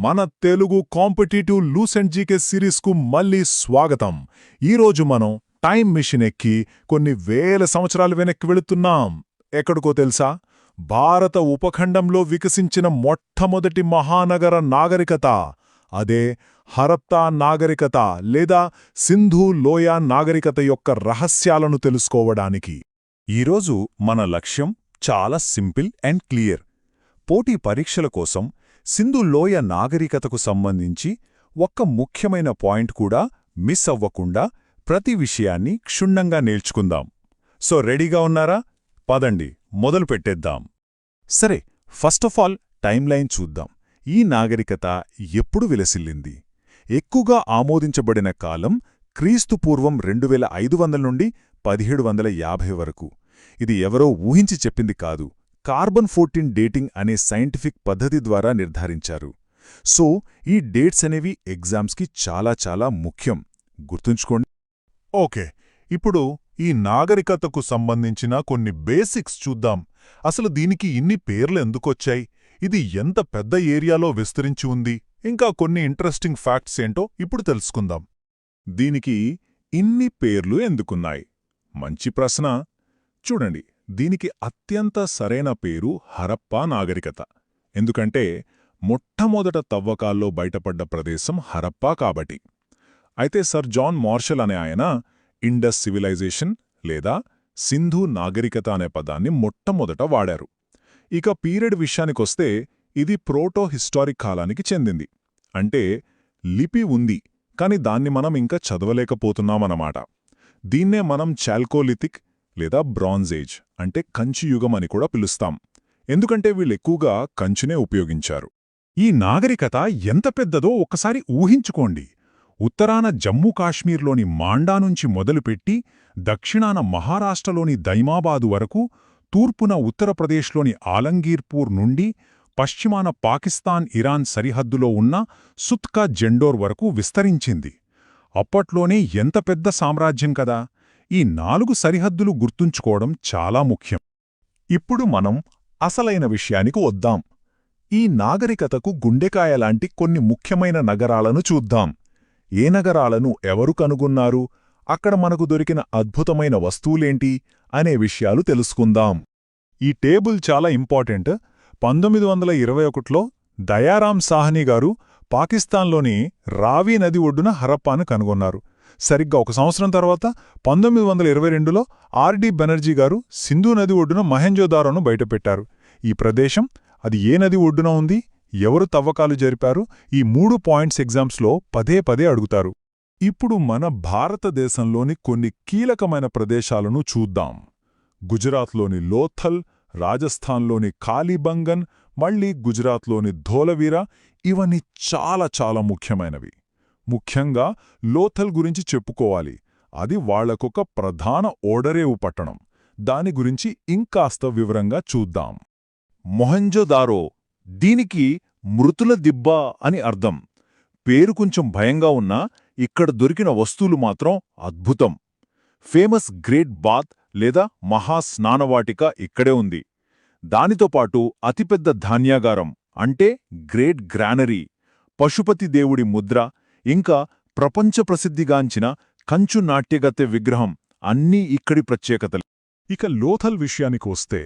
మన Telugu competitive Lucent GK సిరీస్కు మళ్ళీ స్వాగతం. ఈరోజు మనం టైం మిషన్ ఎక్కి కొన్ని వేల సంవత్సరాలు వెనక్కి వెళుతున్నాం. ఎక్కడికో తెలుసా? భారత ఉపఖండంలో వికసించిన మొట్టమొదటి మహానగర నాగరికత. అదే హరప్పా నాగరికత లేదా సింధు లోయ నాగరికత యొక్క రహస్యాలను తెలుసుకోవడానికి ఈరోజు మన లక్ష్యం చాలా సింపుల్ అండ్ క్లియర్. పోటీ పరీక్షల కోసం సింధు లోయ నాగరికతకు సంబంధించి ఒక్క ముఖ్యమైన పాయింట్ కూడా మిస్ అవ్వకుండా ప్రతి విషయాన్ని క్షుణ్ణంగా నేర్చుకుందాం. సో రెడీగా ఉన్నారా? పదండి మొదలు పెట్టేద్దాం. సరే, first of all time line చూద్దాం. ఈ నాగరికత ఎప్పుడు విలసిల్లింది? ఎక్కువగా ఆమోదించబడిన కాలం క్రీస్తుపూర్వం 2500 నుండి 1750 వరకు. ఇది ఎవరో ఊహించి చెప్పింది కాదు. కార్బన్ 14 డేటింగ్ అనే సైంటిఫిక్ పద్ధతి ద్వారా నిర్ధారించారు. సో ఈ డేట్స్ అనేవి ఎగ్జామ్స్కి చాలా ముఖ్యం, గుర్తుంచుకోండి. ఓకే, ఇప్పుడు ఈ నాగరికతకు సంబంధించిన కొన్ని బేసిక్స్ చూద్దాం. అసలు దీనికి ఇన్ని పేర్లు ఎందుకొచ్చాయి? ఇది ఎంత పెద్ద ఏరియాలో విస్తరించి ఉంది? ఇంకా కొన్ని ఇంట్రెస్టింగ్ ఫ్యాక్ట్స్ ఏంటో ఇప్పుడు తెలుసుకుందాం. దీనికి ఇన్ని పేర్లు ఎందుకున్నాయి? మంచి ప్రశ్న. చూడండి, దీనికి అత్యంత సరైన పేరు హరప్పా నాగరికత. ఎందుకంటే మొట్టమొదట తవ్వకాల్లో బయటపడ్డ ప్రదేశం హరప్పా కాబట్టి. అయితే సర్ జాన్ మార్షల్ అనే ఆయన ఇండస్ సివిలైజేషన్ లేదా సింధు నాగరికత అనే పదాన్ని మొట్టమొదట వాడారు. ఇక పీరియడ్ విషయానికొస్తే ఇది ప్రోటో హిస్టారిక్ కాలానికి చెందింది. అంటే లిపి ఉంది, కాని దాన్ని మనం ఇంకా చదవలేకపోతున్నామన్నమాట. దీన్నే మనం చాల్కోలిథిక్ లేదా బ్రాంజ్ ఏజ్ అంటే కంచు యుగం అని కూడా పిలుస్తాం. ఎందుకంటే వీళ్ళెక్కువగా కంచునే ఉపయోగించారు. ఈ నాగరికత ఎంత పెద్దదో ఒక్కసారి ఊహించుకోండి. ఉత్తరాన జమ్మూ కాశ్మీర్లోని మాండా నుంచి మొదలుపెట్టి దక్షిణాన మహారాష్ట్రలోని దైమాబాదు వరకు, తూర్పున ఉత్తరప్రదేశ్లోని ఆలంగీర్పూర్ నుండి పశ్చిమాన పాకిస్తాన్ ఇరాన్ సరిహద్దులో ఉన్న సుత్కా జెండోర్ వరకు విస్తరించింది. అప్పట్లోనే ఎంత పెద్ద సామ్రాజ్యం కదా! ఈ 4 సరిహద్దులు గుర్తుంచుకోవడం చాలా ముఖ్యం. ఇప్పుడు మనం అసలైన విషయానికి వద్దాం. ఈ నాగరికతకు గుండెకాయలాంటి కొన్ని ముఖ్యమైన నగరాలను చూద్దాం. ఏ నగరాలను ఎవరు కనుగొన్నారు, అక్కడ మనకు దొరికిన అద్భుతమైన వస్తువులేంటి అనే విషయాలు తెలుసుకుందాం. ఈ టేబుల్ చాలా ఇంపార్టెంట్. 1921లో దయారాం సాహ్ని గారు పాకిస్తాన్లోని రావి నది ఒడ్డున హరప్పాను కనుగొన్నారు. సరిగ్గా ఒక సంవత్సరం తర్వాత 1922లో ఆర్డి బెనర్జీ గారు సింధు నది ఒడ్డున మొహెంజోదారోను బయటపెట్టారు. ఈ ప్రదేశం అది ఏ నది ఒడ్డున ఉంది, ఎవరు తవ్వకాలు జరిపారు, ఈ 3 పాయింట్స్ ఎగ్జామ్స్లో పదే అడుగుతారు. ఇప్పుడు మన భారతదేశంలోని కొన్ని కీలకమైన ప్రదేశాలను చూద్దాం. గుజరాత్లోని లోథల్, రాజస్థాన్లోని కాళీబంగన్, మళ్లీ గుజరాత్లోని ధోలవీరా, ఇవన్నీ చాలా ముఖ్యమైనవి. ముఖ్యంగా లోథల్ గురించి చెప్పుకోవాలి. అది వాళ్లకొక ప్రధాన ఓడరేవు పట్టణం. దాని గురించి ఇంకాస్త వివరంగా చూద్దాం. మొహెంజోదారో, దీనికి మృతుల దిబ్బ అని అర్థం. పేరు కొంచెం భయంగా ఉన్నా ఇక్కడ దొరికిన వస్తువులు మాత్రం అద్భుతం. ఫేమస్ గ్రేట్ బాత్ లేదా మహాస్నానవాటిక ఇక్కడే ఉంది. దానితో పాటు అతిపెద్ద ధాన్యాగారం అంటే గ్రేట్ గ్రానరీ, పశుపతి దేవుడి ముద్ర, ఇంకా ప్రపంచ ప్రసిద్ధిగాంచిన కంచు నాట్యగత్తె విగ్రహం అన్నీ ఇక్కడి ప్రత్యేకతలు. ఇక లోథల్ విషయానికి వస్తే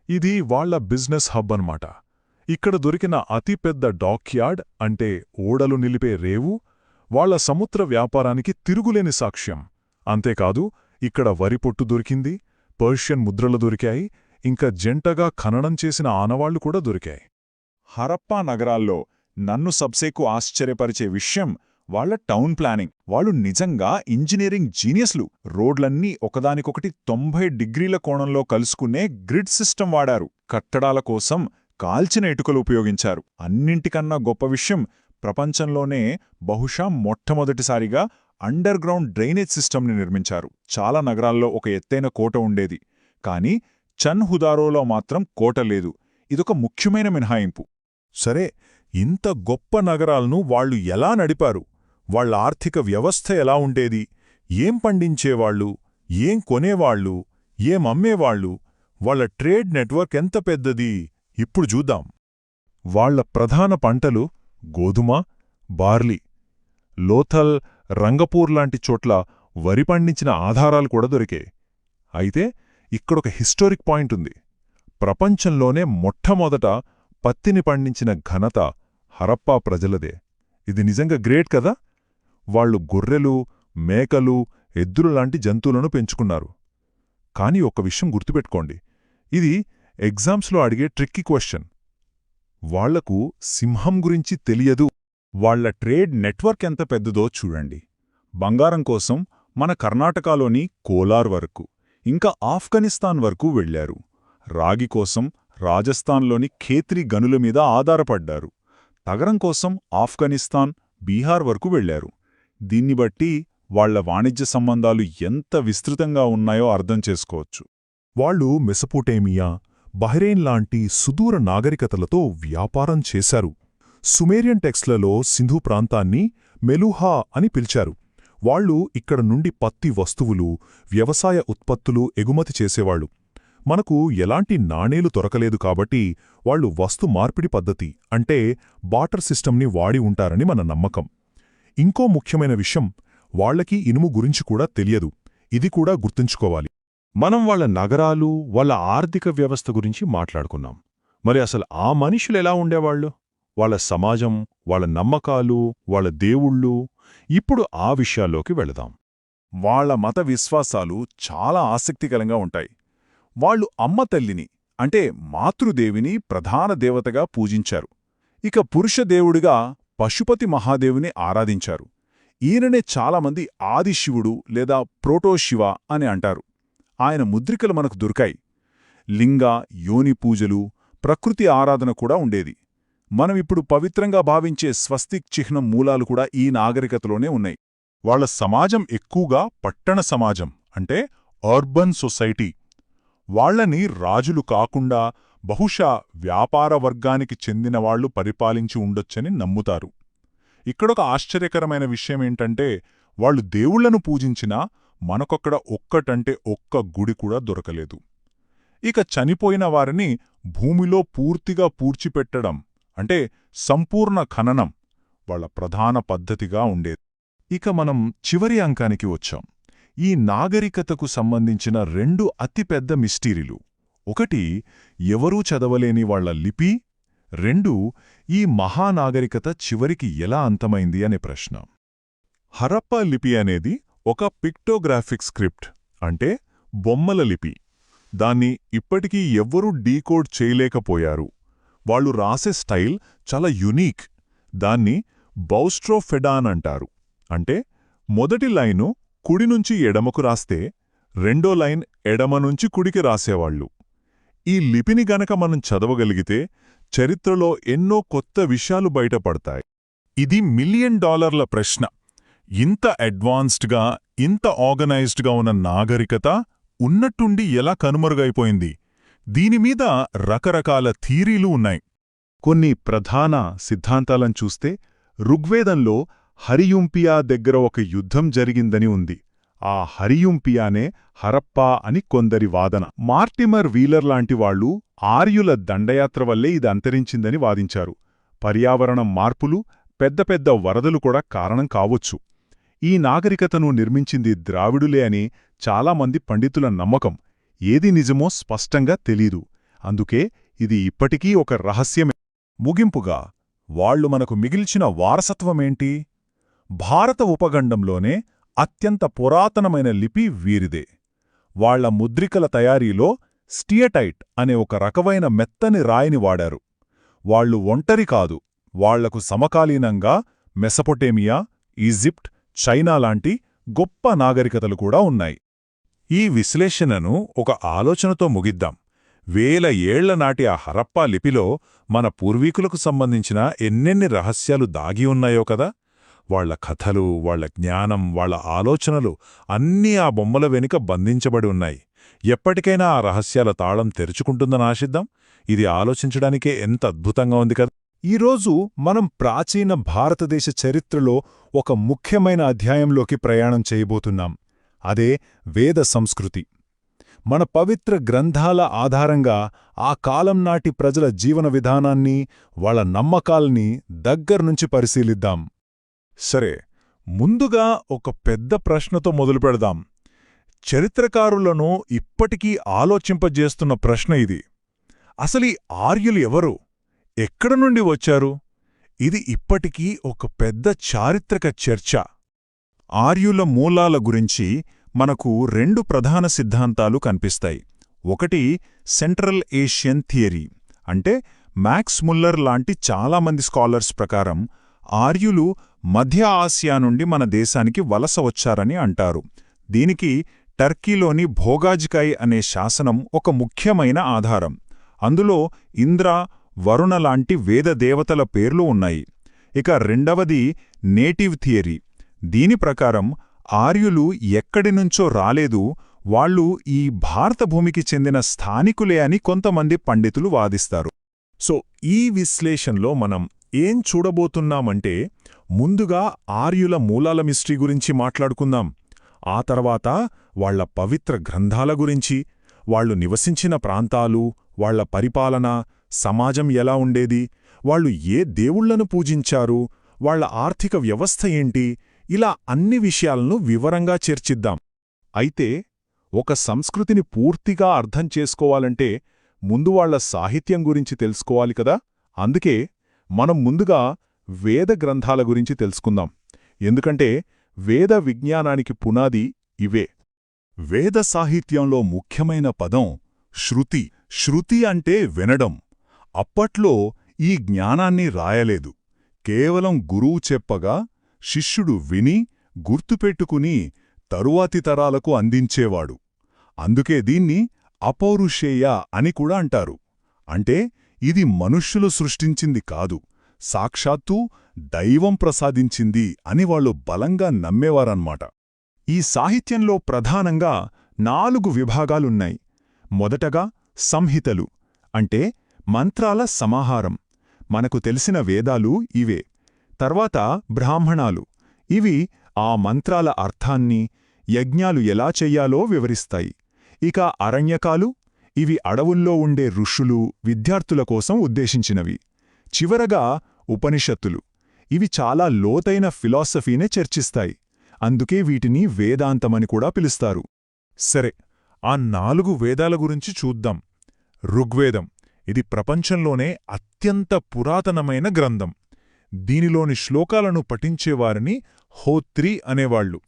ఇది వాళ్ల బిజినెస్ హబ్ అన్నమాట. ఇక్కడ దొరికిన అతిపెద్ద డాక్యార్డ్ అంటే ఓడలు నిలిపే రేవు వాళ్ల సముద్ర వ్యాపారానికి తిరుగులేని సాక్ష్యం. అంతేకాదు, ఇక్కడ వరి పొట్టు దొరికింది, పర్షియన్ ముద్రలు దొరికాయి, ఇంకా జంటగా ఖననం చేసిన ఆనవాళ్లు కూడా దొరికాయి. హరప్పా నగరాల్లో నన్ను సబ్సేకు ఆశ్చర్యపరిచే విషయం వాళ్ల టౌన్ ప్లానింగ్. వాళ్ళు నిజంగా ఇంజనీరింగ్ జీనియస్లు. రోడ్లన్నీ ఒకదానికొకటి 90 డిగ్రీల కోణంలో కలుసుకునే గ్రిడ్ సిస్టమ్ వాడారు. కట్టడాల కోసం కాల్చిన ఇటుకలు ఉపయోగించారు. అన్నింటికన్నా గొప్ప విషయం, ప్రపంచంలోనే బహుశా మొట్టమొదటిసారిగా అండర్ గ్రౌండ్ డ్రైనేజ్ సిస్టమ్ని నిర్మించారు. చాలా నగరాల్లో ఒక ఎత్తైన కోట ఉండేది, కానీ చన్ హుదారోలో మాత్రం కోట లేదు. ఇదొక ముఖ్యమైన మినహాయింపు. సరే, ఇంత గొప్ప నగరాలను వాళ్లు ఎలా నడిపారు? వాళ్ల ఆర్థిక వ్యవస్థ ఎలా ఉండేది? ఏం పండించేవాళ్లు, ఏం కొనేవాళ్లు, ఏం అమ్మేవాళ్లు, వాళ్ల ట్రేడ్ నెట్వర్క్ ఎంత పెద్దది? ఇప్పుడు చూద్దాం. వాళ్ల ప్రధాన పంటలు గోధుమ, బార్లీ. లోథల్, రంగపూర్ లాంటి చోట్ల వరి పండించిన ఆధారాలు కూడా దొరికాయి. అయితే ఇక్కడొక హిస్టోరిక్ పాయింట్ ఉంది. ప్రపంచంలోనే మొట్టమొదట పత్తిని పండించిన ఘనత హరప్పా ప్రజలదే. ఇది నిజంగా గ్రేట్ కదా. వాళ్లు గొర్రెలు, మేకలు, ఎద్దులు లాంటి జంతువులను పెంచుకున్నారు. కాని ఒక్క విషయం గుర్తుపెట్టుకోండి, ఇది ఎగ్జామ్స్లో అడిగే ట్రిక్కీ క్వశ్చన్. వాళ్లకు సింహం గురించి తెలియదు. వాళ్ల ట్రేడ్ నెట్వర్క్ ఎంత పెద్దదో చూడండి. బంగారం కోసం మన కర్ణాటకలోని కోలార్ వరకు, ఇంకా ఆఫ్ఘనిస్తాన్ వరకు వెళ్లారు. రాగి కోసం రాజస్థాన్లోని ఖేత్రి గనుల మీద ఆధారపడ్డారు. తగరం కోసం ఆఫ్ఘనిస్తాన్, బీహార్ వరకు వెళ్లారు. దీన్ని బట్టి వాళ్ల వాణిజ్య సంబంధాలు ఎంత విస్తృతంగా ఉన్నాయో అర్థం చేసుకోవచ్చు. వాళ్ళు మెసపోటేమియా, బహ్రెయిన్ లాంటి సుదూర నాగరికతలతో వ్యాపారం చేశారు. సుమేరియన్ టెక్స్ట్లలో సింధు ప్రాంతాన్ని మెలుహా అని పిలిచారు. వాళ్ళు ఇక్కడ నుండి పత్తి వస్తువులు, వ్యవసాయ ఉత్పత్తులు ఎగుమతి చేసేవాళ్లు. మనకు ఎలాంటి నాణేలు దొరకలేదు కాబట్టి వాళ్ళు వస్తు మార్పిడి పద్ధతి అంటే బాటర్ సిస్టమ్ని వాడి ఉంటారని మన నమ్మకం. ఇంకో ముఖ్యమైన విషయం, వాళ్లకి ఇనుము గురించి కూడా తెలియదు. ఇది కూడా గుర్తుంచుకోవాలి. మనం వాళ్ళ నగరాలు, వాళ్ళ ఆర్థిక వ్యవస్థ గురించి మాట్లాడుకున్నాం. మరి అసలు ఆ మనుషులెలా ఉండేవాళ్లు? వాళ్ళ సమాజం, వాళ్ళ నమ్మకాలు, వాళ్ళ దేవుళ్ళు. ఇప్పుడు ఆ విషయాల్లోకి వెళదాం. వాళ్ల మత విశ్వాసాలు చాలా ఆసక్తికరంగా ఉంటాయి. వాళ్ళు అమ్మ తల్లిని అంటే మాతృదేవిని ప్రధాన దేవతగా పూజించారు. ఇక పురుషదేవుడిగా పశుపతి మహాదేవుని ఆరాధించారు. ఈయననే చాలామంది ఆదిశివుడు లేదా ప్రోటోశివ అని అంటారు. ఆయన ముద్రికలు మనకు దొరికాయి. లింగ, యోని పూజలు, ప్రకృతి ఆరాధన కూడా ఉండేది. మనమిప్పుడు పవిత్రంగా భావించే స్వస్తిక్ చిహ్నం మూలాలు కూడా ఈ నాగరికతలోనే ఉన్నాయి. వాళ్ళ సమాజం ఎక్కువగా పట్టణ సమాజం అంటే అర్బన్ సొసైటీ. వాళ్లని రాజులు కాకుండా బహుశా వ్యాపార వర్గానికి చెందినవాళ్లు పరిపాలించి ఉండొచ్చని నమ్ముతారు. ఇక్కడొక ఆశ్చర్యకరమైన విషయమేంటంటే, వాళ్ళు దేవుళ్లను పూజించినా మనకొక్కడ ఒక్కటంటే ఒక్క గుడి కూడా దొరకలేదు. ఇక చనిపోయిన వారిని భూమిలో పూర్తిగా పూడ్చిపెట్టడం అంటే సంపూర్ణ ఖననం వాళ్ళ ప్రధాన పద్ధతిగా ఉండేది. ఇక మనం చివరి అంకానికి వచ్చాం. ఈ నాగరికతకు సంబంధించిన రెండు అతిపెద్ద మిస్టీరీలు. ఒకటి, ఎవరూ చదవలేని వాళ్ల లిపి. రెండు, ఈ మహానాగరికత చివరికి ఎలా అంతమైంది అనే ప్రశ్న. హరప్పా లిపి అనేది ఒక పిక్టోగ్రాఫిక్ స్క్రిప్ట్ అంటే బొమ్మల లిపి. దాన్ని ఇప్పటికీ ఎవ్వరూ డీకోడ్ చేయలేకపోయారు. వాళ్ళు రాసే స్టైల్ చాలా యునీక్. దాన్ని బౌస్ట్రోఫెడాన్ అంటారు. అంటే మొదటి లైను కుడి నుంచి ఎడమకు రాస్తే రెండో లైన్ ఎడమ నుంచి కుడికి రాసేవాళ్లు. ఈ లిపిని గనక మనం చదవగలిగితే చరిత్రలో ఎన్నో కొత్త విషయాలు బయటపడతాయి. ఇది $1,000,000 ప్రశ్న. ఇంత అడ్వాన్స్డ్గా, ఇంత ఆర్గనైజ్డ్గా ఉన్న నాగరికత ఉన్నట్టుండి ఎలా కనుమరుగైపోయింది? దీనిమీద రకరకాల థీరీలు ఉన్నాయి. కొన్ని ప్రధాన సిద్ధాంతాలను చూస్తే ఋగ్వేదంలో హరియుంపియా దగ్గర ఒక యుద్ధం జరిగిందని ఉంది. ఆ హరియుంపియానే హరప్పా అని కొందరి వాదన. మార్టిమర్ వీలర్ లాంటి వాళ్లు ఆర్యుల దండయాత్ర వల్లే ఇది అంతరించిందని వాదించారు. పర్యావరణం మార్పులు, పెద్ద పెద్ద వరదలు కూడా కారణం కావొచ్చు. ఈ నాగరికతను నిర్మించింది ద్రావిడులే అని చాలామంది పండితుల నమ్మకం. ఏది నిజమో స్పష్టంగా తెలీదు. అందుకే ఇది ఇప్పటికీ ఒక రహస్యమే. ముగింపుగా వాళ్లు మనకు మిగిల్చిన వారసత్వమేంటి? భారత ఉపఖండంలోనే అత్యంత పురాతనమైన లిపి వీరిదే. వాళ్ల ముద్రికల తయారీలో స్టియటైట్ అనే ఒక రకమైన మెత్తని రాయిని వాడారు. వాళ్లు ఒంటరి కాదు. వాళ్లకు సమకాలీనంగా మెసపొటేమియా, ఈజిప్ట్, చైనా లాంటి గొప్ప నాగరికతలు కూడా ఉన్నాయి. ఈ విశ్లేషణను ఒక ఆలోచనతో ముగిద్దాం. 1000 ఏళ్ల నాటి ఆ హరప్పా లిపిలో మన పూర్వీకులకు సంబంధించిన ఎన్నెన్ని రహస్యాలు దాగి ఉన్నాయో కదా. వాళ్ల కథలు, వాళ్ల జ్ఞానం, వాళ్ల ఆలోచనలు అన్నీ ఆ బొమ్మల వెనుక బంధించబడి ఉన్నాయి. ఎప్పటికైనా ఆ రహస్యాల తాళం తెరుచుకుంటుందని ఆశిద్దాం. ఇది ఆలోచించడానికే ఎంత అద్భుతంగా ఉంది కదా. ఈరోజు మనం ప్రాచీన భారతదేశ చరిత్రలో ఒక ముఖ్యమైన అధ్యాయంలోకి ప్రయాణం చేయబోతున్నాం. అదే వేద సంస్కృతి. మన పవిత్ర గ్రంథాల ఆధారంగా ఆ కాలం నాటి ప్రజల జీవన విధానాన్ని, వాళ్ళ నమ్మకాల్ని దగ్గర్నుంచి పరిశీలిద్దాం. సరే, ముందుగా ఒక పెద్ద ప్రశ్నతో మొదలుపెడదాం. చరిత్రకారులను ఇప్పటికీ ఆలోచింపజేస్తున్న ప్రశ్న ఇది. అసలీ ఆర్యులు ఎవరు? ఎక్కడ నుండి వచ్చారు? ఇది ఇప్పటికీ ఒక పెద్ద చారిత్రక చర్చ. ఆర్యుల మూలాల గురించి మనకు రెండు ప్రధాన సిద్ధాంతాలు కనిపిస్తాయి. ఒకటి సెంట్రల్ ఏషియన్ థియరీ, అంటే మ్యాక్స్ ముల్లర్ లాంటి చాలామంది స్కాలర్స్ ప్రకారం ఆర్యులు మధ్య ఆసియా నుండి మన దేశానికి వలస వచ్చారని అంటారు. దీనికి టర్కీలోని భోగాజికాయ్ అనే శాసనం ఒక ముఖ్యమైన ఆధారం. అందులో ఇంద్ర, వరుణ లాంటి వేద దేవతల పేర్లు ఉన్నాయి. ఇక రెండవది నేటివ్ థియరీ. దీని ప్రకారం ఆర్యులు ఎక్కడినుంచో రాలేదు, వాళ్ళు ఈ భారత భూమికి చెందిన స్థానికులే అని కొంతమంది పండితులు వాదిస్తారు. సో ఈ విశ్లేషణలో మనం ఏం చూడబోతున్నామంటే, ముందుగా ఆర్యుల మూలాల మిస్టరీ గురించి మాట్లాడుకుందాం. ఆ తర్వాత వాళ్ల పవిత్ర గ్రంథాల గురించి, వాళ్ళు నివసించిన ప్రాంతాలు, వాళ్ల పరిపాలన, సమాజం ఎలా ఉండేది, వాళ్ళు ఏ దేవుళ్లను పూజించారు, వాళ్ల ఆర్థిక వ్యవస్థ ఏంటి, ఇలా అన్ని విషయాలను వివరంగా చర్చిద్దాం. అయితే ఒక సంస్కృతిని పూర్తిగా అర్థం చేసుకోవాలంటే ముందు వాళ్ల సాహిత్యం గురించి తెలుసుకోవాలి కదా. అందుకే మనం ముందుగా వేద గ్రంథాల గురించి తెలుసుకుందాం. ఎందుకంటే వేద విజ్ఞానానికి పునాది ఇవే. వేద సాహిత్యంలో ముఖ్యమైన పదం శృతి. శృతి అంటే వినడం. అప్పట్లో ఈ జ్ఞానాన్ని రాయలేదు. కేవలం గురువు చెప్పగా శిష్యుడు విని, గుర్తుపెట్టుకుని తరువాతి తరాలకు అందించేవాడు. అందుకే దీన్ని అపౌరుషేయ అని కూడా అంటారు. అంటే ఇది మనుష్యులు సృష్టించింది కాదు, సాక్షాత్తూ దైవం ప్రసాదించింది అని వాళ్ళు బలంగా నమ్మేవారన్నమాట. ఈ సాహిత్యంలో ప్రధానంగా 4 విభాగాలున్నాయి. మొదటగా సంహితలు, అంటే మంత్రాల సమాహారం. మనకు తెలిసిన వేదాలు ఇవే. తర్వాత బ్రాహ్మణాలు. ఇవి ఆ మంత్రాల అర్థాన్ని, యజ్ఞాలు ఎలా చెయ్యాలో వివరిస్తాయి. ఇక అరణ్యకాలు. ఇవి అడవుల్లో ఉండే ఋషులు, విద్యార్థుల కోసం ఉద్దేశించినవి. చివరగా ఉపనిషత్తులు. ఇవి చాలా లోతైన ఫిలాసఫీనే చర్చిస్తాయి. అందుకే వీటిని వేదాంతమని కూడా పిలుస్తారు. సరే, ఆ 4 వేదాల గురించి చూద్దాం. ఋగ్వేదం. ఇది ప్రపంచంలోనే అత్యంత పురాతనమైన గ్రంథం. దీనిలోని శ్లోకాలను పఠించేవారిని హోత్రి అనేవాళ్లు.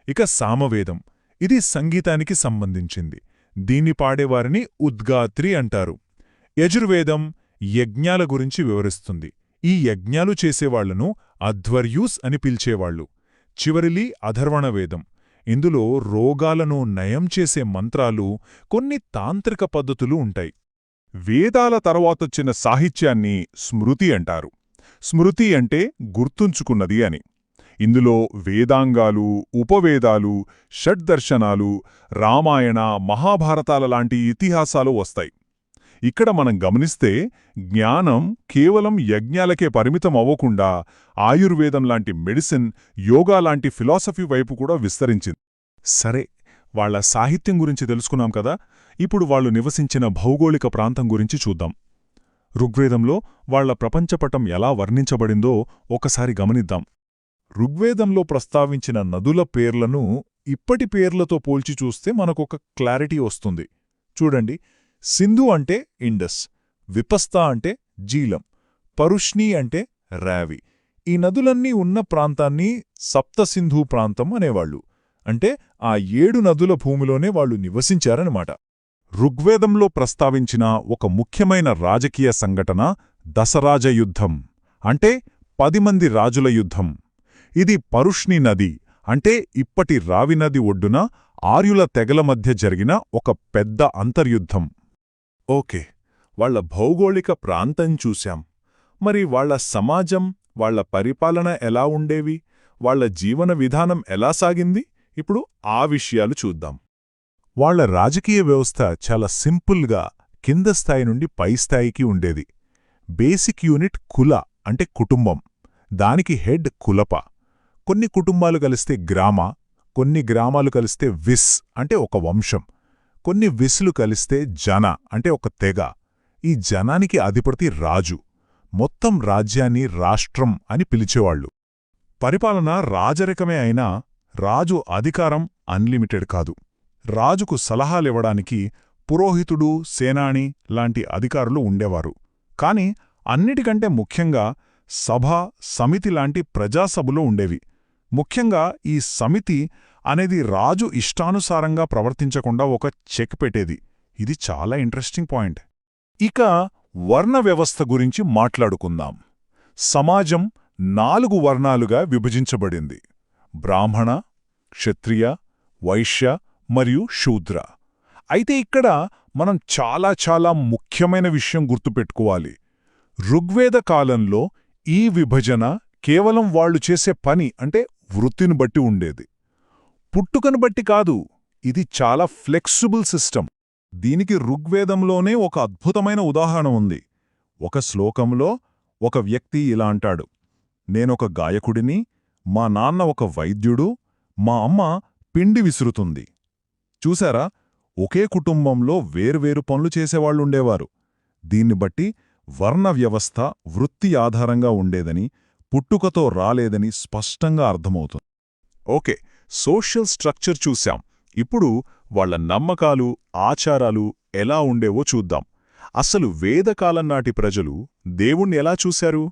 ఇక సామవేదం. ఇది సంగీతానికి సంబంధించింది. దీన్ని పాడేవారిని ఉద్గాత్రి అంటారు. యజుర్వేదం యజ్ఞాల గురించి వివరిస్తుంది. ఈ యజ్ఞాలు చేసేవాళ్లను అధ్వర్యూస్ అని పిలిచేవాళ్లు. చివరిలి అథర్వణవేదం. ఇందులో రోగాలను నయం చేసే మంత్రాలు, కొన్ని తాంత్రిక పద్ధతులు ఉంటాయి. వేదాల తర్వాతొచ్చిన సాహిత్యాన్ని స్మృతి అంటారు. స్మృతి అంటే గుర్తుంచుకున్నది అని. ఇందులో వేదాంగాలు, ఉపవేదాలు, షడ్దర్శనాలు, రామాయణ, మహాభారతాల లాంటి ఇతిహాసాలు వస్తాయి. ఇక్కడ మనం గమనిస్తే జ్ఞానం కేవలం యజ్ఞాలకే పరిమితం అవ్వకుండా ఆయుర్వేదం లాంటి మెడిసిన్, యోగా లాంటి ఫిలాసఫీ వైపు కూడా విస్తరించింది. సరే, వాళ్ల సాహిత్యం గురించి తెలుసుకున్నాం కదా. ఇప్పుడు వాళ్ళు నివసించిన భౌగోళిక ప్రాంతం గురించి చూద్దాం. ఋగ్వేదంలో వాళ్ల ప్రపంచపటం ఎలా వర్ణించబడిందో ఒకసారి గమనిద్దాం. ఋగ్వేదంలో ప్రస్తావించిన నదుల పేర్లను ఇప్పటి పేర్లతో పోల్చి చూస్తే మనకొక క్లారిటీ వస్తుంది. చూడండి, సింధు అంటే ఇండస్, విపస్తా అంటే జీలం, పరుష్ణి అంటే రావి. ఈ నదులన్నీ ఉన్న ప్రాంతాన్ని సప్తసింధు ప్రాంతం అనేవాళ్లు. అంటే ఆ 7 నదుల భూమిలోనే వాళ్లు నివసించారన్నమాట. ఋగ్వేదంలో ప్రస్తావించిన ఒక ముఖ్యమైన రాజకీయ సంఘటన దశరాజ యుద్ధం, అంటే 10 మంది రాజుల యుద్ధం. ఇది పరుష్ణి నది, అంటే ఇప్పటి రావి నది ఒడ్డున ఆర్యుల తెగల మధ్య జరిగిన ఒక పెద్ద అంతర్యుద్ధం. ఓకే, వాళ్ల భౌగోళిక ప్రాంతం చూశాం. మరి వాళ్ల సమాజం, వాళ్ల పరిపాలన ఎలా ఉండేవి, వాళ్ల జీవన విధానం ఎలా సాగింది? ఇప్పుడు ఆ విషయాలు చూద్దాం. వాళ్ల రాజకీయ వ్యవస్థ చాలా సింపుల్గా కింద స్థాయి నుండి పై స్థాయికి ఉండేది. బేసిక్ యూనిట్ కుల, అంటే కుటుంబం. దానికి హెడ్ కులప. కొన్ని కుటుంబాలు కలిస్తే గ్రామ, కొన్ని గ్రామాలు కలిస్తే విస్, అంటే ఒక వంశం. కొన్ని విసులు కలిస్తే జన అంటే ఒక తెగ. ఈ జనానికి అధిపతి రాజు. మొత్తం రాజ్యాన్ని రాష్ట్రం అని పిలిచేవాళ్లు. పరిపాలన రాజరికమే అయినా రాజు అధికారం అన్లిమిటెడ్ కాదు. రాజుకు సలహాలివ్వడానికి పురోహితుడు, సేనాని లాంటి అధికారులు ఉండేవారు. కాని అన్నిటికంటే ముఖ్యంగా సభ, సమితి లాంటి ప్రజాసభలు ఉండేవి. ముఖ్యంగా ఈ సమితి అనేది రాజు ఇష్టానుసారంగా ప్రవర్తించకుండా ఒక చెక్ పెట్టేది. ఇది చాలా ఇంట్రెస్టింగ్ పాయింట్. ఇక వర్ణ వ్యవస్థ గురించి మాట్లాడుకుందాం. సమాజం 4 వర్ణాలుగా విభజించబడింది: బ్రాహ్మణ, క్షత్రియ, వైశ్య మరియు శూద్ర. అయితే ఇక్కడ మనం చాలా ముఖ్యమైన విషయం గుర్తుపెట్టుకోవాలి. ఋగ్వేద కాలంలో ఈ విభజన కేవలం వాళ్లు చేసే పని అంటే వృత్తిని బట్టి ఉండేది. పుట్టుకను బట్టి కాదు. ఇది చాలా ఫ్లెక్సిబుల్ సిస్టమ్. దీనికి ఋగ్వేదంలోనే ఒక అద్భుతమైన ఉదాహరణ ఉంది. ఒక శ్లోకంలో ఒక వ్యక్తి ఇలా అంటాడు: నేనొక గాయకుడిని, మా నాన్న ఒక వైద్యుడు, మా అమ్మ పిండి విసురుతుంది. చూశారా, ఒకే కుటుంబంలో వేర్వేరు పనులు చేసేవాళ్లుండేవారు. దీన్ని బట్టి వర్ణ వ్యవస్థ వృత్తి ఆధారంగా ఉండేదని, పుట్టుకతో రాలేదని స్పష్టంగా అర్థమవుతుంది. ఓకే, సోషల్ స్ట్రక్చర్ చూశాం. ఇప్పుడు వాళ్ల నమ్మకాలు, ఆచారాలు ఎలా ఉండేవో చూద్దాం. అసలు వేదకాలం నాటి ప్రజలు దేవుణ్ణి ఎలా చూశారు?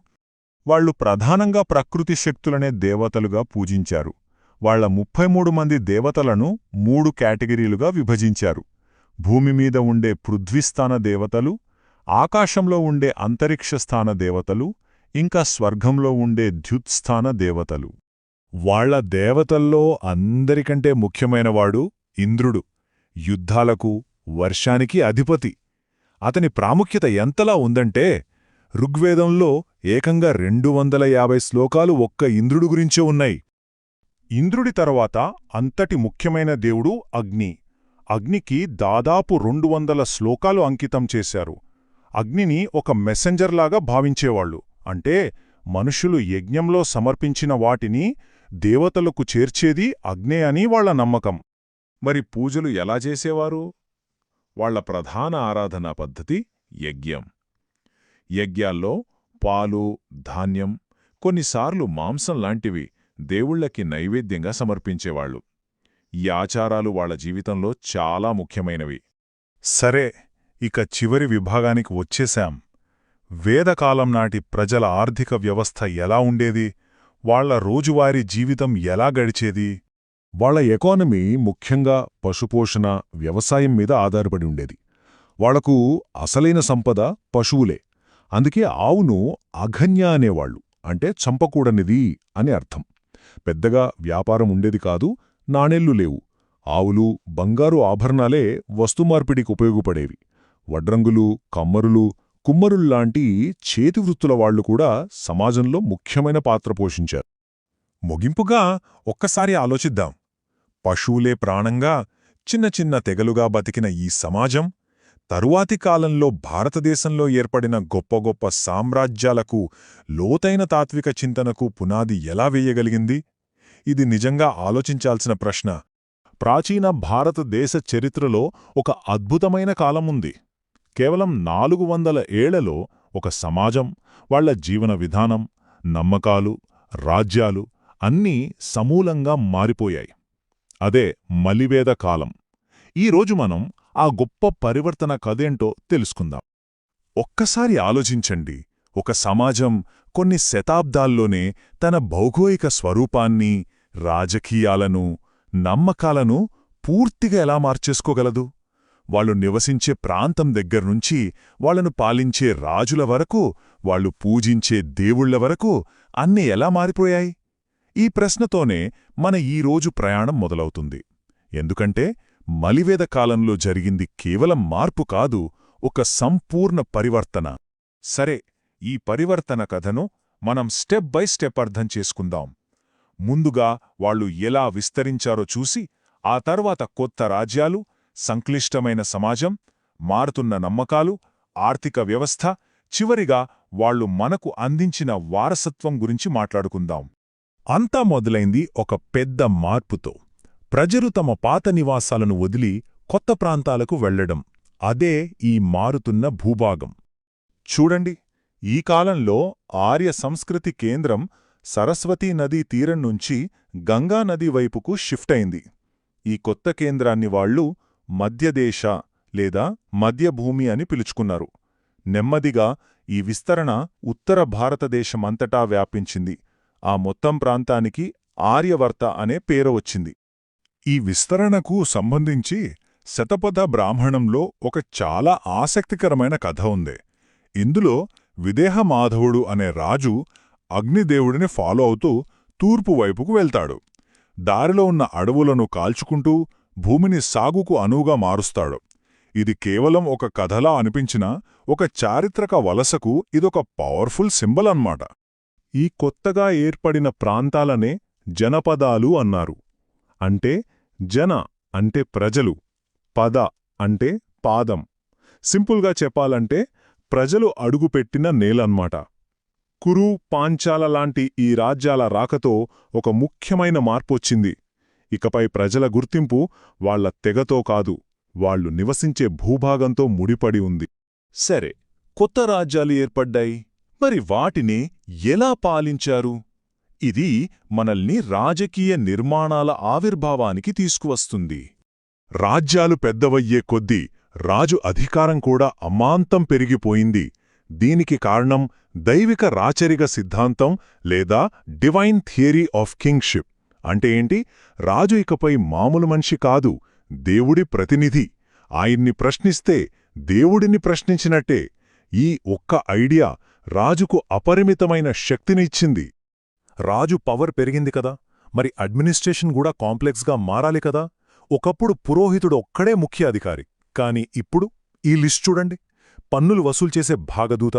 వాళ్లు ప్రధానంగా ప్రకృతి శక్తులనే దేవతలుగా పూజించారు. వాళ్ల 33 మంది దేవతలను 3 కేటగిరీలుగా విభజించారు. భూమిమీద ఉండే పృథ్వీస్థాన దేవతలు, ఆకాశంలో ఉండే అంతరిక్షస్థాన దేవతలు, ఇంకా స్వర్గంలో ఉండే ద్యుత్స్థాన దేవతలు. వాళ్ల దేవతల్లో అందరికంటే ముఖ్యమైనవాడు ఇంద్రుడు. యుద్ధాలకు, వర్షానికి అధిపతి. అతని ప్రాముఖ్యత ఎంతలా ఉందంటే ఋగ్వేదంలో ఏకంగా 250 శ్లోకాలు ఒక్క ఇంద్రుడు గురించే ఉన్నాయి. ఇంద్రుడి తర్వాత అంతటి ముఖ్యమైన దేవుడు అగ్ని. అగ్నికి దాదాపు 200 శ్లోకాలు అంకితం చేశారు. అగ్నిని ఒక మెసెంజర్లాగా భావించేవాళ్లు. అంటే మనుషులు యజ్ఞంలో సమర్పించిన వాటిని దేవతలకు చేర్చేది అగ్నే అని వాళ్ల నమ్మకం. మరి పూజలు ఎలా చేసేవారు? వాళ్ల ప్రధాన ఆరాధనా పద్ధతి యజ్ఞం. యజ్ఞాల్లో పాలు, ధాన్యం, కొన్నిసార్లు మాంసం లాంటివి దేవుళ్లకి నైవేద్యంగా సమర్పించేవాళ్లు. ఈ ఆచారాలు వాళ్ల జీవితంలో చాలా ముఖ్యమైనవి. సరే, ఇక చివరి విభాగానికి వచ్చేశాం. వేదకాలం నాటి ప్రజల ఆర్థిక వ్యవస్థ ఎలా ఉండేది? వాళ్ల రోజువారీ జీవితం ఎలా గడిచేది? వాళ్ల ఎకానమీ ముఖ్యంగా పశుపోషణ, వ్యవసాయం మీద ఆధారపడి ఉండేది. వాళ్లకు అసలైన సంపద పశువులే. అందుకే ఆవును అఘన్య అనేవాళ్లు, అంటే చంపకూడనిది అని అర్థం. పెద్దగా వ్యాపారం ఉండేది కాదు, నాణేళ్లు లేవు. ఆవులు, బంగారు ఆభరణాలే వస్తుమార్పిడికి ఉపయోగపడేవి. వడ్రంగులు, కమ్మరులు, కుమ్మరుల్లాంటి చేతివృత్తుల వాళ్లు కూడా సమాజంలో ముఖ్యమైన పాత్ర పోషించారు. ముగింపుగా ఒక్కసారి ఆలోచిద్దాం. పశువులే ప్రాణంగా, చిన్న తెగలుగా బతికిన ఈ సమాజం తరువాతి కాలంలో భారతదేశంలో ఏర్పడిన గొప్ప సామ్రాజ్యాలకు, లోతైన తాత్విక చింతనకు పునాది ఎలా వేయగలిగింది? ఇది నిజంగా ఆలోచించాల్సిన ప్రశ్న. ప్రాచీన భారతదేశ చరిత్రలో ఒక అద్భుతమైన కాలముంది. కేవలం 400 ఏళ్లలో ఒక సమాజం, వాళ్ల జీవన విధానం, నమ్మకాలు, రాజ్యాలు అన్నీ సమూలంగా మారిపోయాయి. అదే మలివేద కాలం. ఈరోజు మనం ఆ గొప్ప పరివర్తన కథేంటో తెలుసుకుందాం. ఒక్కసారి ఆలోచించండి. ఒక సమాజం కొన్ని శతాబ్దాల్లోనే తన భౌగోళిక స్వరూపాన్ని, రాజకీయాలను, నమ్మకాలను పూర్తిగా ఎలా మార్చేసుకోగలదు? వాళ్లు నివసించే ప్రాంతం దగ్గర్నుంచి వాళ్లను పాలించే రాజుల వరకు, వాళ్లు పూజించే దేవుళ్ల వరకు అన్నీ ఎలా మారిపోయాయి? ఈ ప్రశ్నతోనే మన ఈరోజు ప్రయాణం మొదలవుతుంది. ఎందుకంటే మలివేద కాలంలో జరిగింది కేవలం మార్పు కాదు, ఒక సంపూర్ణ పరివర్తన. సరే, ఈ పరివర్తన కథను మనం స్టెప్ బై స్టెప్ అర్థం చేసుకుందాం. ముందుగా వాళ్లు ఎలా విస్తరించారో చూసి, ఆ తర్వాత కొత్త రాజ్యాలు, సంక్లిష్టమైన సమాజం, మారుతున్న నమ్మకాలు, ఆర్థిక వ్యవస్థ, చివరిగా వాళ్లు మనకు అందించిన వారసత్వం గురించి మాట్లాడుకుందాం. అంతా మొదలైంది ఒక పెద్ద మార్పుతో. ప్రజలు తమ పాత నివాసాలను వదిలి కొత్త ప్రాంతాలకు వెళ్లడం. అదే ఈ మారుతున్న భూభాగం. చూడండి, ఈ కాలంలో ఆర్య సంస్కృతి కేంద్రం సరస్వతీ నదీ తీరం నుంచి గంగా నది వైపుకు షిఫ్ట్ అయింది. ఈ కొత్త కేంద్రాన్ని వాళ్ళు మధ్యదేశ లేదా మధ్యభూమి అని పిలుచుకున్నారు. నెమ్మదిగా ఈ విస్తరణ ఉత్తర భారతదేశమంతటా వ్యాపించింది. ఆ మొత్తం ప్రాంతానికి ఆర్యవర్త అనే పేరు వచ్చింది. ఈ విస్తరణకు సంబంధించి శతపథ బ్రాహ్మణంలో ఒక చాలా ఆసక్తికరమైన కథ ఉంది. ఇందులో విదేహమాధవుడు అనే రాజు అగ్నిదేవుడిని ఫాలో అవుతూ తూర్పు వైపుకు వెళ్తాడు. దారిలో ఉన్న అడవులను కాల్చుకుంటూ భూమిని సాగుకు అనువుగా మారుస్తాడు. ఇది కేవలం ఒక కథలా అనిపించినా ఒక చారిత్రక వలసకు ఇదొక పవర్ఫుల్ సింబల్ అన్నమాట. ఈ కొత్తగా ఏర్పడిన ప్రాంతాలనే జనపదాలు అన్నారు. అంటే జన అంటే ప్రజలు, పద అంటే పాదం. సింపుల్గా చెప్పాలంటే ప్రజలు అడుగుపెట్టిన నేలన్నమాట. కురు, పాంచాల లాంటి ఈ రాజ్యాల రాకతో ఒక ముఖ్యమైన మార్పొచ్చింది. ఇకపై ప్రజల గుర్తింపు వాళ్ల తెగతో కాదు, వాళ్లు నివసించే భూభాగంతో ముడిపడి ఉంది. సరే, కొత్త రాజ్యాలు ఏర్పడ్డాయి. మరి వాటిని ఎలా పాలించారు? ఇది మనల్ని రాజకీయ నిర్మాణాల ఆవిర్భావానికి తీసుకువస్తుంది. రాజ్యాలు పెద్దవయ్యే కొద్దీ రాజు అధికారం కూడా అమాంతం పెరిగిపోయింది. దీనికి కారణం దైవిక రాచరిక సిద్ధాంతం లేదా డివైన్ థియరీ ఆఫ్ కింగ్షిప్. అంటే ఏంటి? రాజు ఇకపై మామూలు మనిషి కాదు, దేవుడి ప్రతినిధి. ఆయన్ని ప్రశ్నిస్తే దేవుడిని ప్రశ్నించినట్టే. ఈ ఒక్క ఐడియా రాజుకు అపరిమితమైన శక్తినిచ్చింది. రాజు పవర్ పెరిగింది కదా, మరి అడ్మినిస్ట్రేషన్ కూడా కాంప్లెక్స్గా మారాలి కదా. ఒకప్పుడు పురోహితుడు ఒక్కడే ముఖ్య అధికారి. కాని ఇప్పుడు ఈ లిస్ట్ చూడండి. పన్నులు వసూలు చేసే భాగదూత,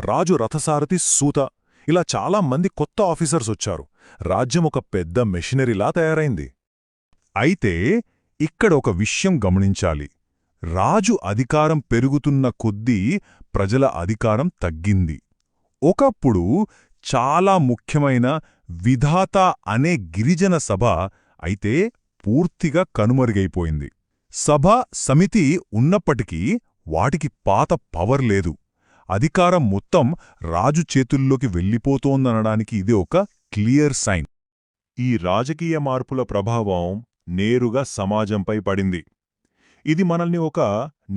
రాజు రథసారథి సూత, ఇలా చాలా మంది కొత్త ఆఫీసర్స్ వచ్చారు. రాజ్యం ఒక పెద్ద మెషినరీలా తయారైంది. అయితే ఇక్కడ ఒక విషయం గమనించాలి. రాజు అధికారం పెరుగుతున్న కొద్దీ ప్రజల అధికారం తగ్గింది. ఒకప్పుడు చాలా ముఖ్యమైన విధాత అనే గిరిజన సభ అయితే పూర్తిగా కనుమరుగైపోయింది. సభ, సమితి ఉన్నప్పటికీ వాటికి పాత పవర్ లేదు. అధికారం మొత్తం రాజు చేతుల్లోకి వెళ్ళిపోతోందనడానికి ఇది ఒక క్లియర్ సైన్. ఈ రాజకీయ మార్పుల ప్రభావం నేరుగా సమాజంపై పడింది. ఇది మనల్ని ఒక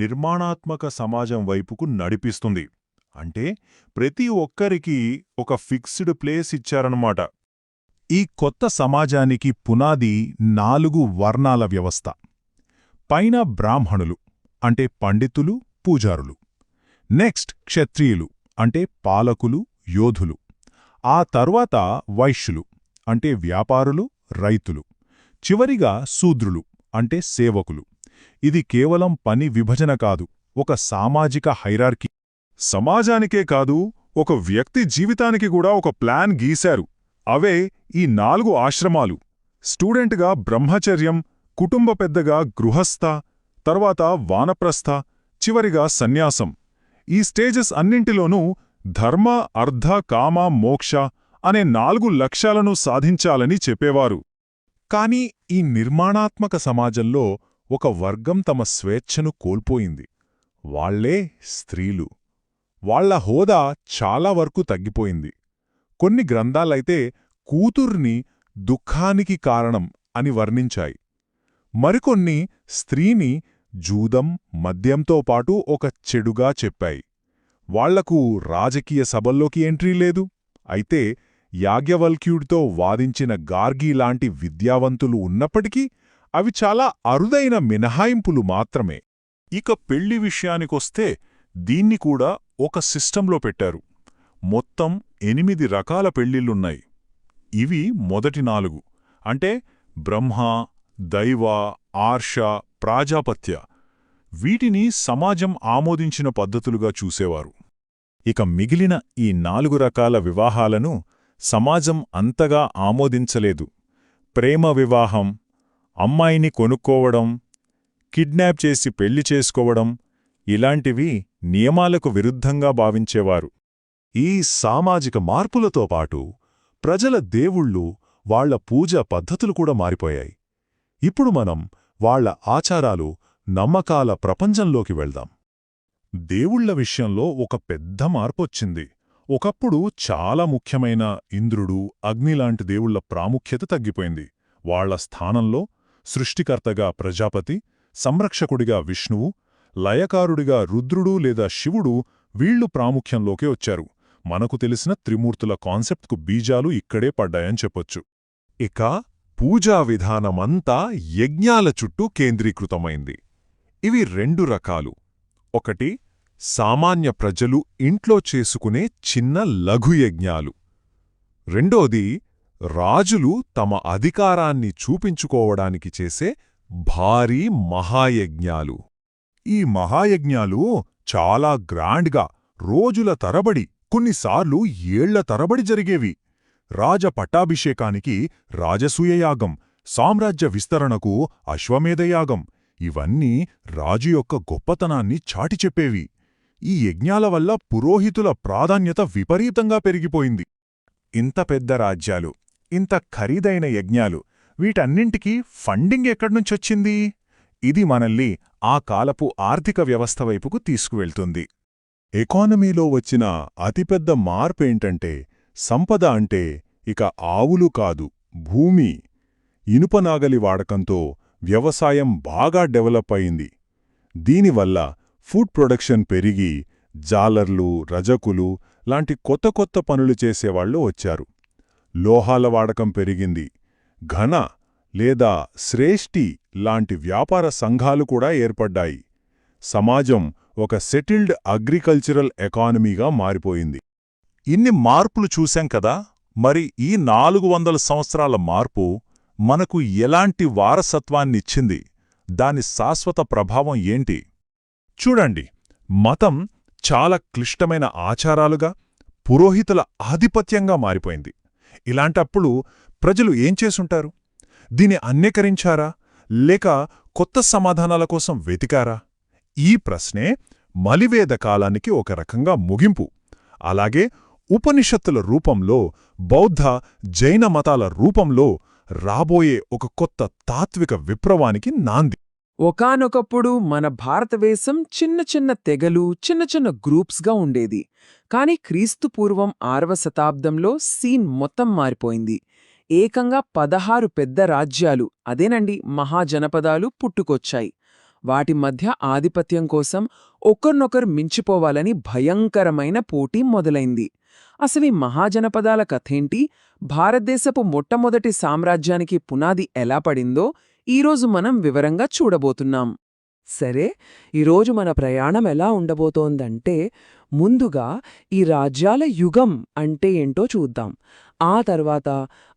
నిర్మాణాత్మక సమాజం వైపుకు నడిపిస్తుంది. అంటే ప్రతి ఒక్కరికి ఒక ఫిక్స్డ్ ప్లేస్ ఇచ్చారన్నమాట. ఈ కొత్త సమాజానికి పునాది 4 వర్ణాల వ్యవస్థ. పైన బ్రాహ్మణులు అంటే పండితులు, పూజారులు. నెక్స్ట్ క్షత్రియులు అంటే పాలకులు, యోధులు. ఆ తర్వాత వైశ్యులు అంటే వ్యాపారులు, రైతులు. చివరిగా శూద్రులు అంటే సేవకులు. ఇది కేవలం పని విభజన కాదు, ఒక సామాజిక హైరార్కీ. సమాజానికే కాదు, ఒక వ్యక్తి జీవితానికి కూడా ఒక ప్లాన్ గీశారు. అవే ఈ 4 ఆశ్రమాలు. స్టూడెంట్గా బ్రహ్మచర్యం, కుటుంబ పెద్దగా గృహస్థ, తర్వాత వానప్రస్థ, చివరిగా సన్యాసం. ఈ స్టేజెస్ అన్నింటిలోనూ ధర్మ, అర్థ, కామ, మోక్ష అనే 4 లక్ష్యాలను సాధించాలని చెప్పేవారు. కాని ఈ నిర్మాణాత్మక సమాజంలో ఒక వర్గం తమ స్వేచ్ఛను కోల్పోయింది. వాళ్లే స్త్రీలు. వాళ్ల హోదా చాలా వరకు తగ్గిపోయింది. కొన్ని గ్రంథాలైతే కూతుర్ని దుఃఖానికి కారణం అని వర్ణించాయి. మరికొన్ని స్త్రీని జూదం, మద్యంతో పాటు ఒక చెడుగా చెప్పాయి. వాళ్లకు రాజకీయ సభల్లోకి ఎంట్రీ లేదు. అయితే యాజ్ఞవల్క్యుడితో వాదించిన గార్గీ లాంటి విద్యావంతులు ఉన్నప్పటికీ అవి చాలా అరుదైన మినహాయింపులు మాత్రమే. ఇక పెళ్లి విషయానికొస్తే దీన్ని కూడా ఒక సిస్టంలో పెట్టారు. మొత్తం 8 రకాల పెళ్లిళ్లున్నాయి. ఇవి మొదటి 4 అంటే బ్రహ్మ, దైవ, ఆర్ష, ప్రాజాపత్య. వీటిని సమాజం ఆమోదించిన పద్ధతులుగా చూసేవారు. ఇక మిగిలిన ఈ 4 రకాల వివాహాలను సమాజం అంతగా ఆమోదించలేదు. ప్రేమ వివాహం, అమ్మాయిని కొనుక్కోవడం, కిడ్నాప్ చేసి పెళ్లి చేసుకోవడం, ఇలాంటివి నియమాలకు విరుద్ధంగా భావించేవారు. ఈ సామాజిక మార్పులతో పాటు ప్రజల దేవుళ్ళు, వాళ్ల పూజా పద్ధతులు కూడా మారిపోయాయి. ఇప్పుడు మనం వాళ్ల ఆచారాలు, నమ్మకాల ప్రపంచంలోకి వెళ్దాం. దేవుళ్ల విషయంలో ఒక పెద్ద మార్పొచ్చింది. ఒకప్పుడు చాలా ముఖ్యమైన ఇంద్రుడు, అగ్నిలాంటి దేవుళ్ల ప్రాముఖ్యత తగ్గిపోయింది. వాళ్ల స్థానంలో సృష్టికర్తగా ప్రజాపతి, సంరక్షకుడిగా విష్ణువు, లయకారుడిగా రుద్రుడు లేదా శివుడు వీళ్లు ప్రాముఖ్యంలోకి వచ్చారు. మనకు తెలిసిన త్రిమూర్తుల కాన్సెప్ట్కు బీజాలు ఇక్కడే పడ్డాయని చెప్పొచ్చు. ఇక పూజా విధానమంతా యజ్ఞాల చుట్టూ కేంద్రీకృతమైంది. ఇవి రెండు రకాలు. ఒకటి, సామాన్య ప్రజలు ఇంట్లో చేసుకునే చిన్న లఘుయజ్ఞాలు. రెండోది, రాజులు తమ అధికారాన్ని చూపించుకోవడానికి చేసే భారీ మహాయజ్ఞాలు. ఈ మహాయజ్ఞాలు చాలా గ్రాండ్గా, రోజుల తరబడి, కొన్నిసార్లు ఏళ్ల తరబడి జరిగేవి. రాజపట్టాభిషేకానికి రాజసూయయాగం, సామ్రాజ్య విస్తరణకు అశ్వమేధయాగం, ఇవన్నీ రాజు యొక్క గొప్పతనాన్ని చాటిచెప్పేవి. ఈ యజ్ఞాల వల్ల పురోహితుల ప్రాధాన్యత విపరీతంగా పెరిగిపోయింది. ఇంత పెద్ద రాజ్యాలు, ఇంత ఖరీదైన యజ్ఞాలు, వీటన్నింటికీ ఫండింగ్ ఎక్కడ్నుంచొచ్చింది? ఇది మనల్ని ఆ కాలపు ఆర్థిక వ్యవస్థ వైపుకు తీసుకువెళ్తుంది. ఎకానమీలో వచ్చిన అతిపెద్ద మార్పేంటంటే, సంపద అంటే ఇక ఆవులు కాదు, భూమి. ఇనుపనాగలి వాడకంతో వ్యవసాయం బాగా డెవలప్ అయింది. దీనివల్ల ఫుడ్ ప్రొడక్షన్ పెరిగి జాలర్లు, రజకులు లాంటి కొత్త కొత్త పనులు చేసేవాళ్లు వచ్చారు. లోహాల వాడకం పెరిగింది. ఘన లేదా శ్రేష్ఠి లాంటి వ్యాపార సంఘాలు కూడా ఏర్పడ్డాయి. సమాజం ఒక సెటిల్డ్ అగ్రికల్చరల్ ఎకానమీగా మారిపోయింది. ఇన్ని మార్పులు చూశాం కదా, మరి ఈ 400 సంవత్సరాల మార్పు మనకు ఎలాంటి వారసత్వాన్నిచ్చింది? దాని శాశ్వత ప్రభావం ఏంటి? చూడండి, మతం చాలా క్లిష్టమైన ఆచారాలుగా, పురోహితుల ఆధిపత్యంగా మారిపోయింది. ఇలాంటప్పుడు ప్రజలు ఏం చేసుంటారు? దీన్ని అన్యకరించారా, లేక కొత్త సమాధానాల కోసం వెతికారా? ఈ ప్రశ్నే మలివేద కాలానికి ఒక రకంగా ముగింపు. అలాగే ఉపనిషత్తుల రూపంలో, బౌద్ధ, జైన మతాల రూపంలో రాబోయే ఒక కొత్త తాత్విక విప్లవానికి నాంది. ఒకానొకప్పుడు మన భారతదేశం చిన్న చిన్న తెగలు, చిన్న చిన్న గ్రూప్స్గా ఉండేది. కాని క్రీస్తుపూర్వం 6వ శతాబ్దంలో సీన్ మొత్తం మారిపోయింది. ఏకంగా 16 పెద్ద రాజ్యాలు, అదేనండి మహాజనపదాలు పుట్టుకొచ్చాయి. వాటి మధ్య ఆధిపత్యం కోసం ఒకర్నొకరు మించిపోవాలని భయంకరమైన పోటీ మొదలైంది. అసలు మహాజనపదాల కథేంటి? భారతదేశపు మొట్టమొదటి సామ్రాజ్యానికి పునాది ఎలా పడిందో ఈరోజు మనం వివరంగా చూడబోతున్నాం. సరే, ఈరోజు మన ప్రయాణం ఎలా ఉండబోతోందంటే, ముందుగా ఈ రాజ్యాల యుగం అంటే ఏంటో చూద్దాం. ఆ తర్వాత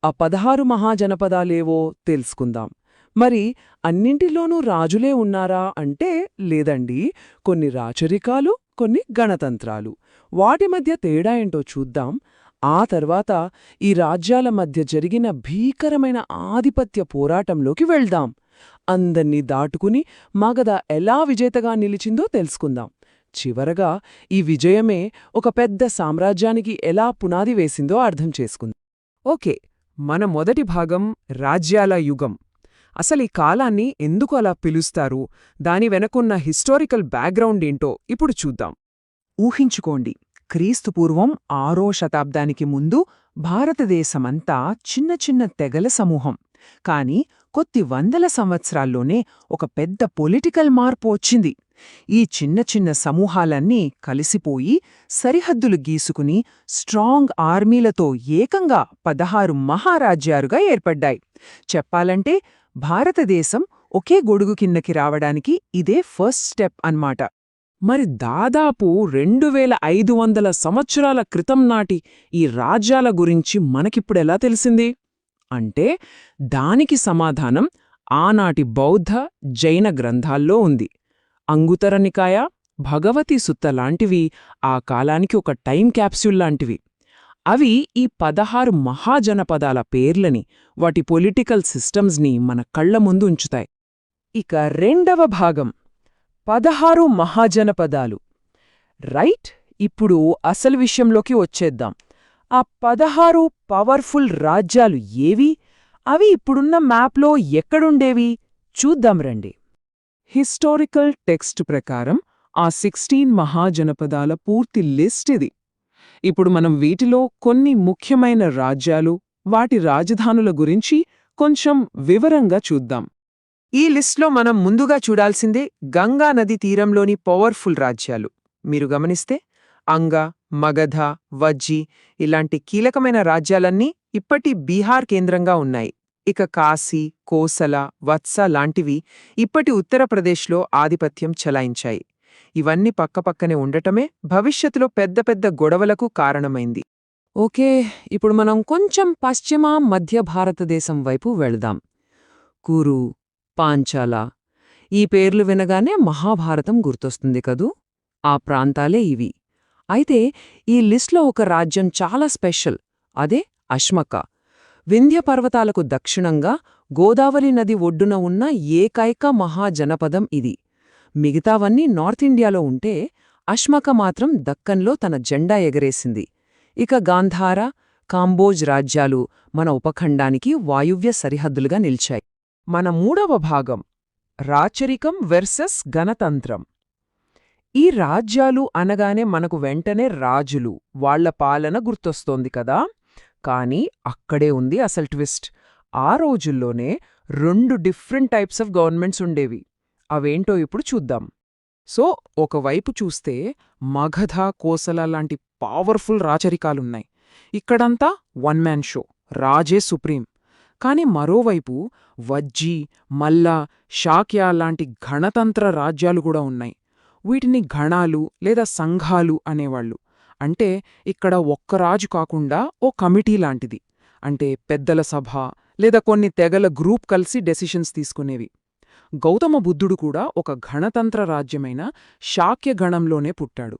ఆ 16 మహాజనపదాలేవో తెలుసుకుందాం. మరి అన్నింటిలోనూ రాజులే ఉన్నారా అంటే లేదండి. కొన్ని రాచరికాలు, కొన్ని గణతంత్రాలు. వాటి మధ్య తేడా ఏంటో చూద్దాం. ఆ తర్వాత ఈ రాజ్యాల మధ్య జరిగిన భీకరమైన ఆధిపత్య పోరాటంలోకి వెళ్దాం. అందర్నీ దాటుకుని మగధ ఎలా విజేతగా నిలిచిందో తెలుసుకుందాం. చివరగా ఈ విజయమే ఒక పెద్ద సామ్రాజ్యానికి ఎలా పునాది వేసిందో అర్థం చేసుకుందాం. ఓకే, మన మొదటి భాగం రాజ్యాల యుగం. అసలు ఈ కాలాన్ని ఎందుకు అలా పిలుస్తారు, దాని వెనకున్న హిస్టారికల్ బ్యాక్గ్రౌండ్ ఏంటో ఇప్పుడు చూద్దాం. ఊహించుకోండి, క్రీస్తుపూర్వం 6వ శతాబ్దానికి ముందు భారతదేశమంతా చిన్న చిన్న తెగల సమూహం. కాని కొద్ది వందల సంవత్సరాల్లోనే ఒక పెద్ద పొలిటికల్ మార్పు వచ్చింది. ఈ చిన్న చిన్న సమూహాలన్నీ కలిసిపోయి సరిహద్దులు గీసుకుని స్ట్రాంగ్ ఆర్మీలతో ఏకంగా 16 మహారాజ్యాలుగా ఏర్పడ్డాయి. చెప్పాలంటే భారతదేశం ఒకే గొడుగు కిందకి రావడానికి ఇదే ఫస్ట్ స్టెప్ అన్నమాట. మరి దాదాపు 2500 సంవత్సరాల క్రితం నాటి ఈ రాజ్యాల గురించి మనకిప్పుడెలా తెలిసింది అంటే, దానికి సమాధానం ఆనాటి బౌద్ధ, జైన గ్రంథాల్లో ఉంది. అంగుతర నికాయ, భగవతి సుత్త లాంటివి ఆ కాలానికి ఒక టైం క్యాప్స్యూల్ లాంటివి. అవి ఈ 16 మహాజనపదాల పేర్లని, వాటి పొలిటికల్ సిస్టమ్స్ని మన కళ్ల ముందు ఉంచుతాయి. ఇక రెండవ భాగం 16 మహాజనపదాలు. రైట్, ఇప్పుడు అసలు విషయంలోకి వచ్చేద్దాం. ఆ 16 పవర్ఫుల్ రాజ్యాలు ఏవి? అవి ఇప్పుడున్న మ్యాప్లో ఎక్కడుండేవి? చూద్దాం రండి. హిస్టారికల్ టెక్స్ట్ ప్రకారం ఆ 16 మహాజనపదాల పూర్తి లిస్ట్ ఇది. ఇప్పుడు మనం వీటిలో కొన్ని ముఖ్యమైన రాజ్యాలు, వాటి రాజధానుల గురించి కొంచెం వివరంగా చూద్దాం. ఈ లిస్ట్లో మనం ముందుగా చూడాల్సిందే గంగా నది తీరంలోని పవర్ఫుల్ రాజ్యాలు. మీరు గమనిస్తే అంగ, మగధ, వజ్జి ఇలాంటి కీలకమైన రాజ్యాలన్నీ ఇప్పటి బీహార్ కేంద్రంగా ఉన్నాయి. ఇక కాశీ, కోసల, వత్స లాంటివి ఇప్పటి ఉత్తరప్రదేశ్లో ఆధిపత్యం చెలాయించాయి. ఇవన్నీ పక్కపక్కనే ఉండటమే భవిష్యత్తులో పెద్ద పెద్ద గొడవలకు కారణమైంది. ఓకే, ఇప్పుడు మనం కొంచెం పశ్చిమ మధ్య భారతదేశం వైపు వెళదాం. కురు, పాంచాల ఈ పేర్లు వినగానే మహాభారతం గుర్తొస్తుంది కదూ. ఆ ప్రాంతాలే ఇవి. అయితే ఈ లిస్ట్లో ఒక రాజ్యం చాలా స్పెషల్. అదే అష్మక. వింధ్య పర్వతాలకు దక్షిణంగా గోదావరి నది ఒడ్డున ఉన్న ఏకైక మహాజనపదం ఇది. మిగతావన్నీ నార్త్ ఇండియాలో ఉంటే అష్మక మాత్రం దక్కన్లో తన జెండా ఎగరేసింది. ఇక గాంధార, కాంబోజ్ రాజ్యాలు మన ఉపఖండానికి వాయువ్య సరిహద్దులుగా నిలిచాయి. మన మూడవ భాగం రాచరికం వెర్సెస్ గణతంత్రం. ఈ రాజ్యాలు అనగానే మనకు వెంటనే రాజులు, వాళ్ల పాలన గుర్తొస్తోంది కదా. కానీ అక్కడే ఉంది అసలు ట్విస్ట్. ఆ రోజుల్లోనే 2 డిఫరెంట్ టైప్స్ ఆఫ్ గవర్నమెంట్స్ ఉండేవి. అవేంటో ఇప్పుడు చూద్దాం. సో ఒకవైపు చూస్తే మగధ, కోసల లాంటి పవర్ఫుల్ రాచరికాలున్నాయి. ఇక్కడంతా వన్ మ్యాన్ షో, రాజే సుప్రీం. కాని మరోవైపు వజ్జి, మల్ల, శాక్య లాంటి గణతంత్ర రాజ్యాలు కూడా ఉన్నాయి. వీటిని గణాలు లేదా సంఘాలు అనేవాళ్లు. అంటే ఇక్కడ ఒక్క రాజు కాకుండా ఓ కమిటీ లాంటిది. అంటే పెద్దల సభ లేదా కొన్ని తెగల గ్రూప్ కలిసి డెసిషన్స్ తీసుకునేవి. గౌతమ బుద్ధుడు కూడా ఒక గణతంత్ర రాజ్యమైన శాక్య గణంలోనే పుట్టాడు.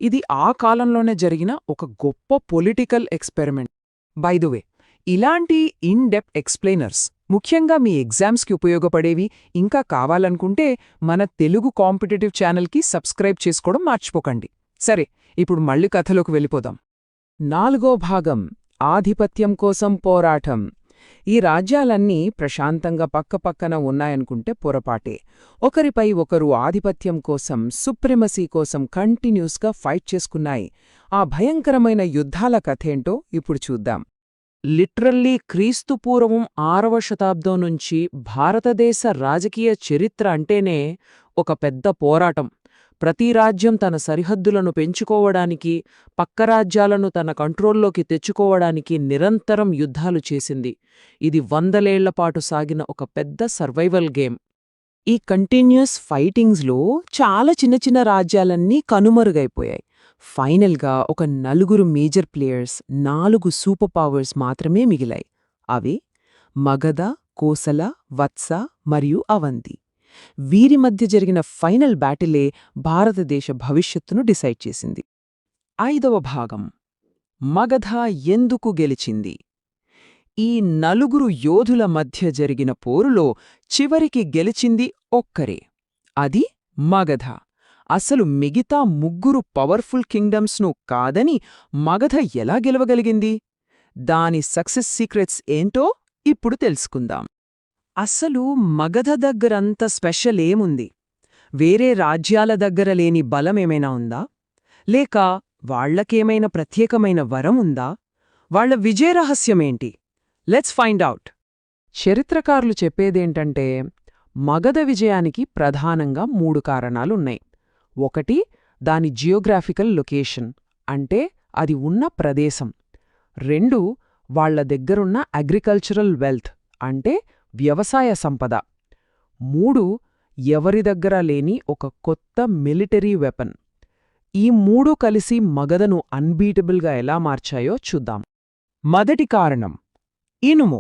ఇది ఆ కాలంలోనే జరిగిన ఒక గొప్ప political experiment. By the way, ఇలాంటి ఇన్ డెప్త్ ఎక్స్ప్లెయినర్స్ ముఖ్యంగా మీ ఎగ్జామ్స్కి ఉపయోగపడేవి ఇంకా కావాలనుకుంటే మన తెలుగు కాంపిటేటివ్ ఛానల్కి సబ్స్క్రైబ్ చేసుకోవడం మర్చిపోకండి. సరే, ఇప్పుడు మళ్ళీ కథలోకి వెళ్ళిపోదాం. 4వ భాగం ఆధిపత్యం కోసం పోరాటం. ఈ రాజ్యాలన్నీ ప్రశాంతంగా పక్కపక్కన ఉన్నాయనుకుంటే పొరపాటే. ఒకరిపై ఒకరు ఆధిపత్యం కోసం, సుప్రిమసీ కోసం కంటిన్యూస్గా ఫైట్ చేసుకున్నాయి. ఆ భయంకరమైన యుద్ధాల కథేంటో ఇప్పుడు చూద్దాం. లిటరల్లీ క్రీస్తుపూర్వం 6వ శతాబ్దం నుంచి భారతదేశ రాజకీయ చరిత్ర అంటేనే ఒక పెద్ద పోరాటం. ప్రతి రాజ్యం తన సరిహద్దులను పెంచుకోవడానికి, పక్క రాజ్యాలను తన కంట్రోల్లోకి తెచ్చుకోవడానికి నిరంతరం యుద్ధాలు చేసింది. ఇది 100 ఏళ్లపాటు సాగిన ఒక పెద్ద సర్వైవల్ గేమ్. ఈ కంటిన్యూస్ ఫైటింగ్స్లో చాలా చిన్న చిన్న రాజ్యాలన్నీ కనుమరుగైపోయాయి. ఫైనల్గా ఒక 4 మేజర్ ప్లేయర్స్, 4 సూపర్ పవర్స్ మాత్రమే మిగిలాయి. అవి మగధ, కోసల, వత్స మరియు అవంతి. వీరి మధ్య జరిగిన ఫైనల్ బ్యాటిలే భారతదేశ భవిష్యత్తును డిసైడ్ చేసింది. 5వ భాగం మగధ ఎందుకు గెలిచింది. ఈ 4 యోధుల మధ్య జరిగిన పోరులో చివరికి గెలిచింది ఒక్కరే. అది మగధ. అసలు మిగతా 3 పవర్ఫుల్ కింగ్డమ్స్ను కాదని మగధ ఎలా గెలవగలిగింది? దాని సక్సెస్ సీక్రెట్స్ ఏంటో ఇప్పుడు తెలుసుకుందాం. అసలు మగధ దగ్గరంత స్పెషల్ ఏముంది? వేరే రాజ్యాల దగ్గర లేని బలమేమైనా ఉందా? లేక వాళ్లకేమైనా ప్రత్యేకమైన వరం ఉందా? వాళ్ల విజయరహస్యమేంటి? Let's find out. చరిత్రకారులు చెప్పేదేంటంటే మగధ విజయానికి ప్రధానంగా 3 కారణాలున్నాయి. 1 దాని జియోగ్రాఫికల్ లొకేషన్, అంటే అది ఉన్న ప్రదేశం. 2 వాళ్ల దగ్గరున్న అగ్రికల్చరల్ వెల్త్, అంటే వ్యవసాయ సంపద. 3 ఎవరి దగ్గర లేని ఒక కొత్త మిలిటరీ వెపన్. ఈ 3 కలిసి మగధను అన్బీటబుల్గా ఎలా మార్చాయో చూద్దాం. మొదటి కారణం ఇనుము,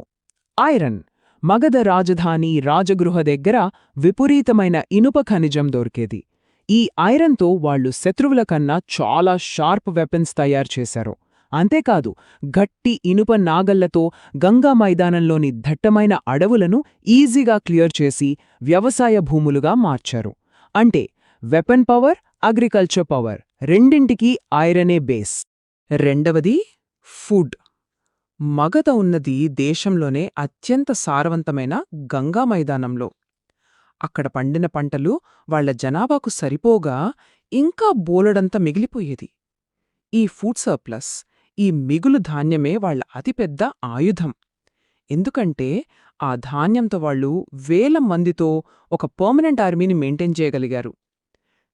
ఐరన్. మగధ రాజధాని రాజగృహ దగ్గర విపరీతమైన ఇనుప ఖనిజం దొరికేది. ఈ ఐరన్తో వాళ్లు శత్రువుల కన్నా చాలా షార్ప్ వెపన్స్ తయారు చేశారు. అంతేకాదు, గట్టి ఇనుప నాగళ్లతో గంగా మైదానంలోని దట్టమైన అడవులను ఈజీగా క్లియర్ చేసి వ్యవసాయ భూములుగా మార్చారు. అంటే వెపన్ పవర్, అగ్రికల్చర్ పవర్ రెండింటికీ ఐరనే బేస్. రెండవది ఫుడ్. మగధ ఉన్నది దేశంలోనే అత్యంత సారవంతమైన గంగా మైదానంలో. అక్కడ పండిన పంటలు వాళ్ల జనాభాకు సరిపోగా ఇంకా బోలెడంత మిగిలిపోయేది. ఈ ఫుడ్ సర్ప్లస్, ఈ మిగులు ధాన్యమే వాళ్ల అతిపెద్ద ఆయుధం. ఎందుకంటే ఆ ధాన్యంతో వాళ్ళు వేల మందితో ఒక పర్మనెంట్ ఆర్మీని మెయింటైన్ చేయగలిగారు.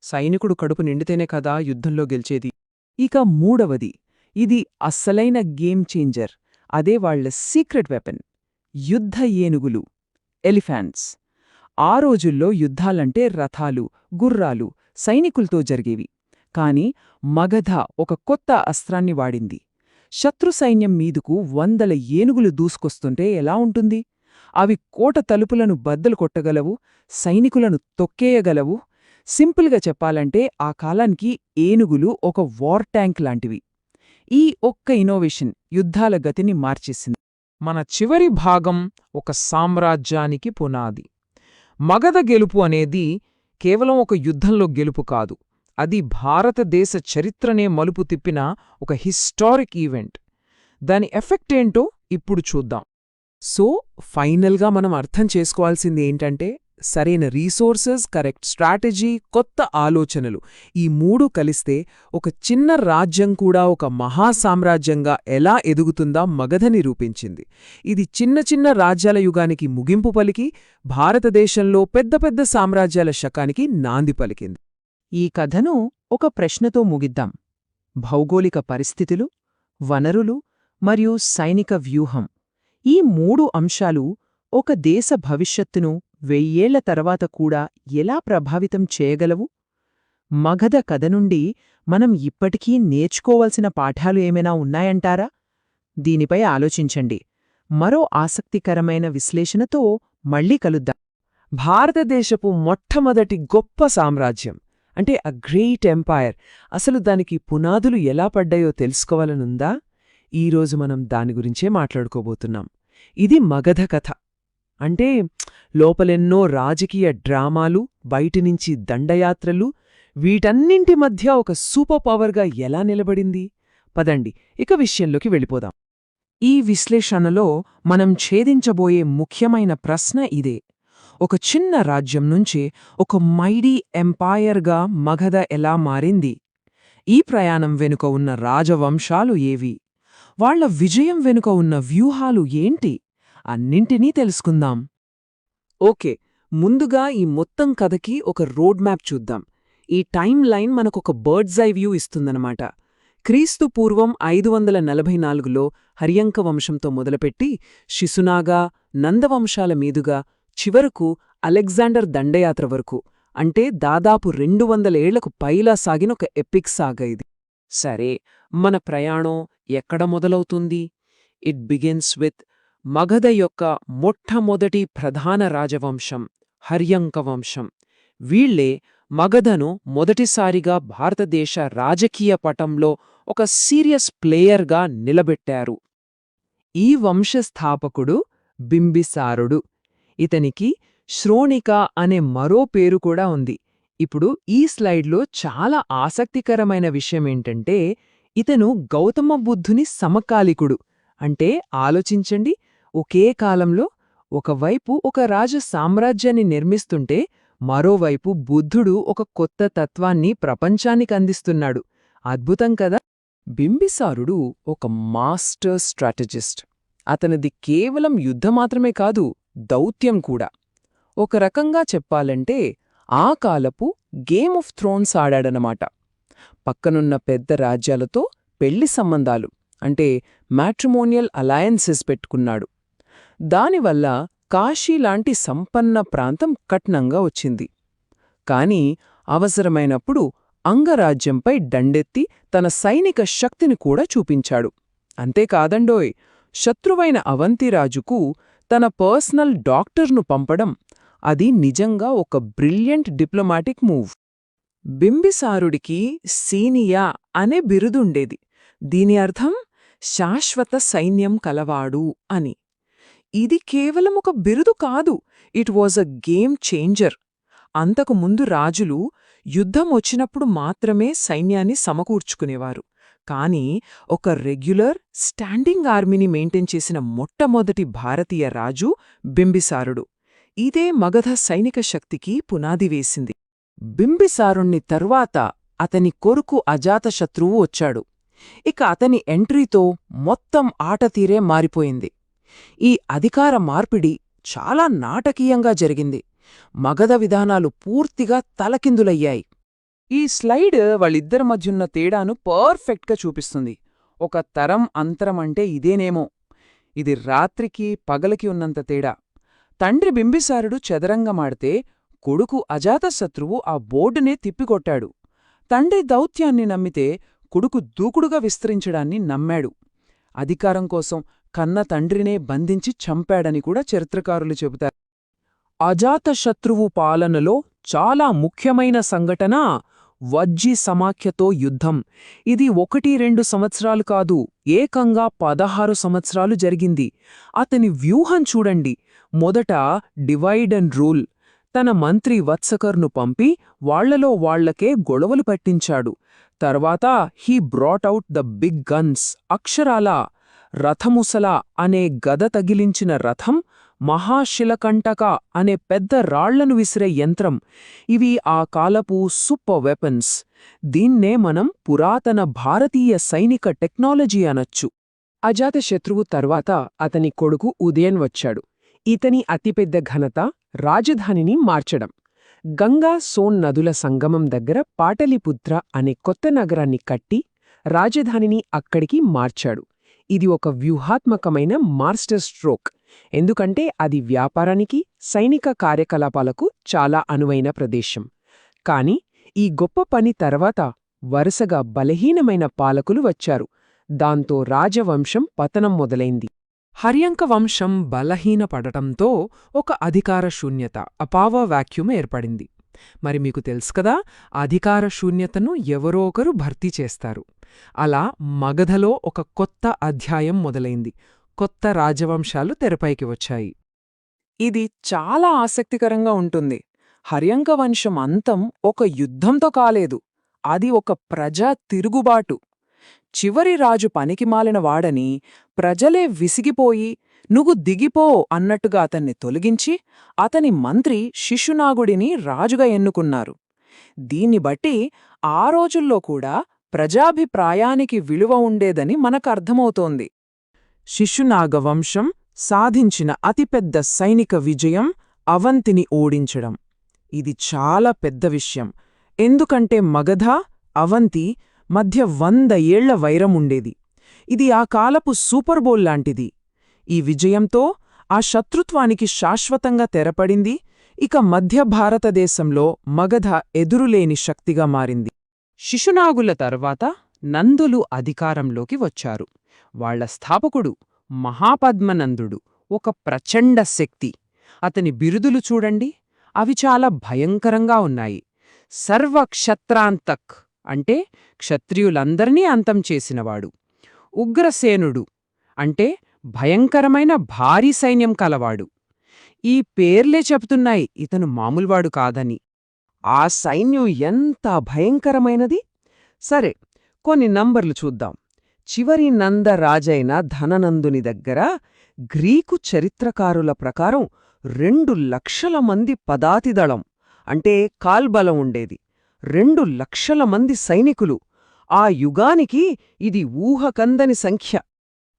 సైనికుడు కడుపు నిండితేనే కదా యుద్ధంలో గెలిచేది. ఇక మూడవది, ఇది అస్సలైన గేమ్ చేంజర్, అదే వాళ్ల సీక్రెట్ వెపన్, యుద్ధ ఏనుగులు, ఎలిఫాంట్స్. ఆ రోజుల్లో యుద్ధాలంటే రథాలు, గుర్రాలు, సైనికులతో జరిగేవి. కాని మగధ ఒక కొత్త అస్త్రాన్ని వాడింది. శత్రు సైన్యం మీదుకు 100 ఏనుగులు దూసుకొస్తుంటే ఎలా ఉంటుంది? అవి కోట తలుపులను బద్దలు కొట్టగలవు, సైనికులను తొక్కేయగలవు. సింపుల్గా చెప్పాలంటే ఆ కాలానికి ఏనుగులు ఒక వార్ ట్యాంక్ లాంటివి. ఈ ఒక్క ఇన్నోవేషన్ యుద్ధాల గతిని మార్చేసింది. మన చివరి భాగం ఒక సామ్రాజ్యానికి పునాది. మగధ గెలుపు అనేది కేవలం ఒక యుద్ధంలో గెలుపు కాదు, అది భారతదేశ చరిత్రనే మలుపు తిప్పిన ఒక హిస్టారిక్ ఈవెంట్. దాని ఎఫెక్ట్ ఏంటో ఇప్పుడు చూద్దాం. సో ఫైనల్గా మనం అర్థం చేసుకోవాల్సింది ఏంటంటే, సరైన రీసోర్సెస్, కరెక్ట్ స్ట్రాటజీ, కొత్త ఆలోచనలు, ఈ మూడు కలిస్తే ఒక చిన్న రాజ్యం కూడా ఒక మహాసామ్రాజ్యంగా ఎలా ఎదుగుతుందా మగధ నిరూపించింది. ఇది చిన్న చిన్న రాజ్యాల యుగానికి ముగింపు పలికి భారతదేశంలో పెద్ద పెద్ద సామ్రాజ్యాల శకానికి నాంది పలికింది. ఈ కథను ఒక ప్రశ్నతో ముగిద్దాం. భౌగోళిక పరిస్థితులు, వనరులు మరియు సైనిక వ్యూహం, ఈ మూడు అంశాలు ఒక దేశ భవిష్యత్తును 1000 ఏళ్ల తర్వాత కూడా ఎలా ప్రభావితం చేయగలవు? మగధ కథ నుండి మనం ఇప్పటికీ నేర్చుకోవలసిన పాఠాలు ఏమైనా ఉన్నాయంటారా? దీనిపై ఆలోచించండి. మరో ఆసక్తికరమైన విశ్లేషణతో మళ్ళీ కలుద్దాం. భారతదేశపు మొట్టమొదటి గొప్ప సామ్రాజ్యం అంటే అ గ్రేట్ ఎంపైర్, అసలు దానికి పునాదులు ఎలా పడ్డాయో తెలుసుకోవాలనుందా? ఈరోజు మనం దాని గురించే మాట్లాడుకోబోతున్నాం. ఇది మగధ కథ. అంటే లోపలెన్నో రాజకీయ డ్రామాలు, బయటినుంచి దండయాత్రలు, వీటన్నింటి మధ్య ఒక సూపర్ పవర్గా ఎలా నిలబడింది? పదండి ఇక విషయంలోకి వెళ్ళిపోదాం. ఈ విశ్లేషణలో మనం ఛేదించబోయే ముఖ్యమైన ప్రశ్న ఇదే: ఒక చిన్న రాజ్యం నుంచి ఒక మైడీ ఎంపైర్గా మగధ ఎలా మారింది? ఈ ప్రయాణం వెనుక ఉన్న రాజవంశాలు ఏవి? వాళ్ల విజయం వెనుక ఉన్న వ్యూహాలు ఏంటి? అన్నింటినీ తెలుసుకుందాం. ఓకే, ముందుగా ఈ మొత్తం కథకి ఒక రోడ్ మ్యాప్ చూద్దాం. ఈ టైం లైన్ మనకొక బర్డ్స్ ఐ వ్యూ ఇస్తుందన్నమాట. క్రీస్తు పూర్వం 544లో హర్యంక వంశంతో మొదలుపెట్టి శిశునాగా, నందవంశాల మీదుగా చివరకు అలెగ్జాండర్ దండయాత్ర వరకు, అంటే దాదాపు 200 ఏళ్లకు పైలా సాగిన ఒక ఎపిక్ సాగా ఇది. సరే, మన ప్రయాణం ఎక్కడ మొదలవుతుంది? ఇట్ బిగిన్స్ విత్ మగధ యొక్క మొట్టమొదటి ప్రధాన రాజవంశం హర్యంక వంశం. వీళ్లే మగధను మొదటిసారిగా భారతదేశ రాజకీయ పటంలో ఒక సీరియస్ ప్లేయర్గా నిలబెట్టారు. ఈ వంశస్థాపకుడు బింబిసారుడు. ఇతనికి శ్రోణిక అనే మరో పేరు కూడా ఉంది. ఇప్పుడు ఈ స్లైడ్లో చాలా ఆసక్తికరమైన విషయమేంటంటే, ఇతను గౌతమ బుద్ధుని సమకాలికుడు. అంటే ఆలోచించండి, ఒకే కాలంలో ఒకవైపు ఒక రాజ సామ్రాజ్యాన్ని నిర్మిస్తుంటే, మరోవైపు బుద్ధుడు ఒక కొత్త తత్వాన్ని ప్రపంచానికి అందిస్తున్నాడు. అద్భుతం కదా? బింబిసారుడు ఒక మాస్టర్ స్ట్రాటజిస్ట్. అతనిది కేవలం యుద్ధమాత్రమే కాదు, దౌత్యం కూడా. ఒక రకంగా చెప్పాలంటే ఆ కాలపు గేమ్ ఆఫ్ థ్రోన్స్ ఆడాడనమాట. పక్కనున్న పెద్ద రాజ్యాలతో పెళ్లి సంబంధాలు, అంటే మ్యాట్రిమోనియల్ అలయన్సెస్ పెట్టుకున్నాడు. దానివల్ల కాశీలాంటి సంపన్న ప్రాంతం కట్నంగా వచ్చింది. కాని అవసరమైనప్పుడు అంగరాజ్యంపై దండెత్తి తన సైనిక శక్తిని కూడా చూపించాడు. అంతేకాదండోయ్, శత్రువైన అవంతిరాజుకు తన పర్సనల్ డాక్టర్ను పంపడం, అది నిజంగా ఒక బ్రిలియంట్ డిప్లొమాటిక్ మూవ్. బింబిసారుడికి సీనియా అనే బిరుదుండేది. దీని అర్థం శాశ్వత సైన్యం కలవాడు అని. ఇది కేవలం ఒక బిరుదు కాదు, it was a game changer. అంతకుముందు రాజులు యుద్ధం వచ్చినప్పుడు మాత్రమే సైన్యాన్ని సమకూర్చుకునేవారు. కానీ ఒక రెగ్యులర్ స్టాండింగ్ ఆర్మీని మెయింటైన్ చేసిన మొట్టమొదటి భారతీయ రాజు బింబిసారుడు. ఇదే మగధ సైనిక శక్తికి పునాది వేసింది. బింబిసారుణ్ణి తరువాత అతని కొడుకు అజాతశత్రువు వచ్చాడు. ఇక అతని ఎంట్రీతో మొత్తం ఆటతీరే మారిపోయింది. ఈ అధికార మార్పిడి చాలా నాటకీయంగా జరిగింది. మగధ విధానాలు పూర్తిగా తలకిందులయ్యాయి. ఈ స్లైడ్ వాళ్ళిద్దరి మధ్యున్న తేడాను పర్ఫెక్ట్గా చూపిస్తుంది. ఒక తరం అంతరమంటే ఇదేనేమో. ఇది రాత్రికి పగలకి ఉన్నంత తేడా. తండ్రి బింబిసారుడు చదరంగమాడితే కొడుకు అజాతశత్రువు ఆ బోర్డునే తిప్పికొట్టాడు. తండ్రి దౌత్యాన్ని నమ్మితే కొడుకు దూకుడుగా విస్తరించడాన్ని నమ్మాడు. అధికారం కోసం కన్న తండ్రినే బంధించి చంపాడని కూడా చరిత్రకారులు చెబుతారు. అజాతశత్రువు పాలనలో చాలా ముఖ్యమైన సంఘటన వజ్జి సమాఖ్యతో యుద్ధం. ఇది 1-2 సంవత్సరాలు కాదు, ఏకంగా 16 సంవత్సరాలు జరిగింది. అతని వ్యూహం చూడండి. మొదట డివైడ్ అండ్ రూల్. తన మంత్రి వత్సకర్ను పంపి వాళ్లలో వాళ్లకే గొడవలు పట్టించాడు. తర్వాత he brought out the big guns. అక్షరాల రథముసల అనే గద తగిలించిన రథం, మహాశిలకంటక అనే పెద్ద రాళ్లను విసిరే యంత్రం. ఇవి ఆ కాలపు సూపర్ వెపన్స్. దీన్నే మనం పురాతన భారతీయ సైనిక టెక్నాలజీ అనొచ్చు. అజాతశత్రువు తర్వాత అతని కొడుకు ఉదయన్ వచ్చాడు. ఇతని అతిపెద్ద ఘనత రాజధానిని మార్చడం. గంగా సోన్ నదుల సంగమం దగ్గర పాటలిపుత్ర అనే కొత్త నగరాన్ని కట్టి రాజధానిని అక్కడికి మార్చాడు. ఇది ఒక వ్యూహాత్మకమైన మాస్టర్ స్ట్రోక్. ఎందుకంటే అది వ్యాపారానికి, సైనిక కార్యకలాపాలకు చాలా అనువైన ప్రదేశం. కాని ఈ గొప్ప పని తర్వాత వరుసగా బలహీనమైన పాలకులు వచ్చారు. దాంతో రాజవంశం పతనం మొదలైంది. హర్యంక వంశం బలహీనపడటంతో ఒక అధికార శూన్యత, అపావ వాక్యూమ్ ఏర్పడింది. మరి మీకు తెలుసుకదా, అధికార శూన్యతను ఎవరో ఒకరు భర్తీ చేస్తారు. అలా మగధలో ఒక కొత్త అధ్యాయం మొదలైంది. కొత్త రాజవంశాలు తెరపైకి వచ్చాయి. ఇది చాలా ఆసక్తికరంగా ఉంటుంది. హర్యంక వంశం అంతం ఒక యుద్ధంతో కాలేదు. అది ఒక ప్రజా తిరుగుబాటు. చివరి రాజు పనికిమాలిన వాడని ప్రజలే విసిగిపోయి నువ్వు దిగిపో అన్నట్టుగా అతన్ని తొలగించి అతని మంత్రి శిశునాగుడిని రాజుగా ఎన్నుకున్నారు. దీన్ని బట్టి ఆ రోజుల్లో కూడా ప్రజాభిప్రాయానికి విలువ ఉండేదని మనకర్థమవుతోంది. శిశునాగ వంశం సాధించిన అతిపెద్ద సైనిక విజయం అవంతిని ఓడించడం. ఇది చాలా పెద్ద విషయం. ఎందుకంటే మగధ, అవంతి మధ్య 100 ఏళ్ల వైరం ఉండేది. ఇది ఆ కాలపు సూపర్ బౌల్ లాంటిది. ఈ విజయంతో ఆ శత్రుత్వానికి శాశ్వతంగా తెరపడింది. ఇక మధ్య భారతదేశంలో మగధ ఎదురులేని శక్తిగా మారింది. శిశునాగుల తర్వాత నందులు అధికారంలోకి వచ్చారు. వాళ్ల స్థాపకుడు మహాపద్మనందుడు ఒక ప్రచండ శక్తి. అతని బిరుదులు చూడండి, అవి చాలా భయంకరంగా ఉన్నాయి. సర్వక్షత్రాంతక్ అంటే క్షత్రియులందర్నీ అంతం చేసినవాడు. ఉగ్రసేనుడు అంటే భయంకరమైన భారీ సైన్యం కలవాడు. ఈ పేర్లే చెప్తున్నాయి ఇతను మామూలువాడు కాదని. ఆ సైన్యం ఎంత భయంకరమైనది! సరే, కొన్ని నంబర్లు చూద్దాం. చివరి నంద రాజైన ధననందుని దగ్గర గ్రీకు చరిత్రకారుల ప్రకారం 2 లక్షల మంది పదాతిదళం అంటే కాల్బలం ఉండేది. 2 లక్షల మంది సైనికులు. ఆ యుగానికి ఇది ఊహకందని సంఖ్య.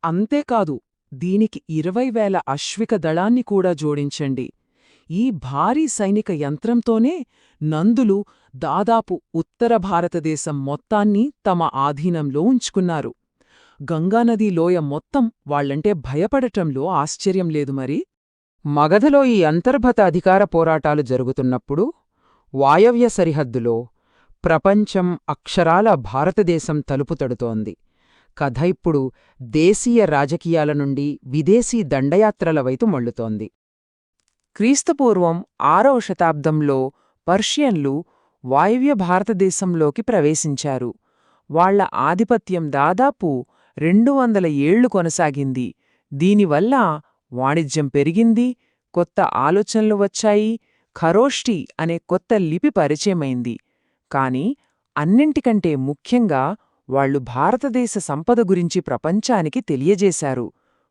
అంతేకాదు, దీనికి 20,000 అశ్విక దళాన్ని కూడా జోడించండి. ఈ భారీ సైనిక యంత్రంతోనే నందులు దాదాపు ఉత్తర భారతదేశం మొత్తాన్ని తమ ఆధీనంలో ఉంచుకున్నారు. గంగానదీ లోయ మొత్తం వాళ్లంటే భయపడటంలో ఆశ్చర్యం లేదు మరి. మగధలో ఈ అంతర్గత అధికార పోరాటాలు జరుగుతున్నప్పుడు వాయవ్య సరిహద్దులో ప్రపంచం అక్షరాల భారతదేశం తలుపు తడుతోంది. కథ ఇప్పుడు దేశీయ రాజకీయాల నుండి విదేశీ దండయాత్రల వైపు మళ్లుతోంది. క్రీస్తుపూర్వం 6వ శతాబ్దంలో పర్షియన్లు వాయవ్య భారతదేశంలోకి ప్రవేశించారు. వాళ్ల ఆధిపత్యం దాదాపు 200 ఏళ్లు కొనసాగింది. దీనివల్ల వాణిజ్యం పెరిగింది, కొత్త ఆలోచనలు వచ్చాయి, ఖరోష్ఠీ అనే కొత్త లిపి పరిచయమైంది. కాని అన్నింటికంటే ముఖ్యంగా వాళ్లు భారతదేశ సంపద గురించి ప్రపంచానికి తెలియజేశారు.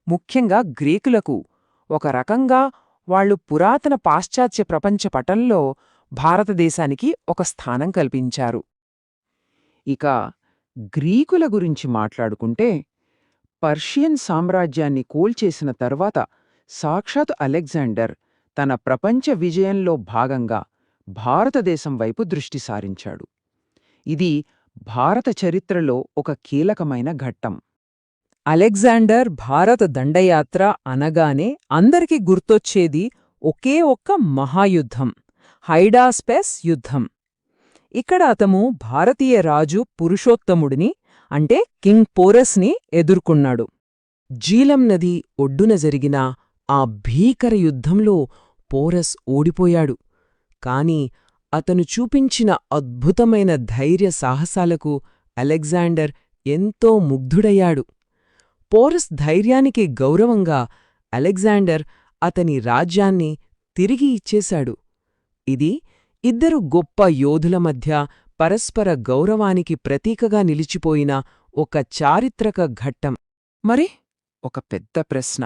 ముఖ్యంగా గ్రీకులకు. ఒక రకంగా వాళ్ళు పురాతన పాశ్చాత్య ప్రపంచ పటంలో భారతదేశానికి ఒక స్థానం కల్పించారు. ఇక గ్రీకుల గురించి మాట్లాడుకుంటే పర్షియన్ సామ్రాజ్యాన్ని కూల్చేసిన తర్వాత సాక్షాత్ అలెగ్జాండర్ తన ప్రపంచ విజయంలో భాగంగా భారతదేశం వైపు దృష్టి సారించాడు. ఇది భారత చరిత్రలో ఒక కీలకమైన ఘట్టం. అలెగ్జాండర్ భారత దండయాత్ర అనగానే అందరికీ గుర్తొచ్చేది ఒకే ఒక్క మహాయుద్ధం, హైడాస్పెస్ యుద్ధం. ఇక్కడ అతను భారతీయ రాజు పురుషోత్తముడిని అంటే కింగ్ పోరస్ని ఎదుర్కొన్నాడు. జీలం నది ఒడ్డున జరిగిన ఆ భీకర యుద్ధంలో పోరస్ ఓడిపోయాడు. కాని అతను చూపించిన అద్భుతమైన ధైర్య సాహసాలకు అలెగ్జాండర్ ఎంతో ముగ్ధుడయ్యాడు. పోరస్ ధైర్యానికి గౌరవంగా అలెగ్జాండర్ అతని రాజ్యాన్ని తిరిగి ఇచ్చేశాడు. ఇది ఇద్దరు గొప్ప యోధుల మధ్య పరస్పర గౌరవానికి ప్రతీకగా నిలిచిపోయిన ఒక చారిత్రక ఘట్టం. మరి ఒక పెద్ద ప్రశ్న,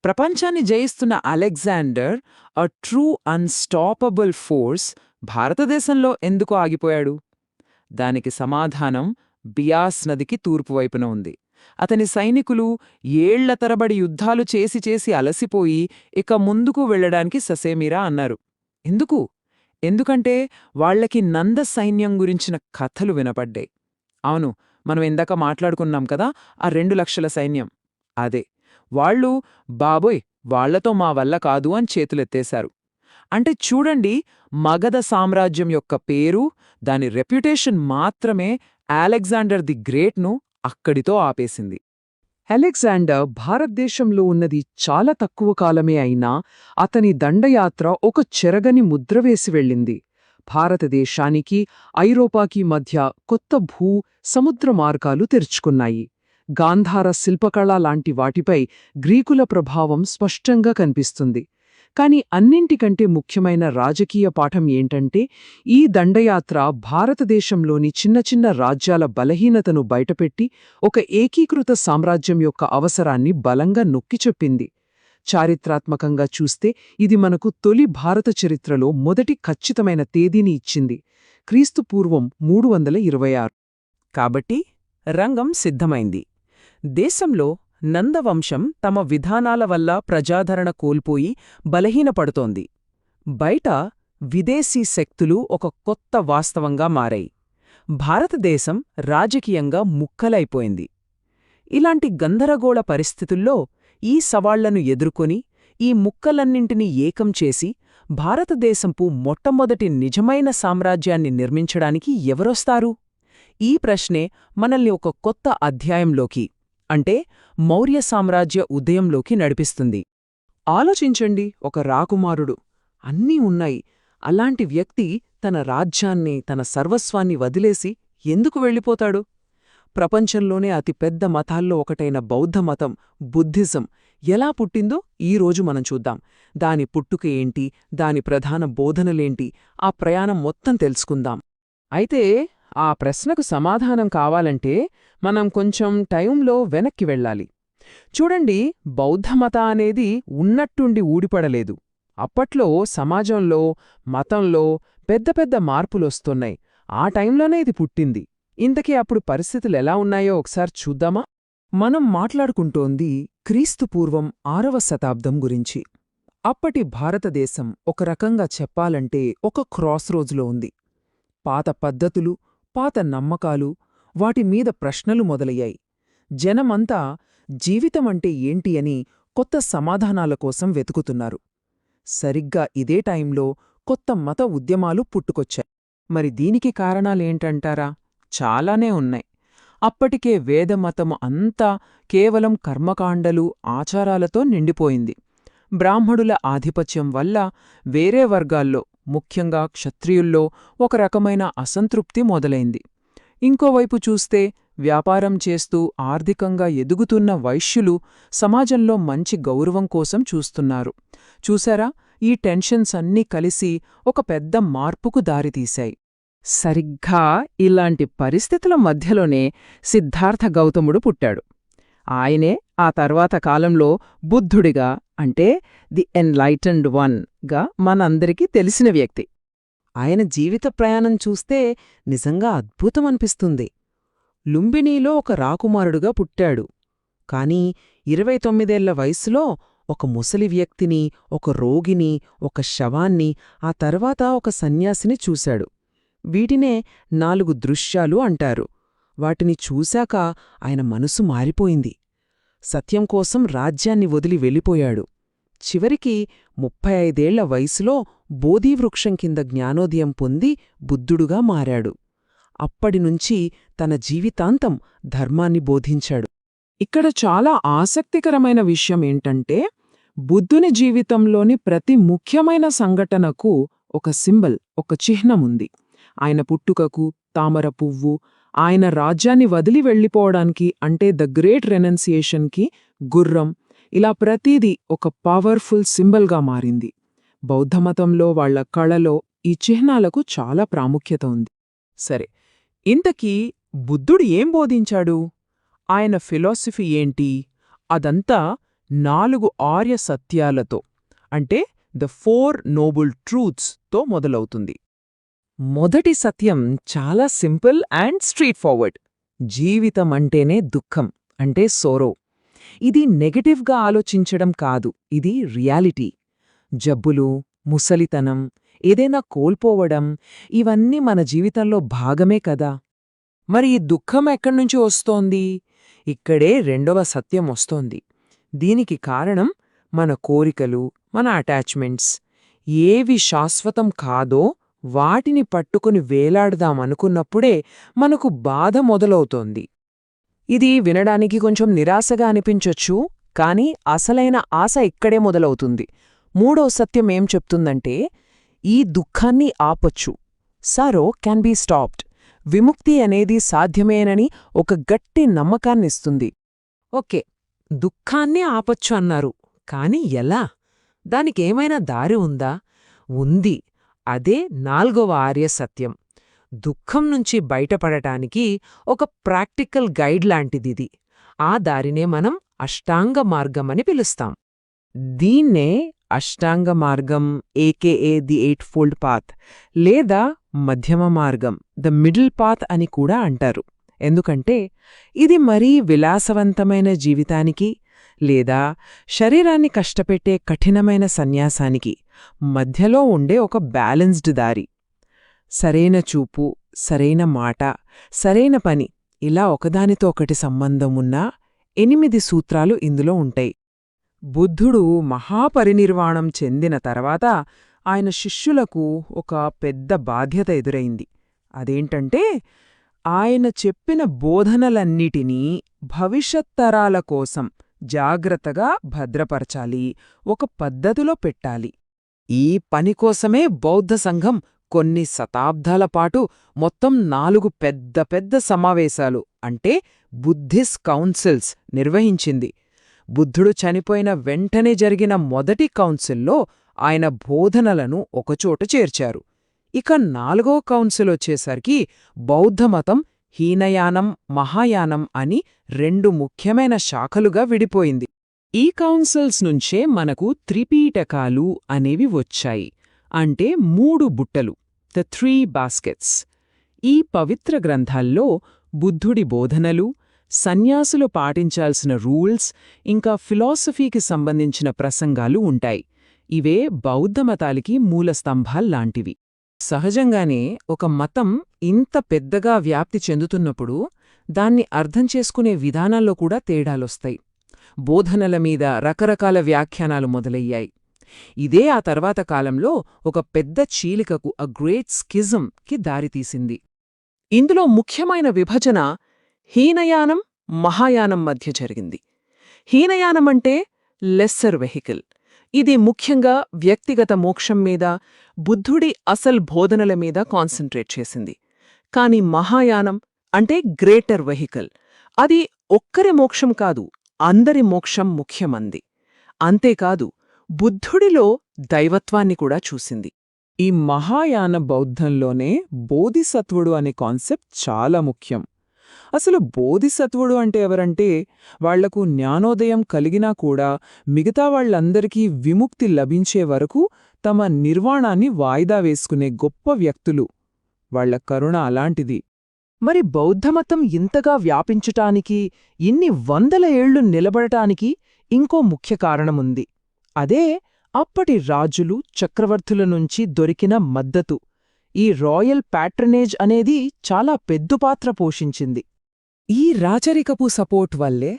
ప్రపంచాన్ని జయిస్తున్న Alexander, a true unstoppable force, భారతదేశంలో ఎందుకు ఆగిపోయాడు? దానికి సమాధానం బియాస్ నదికి తూర్పువైపున ఉంది. అతని సైనికులు ఏళ్ల తరబడి యుద్ధాలు చేసి చేసి అలసిపోయి ఇక ముందుకు వెళ్లడానికి ససేమిరా అన్నారు. ఎందుకు? ఎందుకంటే వాళ్లకి నంద సైన్యం గురించిన కథలు వినపడ్డాయి. అవును, మనం ఇందాక మాట్లాడుకున్నాం కదా, ఆ 2 లక్షల సైన్యం. అదే వాళ్ళు బాబోయ్ వాళ్లతో మా వల్ల కాదు అని చేతులెత్తేశారు. అంటే చూడండి, మగధ సామ్రాజ్యం యొక్క పేరు, దాని రెప్యుటేషన్ మాత్రమే అలెగ్జాండర్ ది గ్రేట్ను అక్కడితో ఆపేసింది. అలెగ్జాండర్ భారతదేశంలో ఉన్నది చాలా తక్కువ కాలమే అయినా అతని దండయాత్ర ఒక చెరగని ముద్రవేసి వెళ్ళింది. భారతదేశానికి ఐరోపాకి మధ్య కొత్త సముద్ర మార్గాలు తెరుచుకున్నాయి. గాంధార శిల్పకళ లాంటి వాటిపై గ్రీకుల ప్రభావం స్పష్టంగా కనిపిస్తుంది. కాని అన్నింటికంటే ముఖ్యమైన రాజకీయ పాఠం ఏంటంటే, ఈ దండయాత్ర భారతదేశంలోని చిన్న చిన్న రాజ్యాల బలహీనతను బయటపెట్టి ఒక ఏకీకృత సామ్రాజ్యం యొక్క అవసరాన్ని బలంగా నొక్కిచెప్పింది. చారిత్రాత్మకంగా చూస్తే ఇది మనకు తొలి భారత చరిత్రలో మొదటి ఖచ్చితమైన తేదీని ఇచ్చింది, క్రీస్తుపూర్వం 326. కాబట్టి రంగం సిద్ధమైంది. దేశంలో నందవంశం తమ విధానాల వల్ల ప్రజాదరణ కోల్పోయి బలహీనపడుతోంది. బయట విదేశీ శక్తులు ఒక కొత్త వాస్తవంగా మారాయి. భారతదేశం రాజకీయంగా ముక్కలైపోయింది. ఇలాంటి గందరగోళ పరిస్థితుల్లో ఈ సవాళ్లను ఎదుర్కొని ఈ ముక్కలన్నింటినీ ఏకం చేసి భారతదేశంపు మొట్టమొదటి నిజమైన సామ్రాజ్యాన్ని నిర్మించడానికి ఎవరొస్తారు? ఈ ప్రశ్నే మనల్ని ఒక కొత్త అధ్యాయంలోకి, అంటే మౌర్య సామ్రాజ్య ఉదయంలోకి నడిపిస్తుంది. ఆలోచించండి, ఒక రాకుమారుడు, అన్నీ ఉన్నాయి, అలాంటి వ్యక్తి తన రాజ్యాన్ని, తన సర్వస్వాన్ని వదిలేసి ఎందుకు వెళ్ళిపోతాడు? ప్రపంచంలోనే అతిపెద్ద మతాల్లో ఒకటైన బౌద్ధ మతం, బుద్ధిజం ఎలా పుట్టిందో ఈరోజు మనం చూద్దాం. దాని పుట్టుక ఏంటి, దాని ప్రధాన బోధనలేంటి, ఆ ప్రయాణం మొత్తం తెలుసుకుందాం. అయితే ఆ ప్రశ్నకు సమాధానం కావాలంటే మనం కొంచెం టైంలో వెనక్కి వెళ్ళాలి. చూడండి, బౌద్ధమత అనేది ఉన్నట్టుండి ఊడిపడలేదు. అప్పట్లో సమాజంలో, మతంలో పెద్ద పెద్ద మార్పులొస్తున్నాయి. ఆ టైంలోనే ఇది పుట్టింది. ఇంతకీ అప్పుడు పరిస్థితులెలా ఉన్నాయో ఒకసారి చూద్దామా? మనం మాట్లాడుకుంటోంది క్రీస్తుపూర్వం 6వ శతాబ్దం గురించి. అప్పటి భారతదేశం ఒక రకంగా చెప్పాలంటే ఒక క్రాస్ రోజ్లో ఉంది. పాత పద్ధతులు, పాత నమ్మకాలు, వాటి మీద ప్రశ్నలు మొదలయ్యాయి. జనమంతా జీవితమంటే ఏంటి అని కొత్త సమాధానాల కోసం వెతుకుతున్నారు. సరిగ్గా ఇదే టైంలో కొత్త మత ఉద్యమాలు పుట్టుకొచ్చాయి. మరి దీనికి కారణాలేంటంటారా? చాలానే ఉన్నాయి. అప్పటికే వేదమతము అంతా కేవలం కర్మకాండలు, ఆచారాలతో నిండిపోయింది. బ్రాహ్మణుల ఆధిపత్యం వల్ల వేరే వర్గాల్లో, ముఖ్యంగా క్షత్రియుల్లో ఒక రకమైన అసంతృప్తి మొదలైంది. ఇంకోవైపు చూస్తే వ్యాపారం చేస్తూ ఆర్థికంగా ఎదుగుతున్న వైశ్యులు సమాజంలో మంచి గౌరవం కోసం చూస్తున్నారు. చూశారా, ఈ టెన్షన్స్ అన్నీ కలిసి ఒక పెద్ద మార్పుకు దారితీశాయి. సరిగ్గా ఇలాంటి పరిస్థితుల మధ్యలోనే సిద్ధార్థ గౌతముడు పుట్టాడు. ఆయనే ఆ తర్వాత కాలంలో బుద్ధుడిగా అంటే ది ఎన్లైటన్డ్ వన్గా మనందరికీ తెలిసిన వ్యక్తి. ఆయన జీవిత ప్రయాణం చూస్తే నిజంగా అద్భుతమనిపిస్తుంది. లుంబినీలో ఒక రాకుమారుడుగా పుట్టాడు. కాని 29 వయసులో ఒక ముసలి వ్యక్తిని, ఒక రోగిని, ఒక శవాన్ని, ఆ తర్వాత ఒక సన్యాసిని చూశాడు. వీటినే 4 దృశ్యాలు అంటారు. వాటిని చూశాక ఆయన మనసు మారిపోయింది. సత్యం కోసం రాజ్యాన్ని వదిలి వెళ్ళిపోయాడు. చివరికి 35 వయసులో బోధీవృక్షం కింద జ్ఞానోదయం పొంది బుద్ధుడుగా మారాడు. అప్పటినుంచి తన జీవితాంతం ధర్మాన్ని బోధించాడు. ఇక్కడ చాలా ఆసక్తికరమైన విషయం ఏంటంటే, బుద్ధుని జీవితంలోని ప్రతి ముఖ్యమైన సంఘటనకు ఒక సింబల్, ఒక చిహ్నముంది. ఆయన పుట్టుకకు తామర పువ్వు, ఆయన రాజ్యాన్ని వదిలి వెళ్ళిపోవడానికి అంటే ద గ్రేట్ రెనన్సియేషన్కి గుర్రం, ఇలా ప్రతిదీ ఒక పవర్ఫుల్ సింబల్గా మారింది. బౌద్ధమతంలో వాళ్ల కళలో ఈ చిహ్నాలకు చాలా ప్రాముఖ్యత ఉంది. సరే, ఇంతకీ బుద్ధుడు ఏం బోధించాడు? ఆయన ఫిలాసఫీ ఏంటి? అదంతా 4 ఆర్య సత్యాలతో అంటే ద 4 నోబుల్ ట్రూత్స్తో మొదలవుతుంది. మొదటి సత్యం చాలా సింపుల్ అండ్ స్ట్రీట్ ఫార్వర్డ్. జీవితం అంటేనే దుఃఖం, అంటే సోరో. ఇది నెగటివ్గా ఆలోచించడం కాదు, ఇది రియాలిటీ. జబ్బులు, ముసలితనం, ఏదైనా కోల్పోవడం, ఇవన్నీ మన జీవితంలో భాగమే కదా. మరి ఈ దుఃఖం ఎక్కడ్నుంచి వస్తోంది? ఇక్కడే రెండవ సత్యం వస్తోంది. దీనికి కారణం మన కోరికలు, మన అటాచ్మెంట్స్. ఏవి శాశ్వతం కాదో వాటిని పట్టుకుని వేలాడదామనుకున్నప్పుడే మనకు బాధ మొదలవుతోంది. ఇది వినడానికి కొంచెం నిరాశగా అనిపించొచ్చు, కాని అసలైన ఆశ ఇక్కడే మొదలవుతుంది. మూడో సత్యం ఏం చెప్తుందంటే, ఈ దుఃఖాన్ని ఆపొచ్చు. సారో క్యాన్ బీ స్టాప్డ్. విముక్తి అనేది సాధ్యమేనని ఒక గట్టి నమ్మకాన్నిస్తుంది. ఓకే, దుఃఖాన్ని ఆపొచ్చు అన్నారు, కాని ఎలా? దానికేమైనా దారి ఉందా? ఉంది. అదే 4వ ఆర్య సత్యం. దుఃఖం నుంచి బయటపడటానికి ఒక ప్రాక్టికల్ గైడ్ లాంటిదిది. ఆ దారినే మనం అష్టాంగ మార్గమని పిలుస్తాం. దీన్నే అష్టాంగ మార్గం, ఏకేఏ ది 8-fold పాత్, లేదా మధ్యమ మార్గం, ద మిడిల్ పాత్ అని కూడా అంటారు. ఎందుకంటే ఇది మరీ విలాసవంతమైన జీవితానికి లేదా శరీరాన్ని కష్టపెట్టే కఠినమైన సన్యాసానికి మధ్యలో ఉండే ఒక బ్యాలెన్స్డ్ దారి. సరైన చూపు, సరైన మాట, సరైన పని, ఇలా ఒకదానితో ఒకటి సంబంధం ఉన్న 8 సూత్రాలు ఇందులో ఉంటాయి. బుద్ధుడు మహాపరినిర్వాణం చెందిన తర్వాత ఆయన శిష్యులకు ఒక పెద్ద బాధ్యత ఎదురైంది. అదేంటంటే, ఆయన చెప్పిన బోధనలన్నిటినీ భవిష్యత్తరాల కోసం జాగ్రత్తగా భద్రపరచాలి, ఒక పద్ధతిలో పెట్టాలి. ఈ పనికోసమే బౌద్ధ సంఘం కొన్ని శతాబ్దాల పాటు మొత్తం 4 పెద్ద పెద్ద సమావేశాలు అంటే బుద్ధిస్ట్ కౌన్సిల్స్ నిర్వహించింది. బుద్ధుడు చనిపోయిన వెంటనే జరిగిన మొదటి కౌన్సిల్లో ఆయన బోధనలను ఒకచోట చేర్చారు. ఇక 4వ కౌన్సిల్ వచ్చేసరికి బౌద్ధమతం హీనయానం, మహాయానం అని 2 ముఖ్యమైన శాఖలుగా విడిపోయింది. ఈ కౌన్సిల్స్ నుంచే మనకు త్రిపీటకాలు అనేవి వచ్చాయి, అంటే 3 బుట్టలు, ద 3 బాస్కెట్స్. ఈ పవిత్ర గ్రంథాల్లో బుద్ధుడి బోధనలు, సన్యాసులు పాటించాల్సిన రూల్స్, ఇంకా ఫిలాసఫీకి సంబంధించిన ప్రసంగాలు ఉంటాయి. ఇవే బౌద్ధమతాలికి మూలస్తంభాల్లాంటివి. సహజంగానే ఒక మతం ఇంత పెద్దగా వ్యాప్తి చెందుతున్నప్పుడు దాన్ని అర్థం చేసుకునే విధానాల్లో కూడా తేడాలొస్తాయి. బోధనల మీద రకరకాల వ్యాఖ్యానాలు మొదలయ్యాయి. ఇదే ఆ తర్వాత కాలంలో ఒక పెద్ద చీలికకు, అ గ్రేట్ స్కిజంకి దారితీసింది. ఇందులో ముఖ్యమైన విభజన హీనయానం, మహాయానం మధ్య జరిగింది. హీనయానమంటే లెస్సర్ వెహికల్. ఇది ముఖ్యంగా వ్యక్తిగత మోక్షం మీద, బుద్ధుడి అసల్ బోధనల మీద కాన్సంట్రేట్ చేసింది. కాని మహాయానం అంటే గ్రేటర్ వెహికల్. అది ఒక్కరి మోక్షం కాదు, అందరి మోక్షం ముఖ్యమంది. అంతేకాదు, బుద్ధుడిలో దైవత్వాన్ని కూడా చూసింది. ఈ మహాయాన బౌద్ధంలోనే బోధిసత్వుడు అనే కాన్సెప్ట్ చాలా ముఖ్యం. అసలు బోధిసత్వుడు అంటే ఎవరంటే, వాళ్లకు జ్ఞానోదయం కలిగినా కూడా మిగతా వాళ్లందరికీ విముక్తి లభించే వరకు తమ నిర్వాణాన్ని వాయిదా వేసుకునే గొప్ప వ్యక్తులు. వాళ్ల కరుణ అలాంటిది. మరి బౌద్ధమతం ఇంతగా వ్యాపించటానికి, ఇన్ని వందల ఏళ్లు నిలబడటానికి ఇంకో ముఖ్య కారణముంది. అదే అప్పటి రాజులు, చక్రవర్తుల నుంచి దొరికిన మద్దతు. ఈ రాయల్ ప్యాట్రనేజ్ అనేది చాలా పెద్ద పాత్ర పోషించింది. ఈ రాచరికపు సపోర్ట్ వల్లే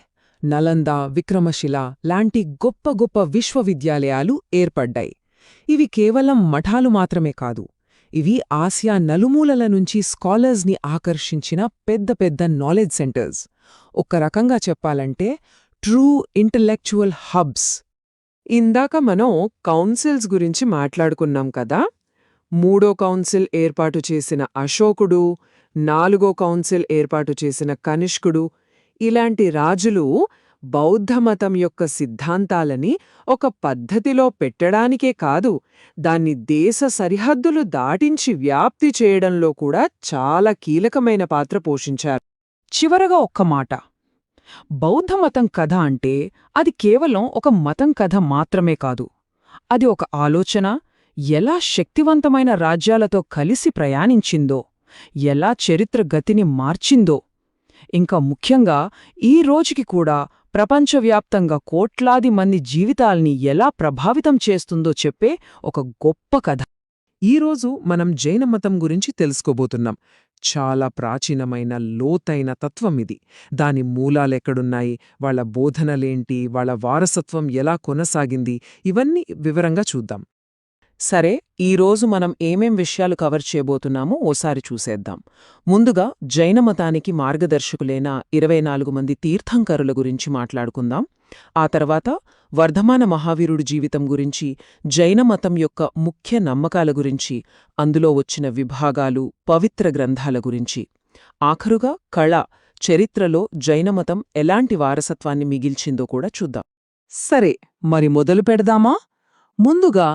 నలంద, విక్రమశిల లాంటి గొప్ప గొప్ప విశ్వవిద్యాలయాలు ఏర్పడ్డాయి. ఇవి కేవలం మఠాలు మాత్రమే కాదు, ఇవి ఆసియా నలుమూలల నుంచి స్కాలర్స్ని ఆకర్షించిన పెద్ద పెద్ద నాలెడ్జ్ సెంటర్స్. ఒక్క రకంగా చెప్పాలంటే ట్రూ ఇంటలెక్చువల్ హబ్స్. ఇందాక మనం కౌన్సిల్స్ గురించి మాట్లాడుకున్నాం కదా. 3వ కౌన్సిల్ ఏర్పాటు చేసిన అశోకుడు, 4వ కౌన్సిల్ ఏర్పాటు చేసిన కనిష్కుడు, ఇలాంటి రాజులు బౌద్ధమతం యొక్క సిద్ధాంతాలని ఒక పద్ధతిలో పెట్టడానికే కాదు, దాన్ని దేశ సరిహద్దులు దాటించి వ్యాప్తి చేయడంలో కూడా చాలా కీలకమైన పాత్ర పోషించారు. చివరగా ఒక్క మాట. బౌద్ధమతం కథ అంటే అది కేవలం ఒక మతం కథ మాత్రమే కాదు. అది ఒక ఆలోచన, ఎలా శక్తివంతమైన రాజ్యాలతో కలిసి ప్రయాణించిందో, ఎలా చరిత్ర గతిని మార్చిందో, ఇంకా ముఖ్యంగా ఈ రోజుకి కూడా ప్రపంచవ్యాప్తంగా కోట్లాది మంది జీవితాల్ని ఎలా ప్రభావితం చేస్తుందో చెప్పే ఒక గొప్ప కథ. ఈరోజు మనం జైనమతం గురించి తెలుసుకోబోతున్నాం. చాలా ప్రాచీనమైన, లోతైన తత్వం ఇది. దాని మూలాలెక్కడున్నాయి, వాళ్ల బోధనలేంటి, వాళ్ల వారసత్వం ఎలా కొనసాగింది, ఇవన్నీ వివరంగా చూద్దాం. సరే, ఈరోజు మనం ఏమేం విషయాలు కవర్ చేయబోతున్నామో ఓసారి చూసేద్దాం. ముందుగా జైనమతానికి మార్గదర్శకులైన 24 మంది తీర్థంకరుల గురించి మాట్లాడుకుందాం. ఆ తర్వాత వర్ధమాన మహావీరుడి జీవితం గురించి, జైనమతం యొక్క ముఖ్య నమ్మకాల గురించి, అందులో వచ్చిన విభాగాలు, పవిత్ర గ్రంథాల గురించి, ఆఖరుగా కళ, చరిత్రలో జైనమతం ఎలాంటి వారసత్వాన్ని మిగిల్చిందో కూడా చూద్దాం. సరే, మరి మొదలు పెడదామా? ముందుగా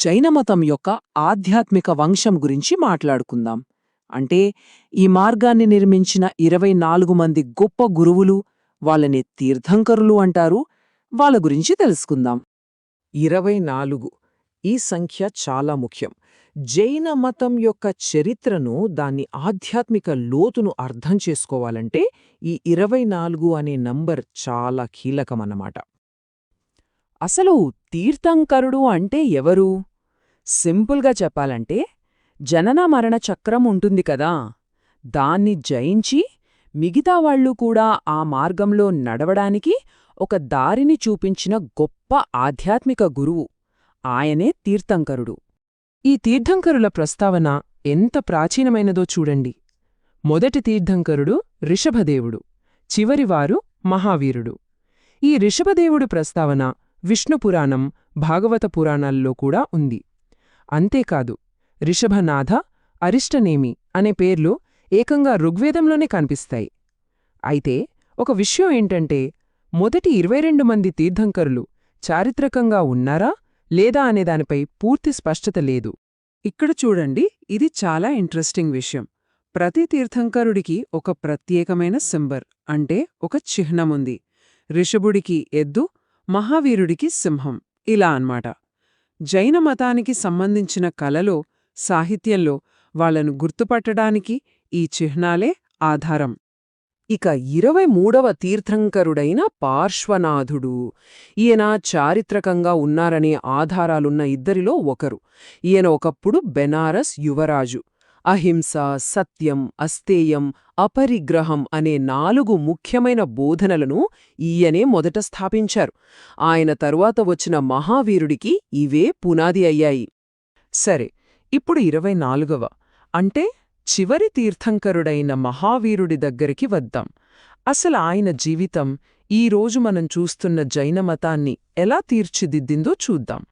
జైనమతం యొక్క ఆధ్యాత్మిక వంశం గురించి మాట్లాడుకుందాం. అంటే ఈ మార్గాన్ని నిర్మించిన 24 మంది గొప్ప గురువులు, వాళ్ళని తీర్థంకరులు అంటారు. వాళ్ళ గురించి తెలుసుకుందాం. 24 ఈ సంఖ్య చాలా ముఖ్యం. జైన మతం యొక్క చరిత్రను, దాని ఆధ్యాత్మిక లోతును అర్థం చేసుకోవాలంటే ఈ 24 అనే నంబర్ చాలా కీలకమన్నమాట. అసలు తీర్థంకరుడు అంటే ఎవరు? సింపుల్గా చెప్పాలంటే, జనన మరణ చక్రం ఉంటుంది కదా, దాన్ని జయించి మిగతా వాళ్లు కూడా ఆ మార్గంలో నడవడానికి ఒక దారిని చూపించిన గొప్ప ఆధ్యాత్మిక గురువు. ఆయనే తీర్థంకరుడు. ఈ తీర్థంకరుల ప్రస్తావన ఎంత ప్రాచీనమైనదో చూడండి. మొదటి తీర్థంకరుడు రిషభదేవుడు, చివరివారు మహావీరుడు. ఈ రిషభదేవుడు ప్రస్తావన విష్ణుపురాణం, భాగవత పురాణాల్లో కూడా ఉంది. అంతేకాదు, రిషభనాథ, అరిష్టనేమి అనే పేర్లు ఏకంగా ఋగ్వేదంలోనే కనిపిస్తాయి. అయితే ఒక విషయం ఏంటంటే, మొదటి 22 మంది తీర్థంకరులు చారిత్రకంగా ఉన్నారా లేదా అనేదానిపై పూర్తి స్పష్టత లేదు. ఇక్కడ చూడండి, ఇది చాలా ఇంట్రెస్టింగ్ విషయం. ప్రతి తీర్థంకరుడికి ఒక ప్రత్యేకమైన సింబర్, అంటే ఒక చిహ్నముంది. రిషభుడికి ఎద్దు, మహావీరుడికి సింహం, ఇలా అన్నమాట. జైన మతానికి సంబంధించిన కళలో, సాహిత్యంలో వాళ్లను గుర్తుపట్టడానికి ఈ చిహ్నాలే ఆధారం. ఇక 23వ తీర్థంకరుడైన పార్శ్వనాథుడు. ఈయన చారిత్రకంగా ఉన్నారనే ఆధారాలున్న ఇద్దరిలో ఒకరు. ఈయన ఒకప్పుడు బెనారస్ యువరాజు. అహింస, సత్యం, అస్తేయం, అపరిగ్రహం అనే 4 ముఖ్యమైన బోధనలను ఈయనే మొదట స్థాపించారు. ఆయన తరువాత వచ్చిన మహావీరుడికి ఇవే పునాది అయ్యాయి. సరే, ఇప్పుడు 24వ అంటే చివరి తీర్థంకరుడైన మహావీరుడి దగ్గరికి వద్దాం. అసలు ఆయన జీవితం ఈరోజు మనం చూస్తున్న జైనమతాన్ని ఎలా తీర్చిదిద్దిందో చూద్దాం.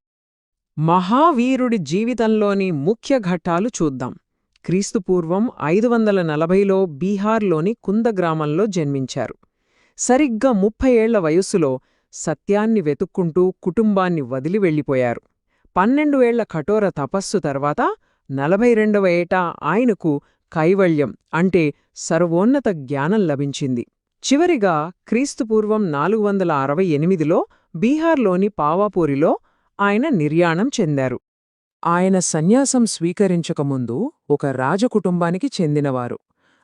మహావీరుడి జీవితంలోని ముఖ్య ఘట్టాలు చూద్దాం. క్రీస్తుపూర్వం 540లో బీహార్లోని కుంద గ్రామంలో జన్మించారు. సరిగ్గా 30 ఏళ్ల వయస్సులో సత్యాన్ని వెతుక్కుంటూ కుటుంబాన్ని వదిలి వెళ్ళిపోయారు. 12 ఏళ్ల కఠోర తపస్సు తర్వాత 42వ ఏట ఆయనకు కైవల్యం అంటే సర్వోన్నత జ్ఞానం లభించింది. చివరిగా క్రీస్తుపూర్వం 468లో బీహార్లోని పావాపూరిలో ఆయన నిర్యాణం చెందారు. ఆయన సన్యాసం స్వీకరించకముందు ఒక రాజకుటుంబానికి చెందినవారు.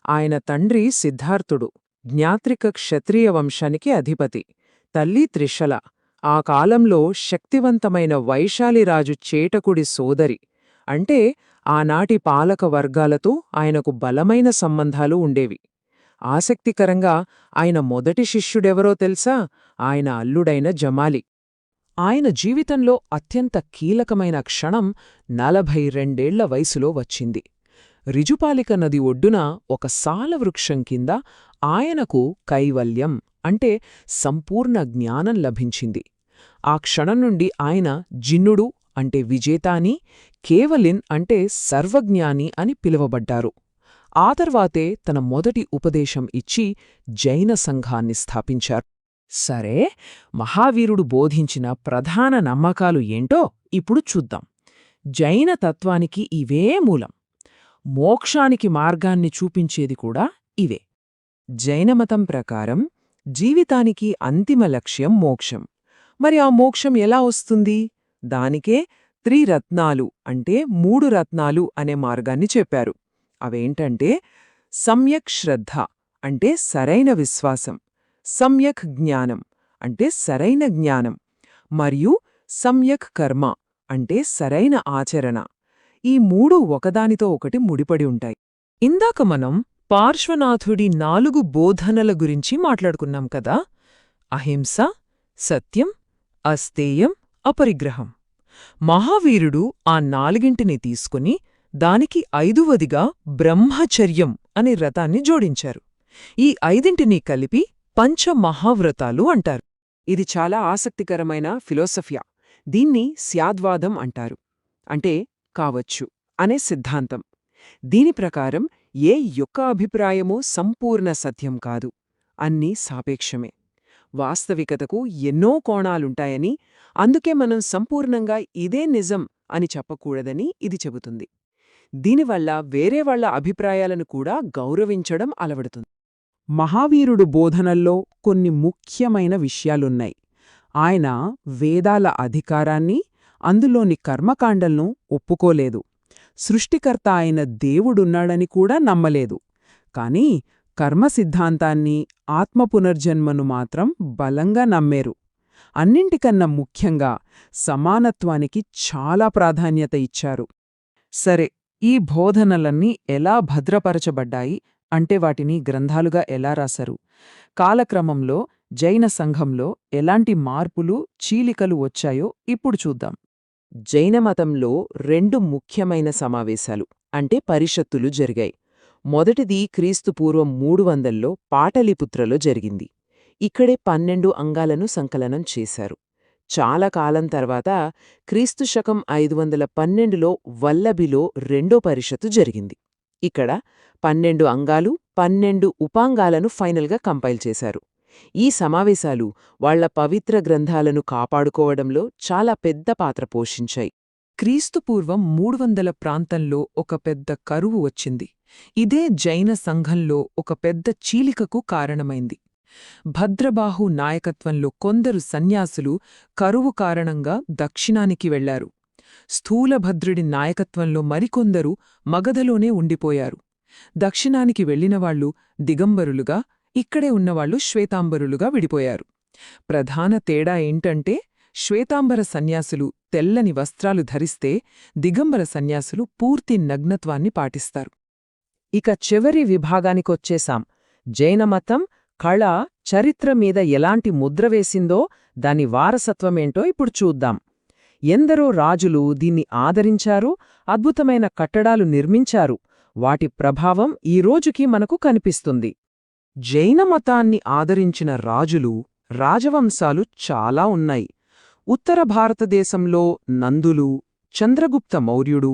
ఆయన తండ్రి సిద్ధార్థుడు జ్ఞాత్రిక క్షత్రియ వంశానికి అధిపతి, తల్లి త్రిశల ఆ కాలంలో శక్తివంతమైన వైశాలిరాజు చేటకుడి సోదరి. అంటే ఆనాటి పాలక వర్గాలతో ఆయనకు బలమైన సంబంధాలు ఉండేవి. ఆసక్తికరంగా ఆయన మొదటి శిష్యుడెవరో తెలుసా? ఆయన అల్లుడైన జమాలి. ఆయన జీవితంలో అత్యంత కీలకమైన క్షణం 42 వయసులో వచ్చింది. రిజుపాలిక నది ఒడ్డున ఒక సాలవృక్షం కింద ఆయనకు కైవల్యం అంటే సంపూర్ణ జ్ఞానం లభించింది. ఆ క్షణం నుండి ఆయన జిన్నుడు అంటే విజేత అని, కేవలిన్ అంటే సర్వజ్ఞాని అని పిలువబడ్డారు. ఆ తర్వాతే తన మొదటి ఉపదేశం ఇచ్చి జైన సంఘాన్ని స్థాపించారు. సరే, మహావీరుడు బోధించిన ప్రధాన నమ్మకాలు ఏంటో ఇప్పుడు చూద్దాం. జైన తత్వానికి ఇవే మూలం. మోక్షానికి మార్గాన్ని చూపించేది కూడా ఇవే. జైనమతం ప్రకారం జీవితానికి అంతిమ లక్ష్యం మోక్షం. మరి ఆ మోక్షం ఎలా వస్తుంది? దానికే త్రిరత్నాలు అంటే 3 రత్నాలు అనే మార్గాన్ని చెప్పారు. అవేంటంటే సమ్యక్ శ్రద్ధ అంటే సరైన విశ్వాసం, సమ్యక్ జ్ఞానం అంటే సరైన జ్ఞానం, మరియు సమ్యక్ కర్మ అంటే సరైన ఆచరణ. ఈ 3 ఒకదానితో ఒకటి ముడిపడి ఉంటాయి. ఇందాక మనం పార్శ్వనాథుడి 4 బోధనల గురించి మాట్లాడుకున్నాం కదా. అహింస, సత్యం, అస్తేయం, అపరిగ్రహం. మహావీరుడు ఆ 4ని తీసుకుని దానికి 5వదిగా బ్రహ్మచర్యం అనే వ్రతాన్ని జోడించారు. ఈ 5ని కలిపి పంచమహావ్రతాలు అంటారు. ఇది చాలా ఆసక్తికరమైన ఫిలోసఫియా. దీన్ని స్యాద్వాదం అంటారు. అంటే కావచ్చు అనే సిద్ధాంతం. దీని ప్రకారం ఏ యొక్క అభిప్రాయమూ సంపూర్ణ సత్యం కాదు, అన్నీ సాపేక్షమే. వాస్తవికతకు ఎన్నో కోణాలుంటాయని, అందుకే మనం సంపూర్ణంగా ఇదే నిజం అని చెప్పకూడదని ఇది చెబుతుంది. దీనివల్ల వేరేవాళ్ల అభిప్రాయాలను కూడా గౌరవించడం అలవడుతుంది. మహావీరుడు బోధనల్లో కొన్ని ముఖ్యమైన విషయాలున్నాయి. ఆయన వేదాల అధికారాన్ని, అందులోని కర్మకాండలను ఒప్పుకోలేదు. సృష్టికర్త అయిన దేవుడున్నాడని కూడా నమ్మలేదు. కాని కర్మ సిద్ధాంతాన్ని, ఆత్మపునర్జన్మను మాత్రం బలంగా నమ్మేరు. అన్నింటికన్నా ముఖ్యంగా సమానత్వానికి చాలా ప్రాధాన్యత ఇచ్చారు. సరే, ఈ బోధనలన్నీ ఎలా భద్రపరచబడ్డాయి అంటే వాటిని గ్రంథాలుగా ఎలా రాశారు? కాలక్రమంలో జైన సంఘంలో ఎలాంటి మార్పులు, చీలికలు వచ్చాయో ఇప్పుడు చూద్దాం. జైనమతంలో 2 ముఖ్యమైన సమావేశాలు అంటే పరిషత్తులు జరిగాయి. మొదటిది క్రీస్తుపూర్వం 300లో పాటలీపుత్రలో జరిగింది. ఇక్కడే 12 అంగాలను సంకలనం చేశారు. చాలా కాలం తర్వాత క్రీస్తు శకం 512లో వల్లభిలో 2వ పరిషత్తు జరిగింది. ఇక్కడ 12 అంగాలు, 12 ఉపాంగాలను ఫైనల్గా కంపైల్ చేశారు. ఈ సమావేశాలు వాళ్ల పవిత్ర గ్రంథాలను కాపాడుకోవడంలో చాలా పెద్ద పాత్ర పోషించాయి. క్రీస్తుపూర్వం 300 ప్రాంతంలో ఒక పెద్ద కరువు వచ్చింది. ఇదే జైన సంఘంలో ఒక పెద్ద చీలికకు కారణమైంది. భద్రబాహు నాయకత్వంలో కొందరు సన్యాసులు కరువు కారణంగా దక్షిణానికి వెళ్లారు. స్థూలభద్రుడి నాయకత్వంలో మరికొందరు మగధలోనే ఉండిపోయారు. దక్షిణానికి వెళ్లినవాళ్లు దిగంబరులుగా, ఇక్కడే ఉన్నవాళ్లు శ్వేతాంబరులుగా విడిపోయారు. ప్రధాన తేడా ఏంటంటే శ్వేతాంబర సన్యాసులు తెల్లని వస్త్రాలు ధరిస్తే, దిగంబర సన్యాసులు పూర్తి నగ్నత్వాన్ని పాటిస్తారు. ఇక చివరి విభాగానికొచ్చేశాం. జైనమతం కళ, చరిత్ర మీద ఎలాంటి ముద్ర వేసిందో, దాని వారసత్వమేంటో ఇప్పుడు చూద్దాం. ఎందరో రాజులు దీన్ని ఆదరించారు, అద్భుతమైన కట్టడాలు నిర్మించారు. వాటి ప్రభావం ఈ రోజుకి మనకు కనిపిస్తుంది. జైనమతాన్ని ఆదరించిన రాజులు, రాజవంశాలు చాలా ఉన్నాయి. ఉత్తర భారతదేశంలో నందులు, చంద్రగుప్త మౌర్యుడు,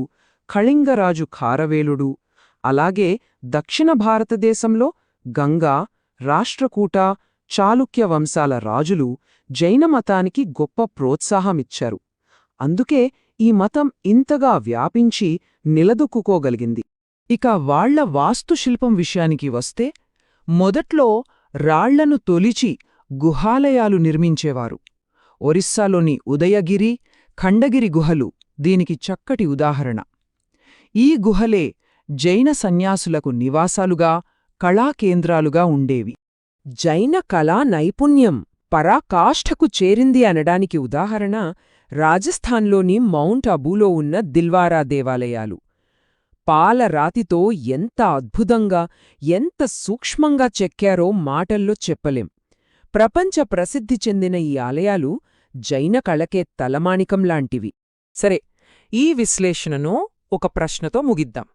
కళింగరాజు ఖారవేలుడు, అలాగే దక్షిణ భారతదేశంలో గంగా, రాష్ట్రకూట, చాళుక్య వంశాల రాజులు జైనమతానికి గొప్ప ప్రోత్సాహమిచ్చారు. అందుకే ఈ మతం ఇంతగా వ్యాపించి నిలదొక్కుకోగలిగింది. ఇక వాళ్ల వాస్తుశిల్పం విషయానికి వస్తే మొదట్లో రాళ్లను తొలిచి గుహాలయాలు నిర్మించేవారు. ఒరిస్సాలోని ఉదయగిరి, ఖండగిరి గుహలు దీనికి చక్కటి ఉదాహరణ. ఈ గుహలే జైన సన్యాసులకు నివాసాలుగా, కళాకేంద్రాలుగా ఉండేవి. జైన కళా నైపుణ్యం పరాకాష్ఠకు చేరింది అనడానికి ఉదాహరణ రాజస్థాన్లోని మౌంట్ అబూలో ఉన్న దిల్వారా దేవాలయాలు. పాలరాతితో ఎంత అద్భుతంగా, ఎంత సూక్ష్మంగా చెక్కారో మాటల్లో చెప్పలేం. ప్రపంచ ప్రసిద్ధి చెందిన ఈ ఆలయాలు జైన కళకే తలమాణికంలాంటివి. సరే, ఈ విశ్లేషణను ఒక ప్రశ్నతో ముగిద్దాం.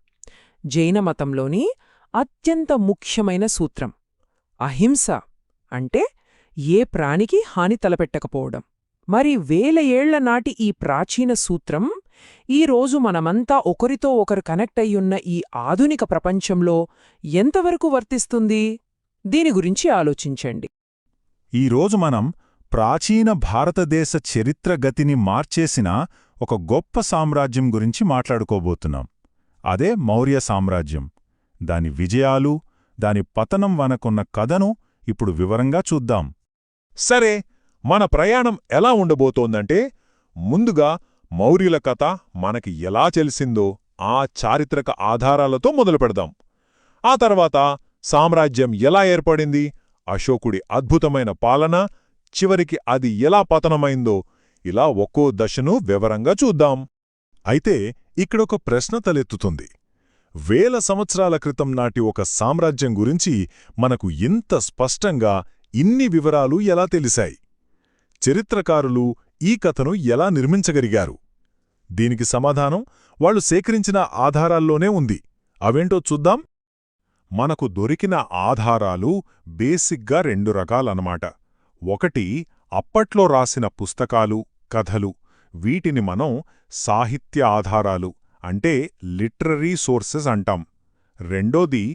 జైనమతంలోని అత్యంత ముఖ్యమైన సూత్రం అహింస అంటే ఏ ప్రాణికి హాని తలపెట్టకపోవడం. మరి వేల ఏళ్ల నాటి ఈ ప్రాచీన సూత్రం ఈరోజు మనమంతా ఒకరితో ఒకరు కనెక్ట్ అయ్యున్న ఈ ఆధునిక ప్రపంచంలో ఎంతవరకు వర్తిస్తుంది? దీని గురించి ఆలోచించండి. ఈరోజు మనం ప్రాచీన భారతదేశ చరిత్ర గతిని మార్చేసిన ఒక గొప్ప సామ్రాజ్యం గురించి మాట్లాడుకోబోతున్నాం. అదే మౌర్య సామ్రాజ్యం. దాని విజయాలు, దాని పతనం వనకున్న కథను ఇప్పుడు వివరంగా చూద్దాం. సరే, మన ప్రయాణం ఎలా ఉండబోతోందంటే, ముందుగా మౌర్యుల కథ మనకి ఎలా తెలిసిందో ఆ చారిత్రక ఆధారాలతో మొదలుపెడదాం. ఆ తర్వాత సామ్రాజ్యం ఎలా ఏర్పడింది, అశోకుడి అద్భుతమైన పాలన, చివరికి అది ఎలా పతనమైందో, ఇలా ఒక్కో దశను వివరంగా చూద్దాం. అయితే ఇక్కడొక ప్రశ్న తలెత్తుతుంది. వేల సంవత్సరాల క్రితం నాటి ఒక సామ్రాజ్యం గురించి మనకు ఇంత స్పష్టంగా ఇన్ని వివరాలు ఎలా తెలిసాయి? చరిత్రకారులు ఈ కథను ఎలా నిర్మించగలిగారు? దీనికి సమాధానం వాళ్ళు సేకరించిన ఆధారాల్లోనే ఉంది. అవేంటో చూద్దాం. మనకు దొరికిన ఆధారాలు బేసిక్గా 2 రకాలన్నమాట. ఒకటి అప్పట్లో రాసిన పుస్తకాలు, కథలు. వీటిని మనం సాహిత్య ఆధారాలు అంటే లిటరరీ సోర్సెస్ అంటాం. రెండోది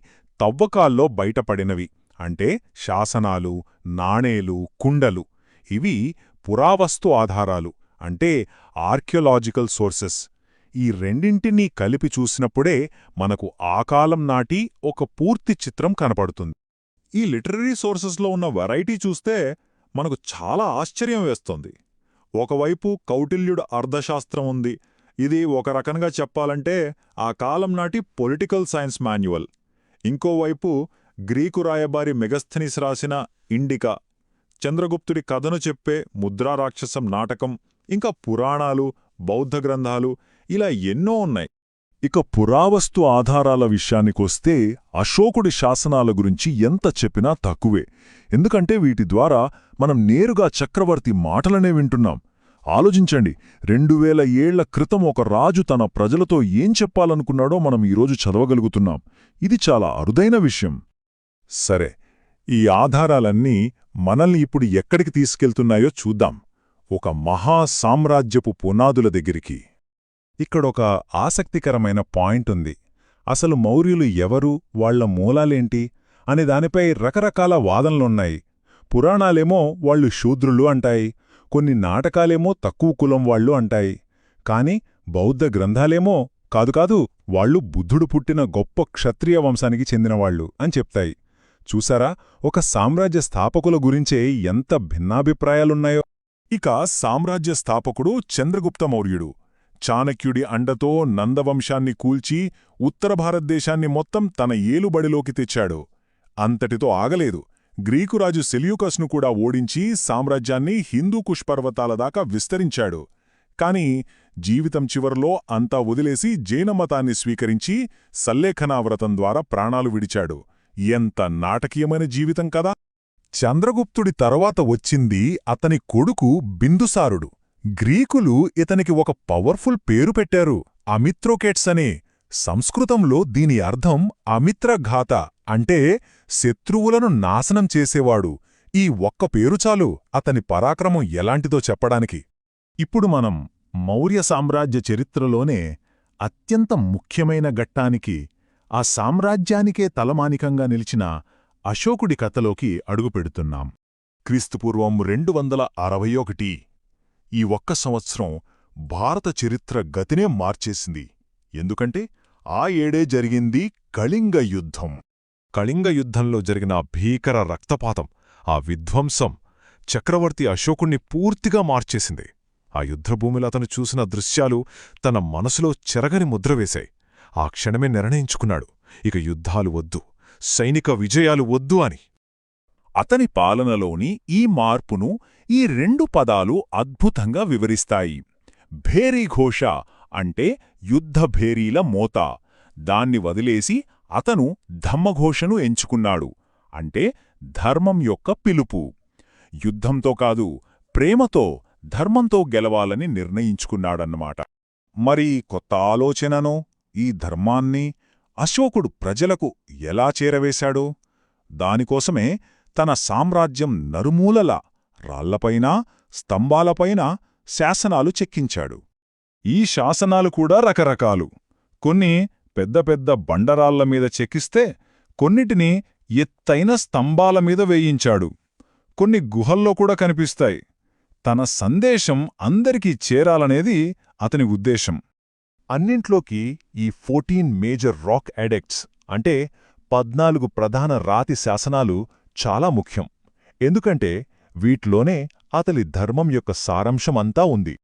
తవ్వకాల్లో బయటపడినవి అంటే శాసనాలు, నాణేలు, కుండలు. ఇవి పురావస్తు ఆధారాలు అంటే ఆర్కియలాజికల్ సోర్సెస్. ఈ రెండింటినీ కలిపి చూసినప్పుడే మనకు ఆ కాలం నాటి ఒక పూర్తి చిత్రం కనపడుతుంది. ఈ లిటరరీ సోర్సెస్లో ఉన్న వెరైటీ చూస్తే మనకు చాలా ఆశ్చర్యం వేస్తోంది. ఒకవైపు కౌటిల్యుడు అర్థశాస్త్రం ఉంది. ఇది ఒక రకంగా చెప్పాలంటే ఆ కాలం నాటి పొలిటికల్ సైన్స్ మాన్యువల్. ఇంకోవైపు గ్రీకు రాయబారి మెగస్థనీస్ రాసిన ఇండికా, చంద్రగుప్తుడి కథను చెప్పే ముద్రారాక్షసం నాటకం, ఇంకా పురాణాలు, బౌద్ధ గ్రంథాలు, ఇలా ఎన్నో ఉన్నాయి. ఇక పురావస్తు ఆధారాల విషయానికొస్తే అశోకుడి శాసనాల గురించి ఎంత చెప్పినా తక్కువే. ఎందుకంటే వీటి ద్వారా మనం నేరుగా చక్రవర్తి మాటలనే వింటున్నాం. ఆలోచించండి, 2000 ఏళ్ల క్రితం ఒక రాజు తన ప్రజలతో ఏం చెప్పాలనుకున్నాడో మనం ఈరోజు చదవగలుగుతున్నాం. ఇది చాలా అరుదైన విషయం. సరే, ఈ ఆధారాలన్నీ మనల్ని ఇప్పుడు ఎక్కడికి తీసుకెళ్తున్నాయో చూద్దాం. ఒక మహాసామ్రాజ్యపు పునాదుల దగ్గరికి. ఇక్కడొక ఆసక్తికరమైన పాయింట్ ఉంది. అసలు మౌర్యులు ఎవరు, వాళ్ల మూలాలేంటి అనే దానిపై రకరకాల వాదనలున్నాయి. పురాణాలేమో వాళ్లు శూద్రులు అంటాయి, కొన్ని నాటకాలేమో తక్కువ కులం వాళ్లు అంటాయి. కాని బౌద్ధ గ్రంథాలేమో కాదు వాళ్లు బుద్ధుడు పుట్టిన గొప్ప క్షత్రియ వంశానికి చెందినవాళ్లు అని చెప్తాయి. చూసారా, ఒక సామ్రాజ్య స్థాపకుల గురించే ఎంత భిన్నాభిప్రాయాలున్నాయో. ఇక సామ్రాజ్య స్థాపకుడు చంద్రగుప్త మౌర్యుడు. చాణక్యుడి అండతో నందవంశాన్ని కూల్చి ఉత్తర భారతదేశాన్ని మొత్తం తన ఏలుబడిలోకి తెచ్చాడు. అంతటితో ఆగలేదు. గ్రీకురాజు సెల్యూకస్ను కూడా ఓడించి సామ్రాజ్యాన్ని హిందూకుష్ పర్వతాల దాకా విస్తరించాడు. కాని జీవితం చివరిలో అంతా వదిలేసి జైనమతాన్ని స్వీకరించి సల్లేఖనావ్రతం ద్వారా ప్రాణాలు విడిచాడు. ఎంత నాటకీయమైన జీవితం కదా! చంద్రగుప్తుడి తరువాత వచ్చింది అతని కొడుకు బిందుసారుడు. గ్రీకులు ఇతనికి ఒక పవర్ఫుల్ పేరు పెట్టారు, అమిత్రోకేట్స్ అని. సంస్కృతంలో దీని అర్థం అమిత్రఘాత అంటే శత్రువులను నాశనం చేసేవాడు. ఈ ఒక్క పేరు చాలు అతని పరాక్రమం ఎలాంటిదో చెప్పడానికి. ఇప్పుడు మనం మౌర్య సామ్రాజ్య చరిత్రలోనే అత్యంత ముఖ్యమైన ఘట్టానికి, ఆ సామ్రాజ్యానికే తలమానికంగా నిలిచిన అశోకుడి కథలోకి అడుగుపెడుతున్నాం. క్రీస్తుపూర్వం 261. ఈ ఒక్క సంవత్సరం భారత చరిత్ర గతినే మార్చేసింది. ఎందుకంటే ఆ ఏడే జరిగింది కళింగ యుద్ధం. కళింగ యుద్ధంలో జరిగిన భీకర రక్తపాతం, ఆ విధ్వంసం చక్రవర్తి అశోకుణ్ణి పూర్తిగా మార్చేసింది. ఆ యుద్ధభూమిలో అతను చూసిన దృశ్యాలు తన మనసులో చెరగని ముద్రవేశాయి. ఆ క్షణమే నిర్ణయించుకున్నాడు, ఇక యుద్ధాలు వద్దు, సైనిక విజయాలు వద్దు అని. అతని పాలనలోని ఈ మార్పును ఈ 2 పదాలు అద్భుతంగా వివరిస్తాయి. భేరీఘోష అంటే యుద్ధభేరీల మోత. దాన్ని వదిలేసి అతను ధమ్మఘోషను ఎంచుకున్నాడు, అంటే ధర్మం యొక్క పిలుపు. యుద్ధంతో కాదు, ప్రేమతో, ధర్మంతో గెలవాలని నిర్ణయించుకున్నాడన్నమాట. మరి కొత్త ఆలోచనను, ఈ ధర్మాన్ని అశోకుడు ప్రజలకు ఎలా చేరవేశాడు? దానికోసమే తన సామ్రాజ్యం నలుమూలలా రాళ్లపైన, స్తంభాలపైన శాసనాలు చెక్కించాడు. ఈ శాసనాలు కూడా రకరకాలు. కొన్ని పెద్ద పెద్ద బండరాళ్ల మీద చెక్కిస్తే, కొన్నిటిని ఎత్తైన స్తంభాల మీద వేయించాడు. కొన్ని గుహల్లో కూడా కనిపిస్తాయి. తన సందేశం అందరికీ చేరాలనేది అతని ఉద్దేశం. అన్నింట్లోకి ఈ 14 మేజర్ రాక్ ఎడిక్ట్స్ అంటే 14 ప్రధాన రాతి శాసనాలు చాలా ముఖ్యం. ఎందుకంటే వీటిలోనే అతని ధర్మం యొక్క సారాంశమంతా ఉంది.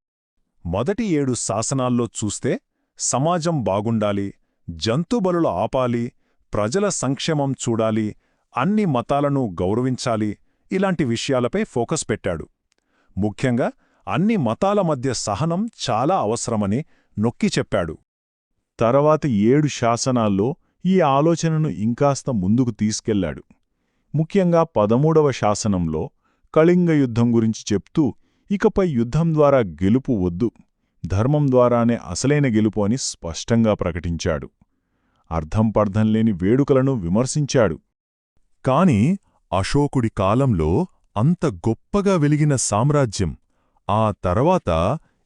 మొదటి 7 శాసనాల్లో చూస్తే సమాజం బాగుండాలి, జంతుబలులు ఆపాలి, ప్రజల సంక్షేమం చూడాలి, అన్ని మతాలను గౌరవించాలి, ఇలాంటి విషయాలపై ఫోకస్ పెట్టాడు. ముఖ్యంగా అన్ని మతాల మధ్య సహనం చాలా అవసరమని నొక్కి చెప్పాడు. తర్వాతి 7 శాసనాల్లో ఈ ఆలోచనను ఇంకాస్త ముందుకు తీసుకెళ్లాడు. ముఖ్యంగా 13వ శాసనంలో కళింగ యుద్ధం గురించి చెప్తూ, ఇకపై యుద్ధం ద్వారా గెలుపు వద్దు, ధర్మం ద్వారానే అసలైన గెలుపు అని స్పష్టంగా ప్రకటించాడు. అర్థం పర్థం లేని వేడుకలను విమర్శించాడు. కాని అశోకుడి కాలంలో అంత గొప్పగా వెలిగిన సామ్రాజ్యం ఆ తర్వాత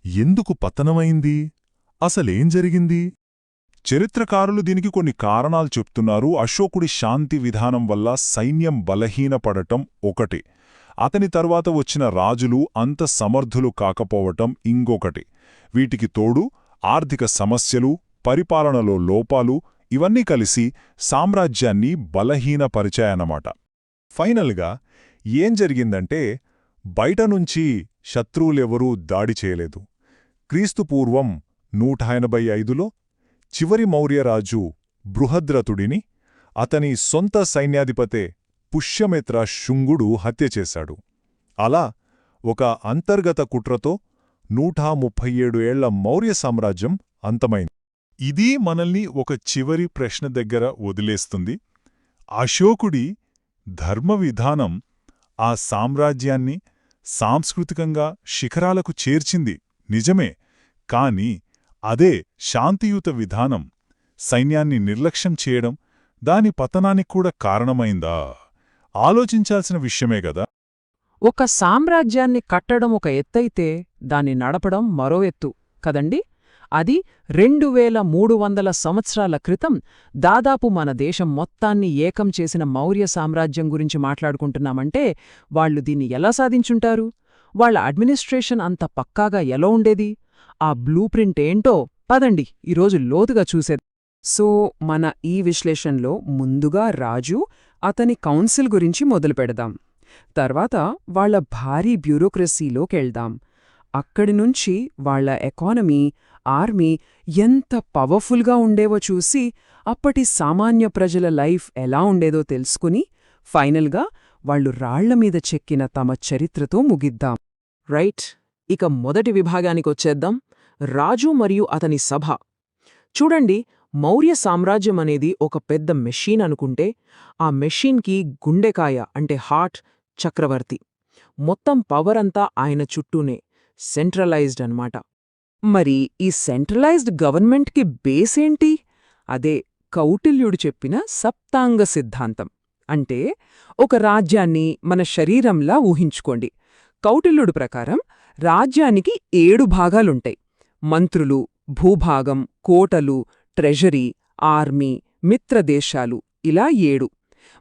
ఎందుకు పతనమైంది? అసలేం జరిగింది? చరిత్రకారులు దీనికి కొన్ని కారణాలు చెప్తున్నారు. అశోకుడి శాంతి విధానం వల్ల సైన్యం బలహీనపడటం ఒకటి, అతని తరువాత వచ్చిన రాజులు అంత సమర్థులు కాకపోవటం ఇంకొకటి, వీటికి తోడు ఆర్థిక సమస్యలు, పరిపాలనలో లోపాలు, ఇవన్నీ కలిసి సామ్రాజ్యాన్ని బలహీనపరిచాయన్నమాట. ఫైనల్గా ఏం జరిగిందంటే, బయటనుంచి శత్రువులెవరూ దాడి చేయలేదు. క్రీస్తుపూర్వం 185లో చివరి మౌర్యరాజు బృహద్రథుడిని అతని సొంత సైన్యాధిపతే పుష్యమిత్ర శుంగుడు హత్యచేశాడు. అలా ఒక అంతర్గత కుట్రతో 137 ఏళ్ల మౌర్య సామ్రాజ్యం అంతమైంది. ఇది మనల్ని ఒక చివరి ప్రశ్న దగ్గర వదిలేస్తుంది. అశోకుడి ధర్మ విధానం ఆ సామ్రాజ్యాన్ని సాంస్కృతికంగా శిఖరాలకు చేర్చింది నిజమే, కాని అదే శాంతియుత విధానం సైన్యాన్ని నిర్లక్ష్యం చేయడం దాని పతనానికి కూడా కారణమైందా? ఆలోచించాల్సిన విషయమే గదా. ఒక సామ్రాజ్యాన్ని కట్టడం ఒక ఎత్తైతే దాన్ని నడపడం మరో ఎత్తు కదండి. అది 2300 సంవత్సరాల క్రితం దాదాపు మన దేశం మొత్తాన్ని ఏకం చేసిన మౌర్య సామ్రాజ్యం గురించి మాట్లాడుకుంటున్నామంటే వాళ్లు దీన్ని ఎలా సాధించుంటారు? వాళ్ల అడ్మినిస్ట్రేషన్ అంత పక్కాగా ఎలా ఉండేది? ఆ బ్లూ ప్రింట్ ఏంటో పదండి ఈరోజు లోతుగా చూసేది. సో మన ఈ విశ్లేషణలో ముందుగా రాజు, అతని కౌన్సిల్ గురించి మొదలుపెడదాం. తర్వాత వాళ్ల భారీ బ్యూరోక్రసీలోకెళ్దాం. అక్కడినుంచి వాళ్ల ఎకానమీ, ఆర్మీ ఎంత పవర్ఫుల్గా ఉండేవో చూసి అప్పటి సామాన్య ప్రజల లైఫ్ ఎలా ఉండేదో తెలుసుకుని ఫైనల్గా వాళ్లు రాళ్లమీద చెక్కిన తమ చరిత్రతో ముగిద్దాం. రైట్, ఇక మొదటి విభాగానికొచ్చేద్దాం. రాజు మరియు అతని సభ. చూడండి, మౌర్య సామ్రాజ్యం అనేది ఒక పెద్ద మెషీన్ అనుకుంటే ఆ మెషీన్కి గుండెకాయ అంటే హార్ట్ చక్రవర్తి. మొత్తం పవరంతా ఆయన చుట్టూనే, సెంట్రలైజ్డ్ అన్నమాట. మరి ఈ సెంట్రలైజ్డ్ గవర్నమెంట్కి బేస్ ఏంటి? అదే కౌటిల్యుడు చెప్పిన సప్తాంగ సిద్ధాంతం. అంటే ఒక రాజ్యాన్ని మన శరీరంలా ఊహించుకోండి. కౌటిల్యుడు ప్రకారం రాజ్యానికి 7 భాగాలుంటాయి. మంత్రులు, భూభాగం, కోటలు, ట్రెజరీ, ఆర్మీ, మిత్రదేశాలు, ఇలా 7.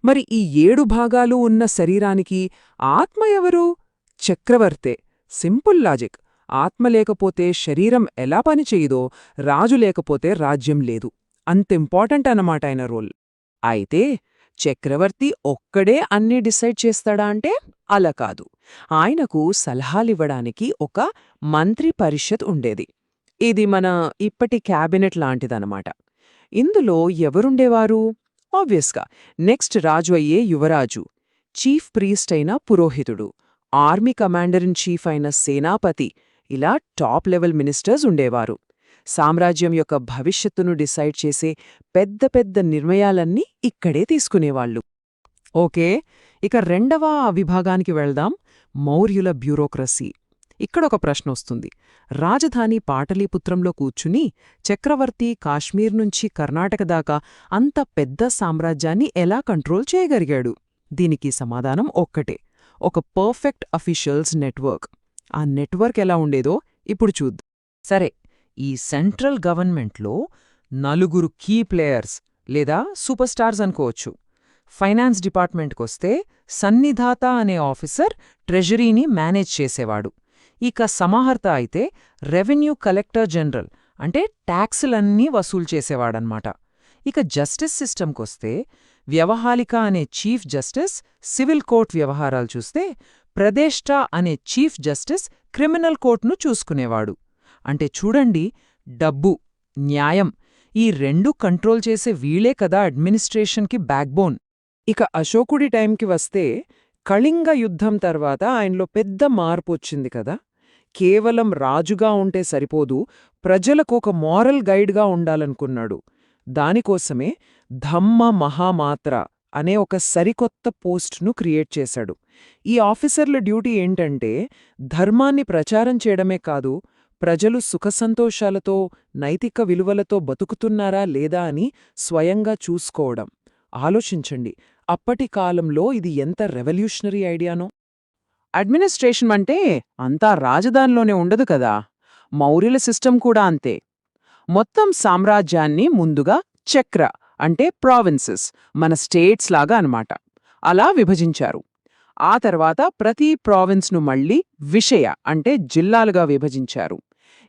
మరి ఈ 7 భాగాలు ఉన్న శరీరానికి ఆత్మ ఎవరు? చక్రవర్తే. Simple logic. ఆత్మ లేకపోతే శరీరం ఎలా పనిచేయదో రాజు లేకపోతే రాజ్యం లేదు. అంత ఇంపార్టెంట్ అన్నమాట ఆయన రోల్. అయితే చక్రవర్తి ఒక్కడే అన్నీ డిసైడ్ చేస్తాడా అంటే అలా కాదు. ఆయనకు సలహాలివ్వడానికి ఒక మంత్రి పరిషత్ ఉండేది. ఇది మన ఇప్పటి క్యాబినెట్ లాంటిదన్నమాట. ఇందులో ఎవరుండేవారు? ఆబ్వియస్గా నెక్స్ట్ రాజు అయ్యే యువరాజు, చీఫ్ ప్రీస్ట్ అయిన పురోహితుడు, ఆర్మీ కమాండర్ ఇన్ చీఫ్ అయిన సేనాపతి, ఇలా టాప్ లెవెల్ మినిస్టర్స్ ఉండేవారు. సామ్రాజ్యం యొక్క భవిష్యత్తును డిసైడ్ చేసే పెద్ద పెద్ద నిర్ణయాలన్నీ ఇక్కడే తీసుకునేవాళ్లు. ఓకే, ఇక రెండవ విభాగానికి వెళ్దాం, మౌర్యుల బ్యూరోక్రసీ. ఇక్కడొక ప్రశ్న వస్తుంది. రాజధాని పాటలీపుత్రంలో కూర్చుని చక్రవర్తి కాశ్మీర్ నుంచి కర్ణాటక దాకా అంత పెద్ద సామ్రాజ్యాన్ని ఎలా కంట్రోల్ చేయగలిగాడు? దీనికి సమాధానం ఒక్కటే, ఒక పర్ఫెక్ట్ అఫీషియల్స్ నెట్వర్క్. ఆ నెట్వర్క్ ఎలా ఉండేదో ఇప్పుడు చూద్దాం. సరే, ఈ సెంట్రల్ గవర్నమెంట్లో 4 కీ ప్లేయర్స్ లేదా సూపర్ స్టార్స్ అనుకోవచ్చు. ఫైనాన్స్ డిపార్ట్మెంట్కొస్తే సన్నిధాత అనే ఆఫీసర్ ట్రెజరీని మేనేజ్ చేసేవాడు. ఇక సమాహర్త అయితే రెవెన్యూ కలెక్టర్ జనరల్, అంటే ట్యాక్సులన్నీ వసూలు చేసేవాడనమాట. ఇక జస్టిస్ సిస్టమ్కొస్తే వ్యవహాలిక అనే చీఫ్ జస్టిస్ సివిల్ కోర్ట్ వ్యవహారాలు చూస్తే ప్రదేష్ట అనే చీఫ్ జస్టిస్ క్రిమినల్ కోర్టును చూసుకునేవాడు. అంటే చూడండి, డబ్బు, న్యాయం ఈ రెండూ కంట్రోల్ చేసే వీళ్లే కదా అడ్మినిస్ట్రేషన్కి బ్యాక్బోన్. ఇక అశోకుడి టైంకి వస్తే కళింగ యుద్ధం తర్వాత ఆయనలో పెద్ద మార్పు వచ్చింది కదా. కేవలం రాజుగా ఉంటే సరిపోదు, ప్రజలకు ఒక మారల్ గైడ్గా ఉండాలనుకున్నాడు. దానికోసమే ధమ్మ మహామాత్ర అనే ఒక సరికొత్త పోస్ట్ను క్రియేట్ చేశాడు. ఈ ఆఫీసర్ల డ్యూటీ ఏంటంటే ధర్మాన్ని ప్రచారం చేయడమే కాదు, ప్రజలు సుఖసంతోషాలతో నైతిక విలువలతో బతుకుతున్నారా లేదా అని స్వయంగా చూసుకోవడం. ఆలోచించండి, అప్పటి కాలంలో ఇది ఎంత రెవల్యూషనరీ ఐడియానో. అడ్మినిస్ట్రేషన్ అంటే అంతా రాజధానిలోనే ఉండదు కదా, మౌర్యుల సిస్టమ్ కూడా అంతే. మొత్తం సామ్రాజ్యాన్ని ముందుగా చక్ర అంటే ప్రావిన్సెస్, మన స్టేట్స్ లాగా అన్నమాట, అలా విభజించారు. ఆ తర్వాత ప్రతి ప్రావిన్స్ను మళ్లీ విషయ అంటే జిల్లాలుగా విభజించారు.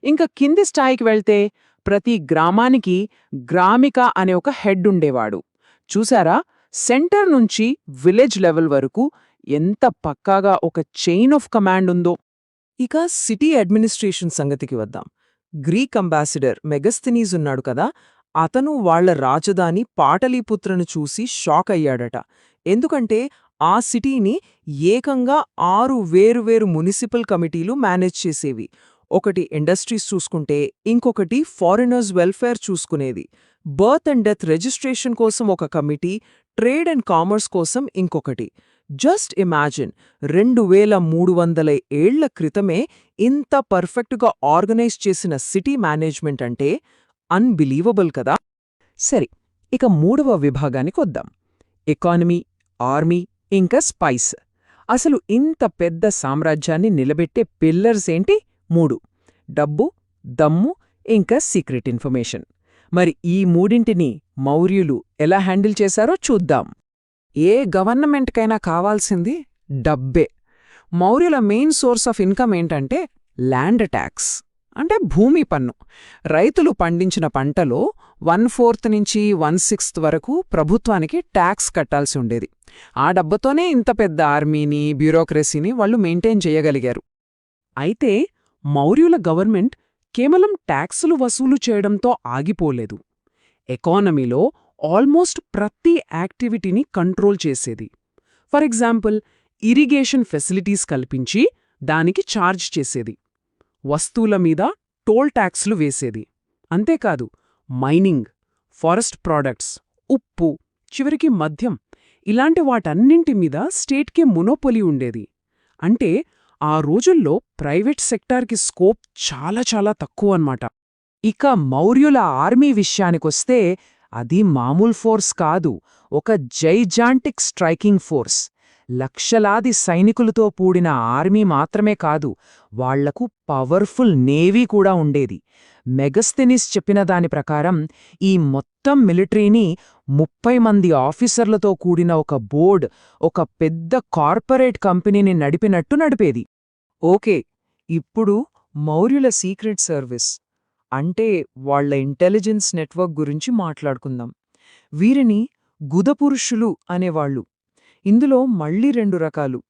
ఇంకా కింది స్థాయికి వెళ్తే ప్రతి గ్రామానికి గ్రామిక అనే ఒక హెడ్ ఉండేవాడు. చూసారా, సెంటర్ నుంచి విలేజ్ లెవెల్ వరకు ఎంత పక్కాగా ఒక చైన్ ఆఫ్ కమాండ్ ఉందో. ఇక సిటీ అడ్మినిస్ట్రేషన్ సంగతికి వద్దాం. గ్రీక్ అంబాసిడర్ మెగస్థెనీస్ ఉన్నాడు కదా, అతను వాళ్ల రాజధాని పాటలీపుత్రను చూసి షాక్ అయ్యాడట. ఎందుకంటే ఆ సిటీని ఏకంగా 6 వేరువేరు మునిసిపల్ కమిటీలు మేనేజ్ చేసేవి. ఒకటి ఇండస్ట్రీస్ చూసుకుంటే ఇంకొకటి ఫారినర్స్ వెల్ఫేర్ చూసుకునేది. బర్త్ అండ్ డెత్ రిజిస్ట్రేషన్ కోసం ఒక కమిటీ, ట్రేడ్ అండ్ కామర్స్ కోసం ఇంకొకటి. జస్ట్ ఇమాజిన్, 2300 ఏళ్ల క్రితమే ఇంత పర్ఫెక్ట్గా ఆర్గనైజ్ చేసిన సిటీ మేనేజ్మెంట్ అంటే అన్బిలీవబుల్ కదా. సరే, ఇక మూడవ విభాగానికొద్దాం, ఎకానమీ, ఆర్మీ ఇంకా స్పైస్. అసలు ఇంత పెద్ద సామ్రాజ్యాన్ని నిలబెట్టే పిల్లర్స్ ఏంటి? 3: డబ్బు, దమ్ము ఇంకా సీక్రెట్ ఇన్ఫర్మేషన్. మరి ఈ మూడింటిని మౌర్యులు ఎలా హ్యాండిల్ చేశారో చూద్దాం. ఏ గవర్నమెంట్కైనా కావాల్సింది డబ్బే. మౌర్యుల మెయిన్ సోర్స్ ఆఫ్ ఇన్కమ్ ఏంటంటే ల్యాండ్ ట్యాక్స్, అంటే భూమి పన్ను. రైతులు పండించిన పంటలో 1/4 నుంచి 1/6 వరకు ప్రభుత్వానికి ట్యాక్స్ కట్టాల్సి ఉండేది. ఆ డబ్బుతోనే ఇంత పెద్ద ఆర్మీని, బ్యూరోక్రసీని వాళ్ళు మెయింటైన్ చేయగలిగారు. అయితే మౌర్యుల గవర్నమెంట్ కేవలం ట్యాక్సులు వసూలు చేయడంతో ఆగిపోలేదు. ఎకానమీలో ఆల్మోస్ట్ ప్రతి యాక్టివిటీని కంట్రోల్ చేసేది. ఫర్ ఎగ్జాంపుల్, ఇరిగేషన్ ఫెసిలిటీస్ కల్పించి దానికి ఛార్జ్ చేసేది. వస్తువుల మీద టోల్ ట్యాక్స్లు వేసేది. అంతేకాదు, మైనింగ్, ఫారెస్ట్ ప్రాడక్ట్స్, ఉప్పు, చివరికి మద్యం, ఇలాంటి వాటన్నింటి మీద స్టేట్కే మొనోపొలి ఉండేది. అంటే ఆ రోజుల్లో ప్రైవేట్ సెక్టార్కి స్కోప్ చాలా చాలా తక్కువ అన్నమాట. ఇక మౌర్యుల ఆర్మీ విషయానికొస్తే అది మామూలు ఫోర్స్ కాదు, ఒక జైజాంటిక్ స్ట్రైకింగ్ ఫోర్స్. లక్షలాది సైనికులతో కూడిన ఆర్మీ మాత్రమే కాదు, వాళ్లకు పవర్ఫుల్ నేవీ కూడా ఉండేది. మెగస్థెనిస్ చెప్పిన దాని ప్రకారం ఈ మొత్తం మిలిటరీని 30 మంది ఆఫీసర్లతో కూడిన ఒక బోర్డ్, ఒక పెద్ద కార్పొరేట్ కంపెనీని నడిపినట్టు నడిపేది. ఓకే, ఇప్పుడు మౌర్యుల సీక్రెట్ సర్వీస్, అంటే వాళ్ళ ఇంటెలిజెన్స్ నెట్వర్క్ గురించి మాట్లాడుకుందాం. వీరిని గుదపురుషులు అనేవాళ్ళు. ఇందులో మళ్ళీ 2 రకాలు.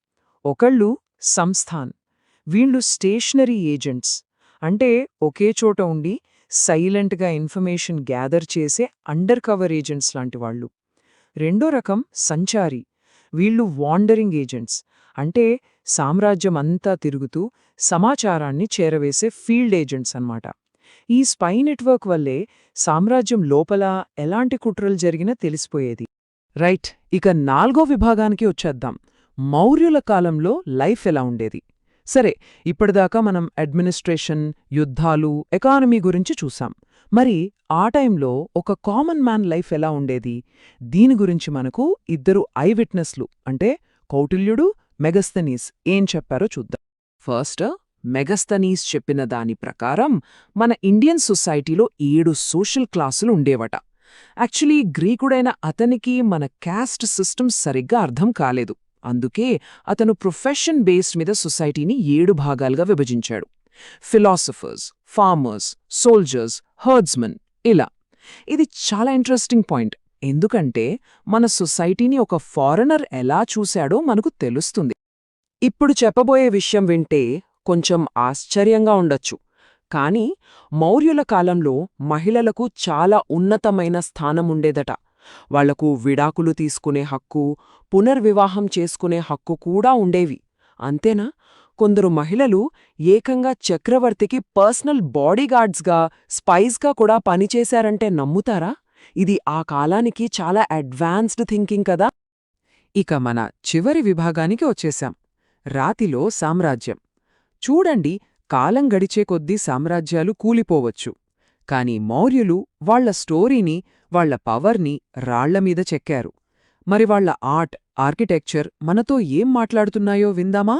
ఒకళ్ళు సంస్థాన్. వీళ్ళు స్టేషనరీ ఏజెంట్స్. అంటే ఒకే చోట ఉండి సైలెంట్గా ఇన్ఫర్మేషన్ గ్యాదర్ చేసే అండర్ కవర్ ఏజెంట్స్ లాంటివాళ్ళు. రెండో రకం సంచారి. వీళ్ళు వాండరింగ్ ఏజెంట్స్. అంటే సామ్రాజ్యం అంతా తిరుగుతూ సమాచారాన్ని చేరవేసే ఫీల్డ్ ఏజెంట్స్ అన్నమాట. ఈ స్పై నెట్వర్క్ వల్లే సామ్రాజ్యం లోపల ఎలాంటి కుట్రలు జరిగినా తెలిసిపోయేది. రైట్, ఇక 4వ విభాగానికి వచ్చేద్దాం. మౌర్యుల కాలంలో లైఫ్ ఎలా ఉండేది? సరే, ఇప్పటిదాకా మనం అడ్మినిస్ట్రేషన్, యుద్ధాలు, ఎకానమీ గురించి చూసాం. మరి ఆ టైంలో ఒక కామన్ మ్యాన్ లైఫ్ ఎలా ఉండేది? దీని గురించి మనకు 2 ఐ విట్నెస్లు అంటే కౌటిల్యుడు, మెగస్తనీస్ ఏం చెప్పారో చూద్దాం. ఫస్ట్, మెగస్తనీస్ చెప్పిన దాని ప్రకారం మన ఇండియన్ సొసైటీలో 7 సోషల్ క్లాసులు ఉండేవట. యాక్చువల్లీ గ్రీకుడైన అతనికి మన క్యాస్ట్ సిస్టమ్ సరిగ్గా అర్థం కాలేదు. అందుకే అతను ప్రొఫెషన్ బేస్డ్ మీద సొసైటీని 7 భాగాలుగా విభజించాడు. ఫిలాసఫర్స్, ఫార్మర్స్, సోల్జర్స్, హర్డ్స్మెన్ ఇలా. ఇది చాలా ఇంట్రెస్టింగ్ పాయింట్. ఎందుకంటే మన సొసైటీని ఒక ఫారెనర్ ఎలా చూశాడో మనకు తెలుస్తుంది. ఇప్పుడు చెప్పబోయే విషయం వింటే కొంచెం ఆశ్చర్యంగా ఉండొచ్చు. కానీ మౌర్యుల కాలంలో మహిళలకు చాలా ఉన్నతమైన స్థానముండేదట. వాళ్లకు విడాకులు తీసుకునే హక్కు, పునర్వివాహం చేసుకునే హక్కు కూడా ఉండేవి. అంతేనా, కొందరు మహిళలు ఏకంగా చక్రవర్తికి పర్సనల్ బాడీగార్డ్స్గా, స్పైస్గా కూడా పనిచేశారంటే నమ్ముతారా? ఇది ఆ కాలానికి చాలా అడ్వాన్స్డ్ థింకింగ్ కదా. ఇక మన చివరి విభాగానికి వచ్చేశాం. రాతిలో సామ్రాజ్యం. చూడండి, కాలం గడిచే కొద్దీ సామ్రాజ్యాలు కూలిపోవచ్చు. కాని మౌర్యులు వాళ్ల స్టోరీని, వాళ్ల పవర్ని రాళ్లమీద చెక్కారు. మరి వాళ్ల ఆర్ట్, ఆర్కిటెక్చర్ మనతో ఏం మాట్లాడుతున్నాయో విందామా?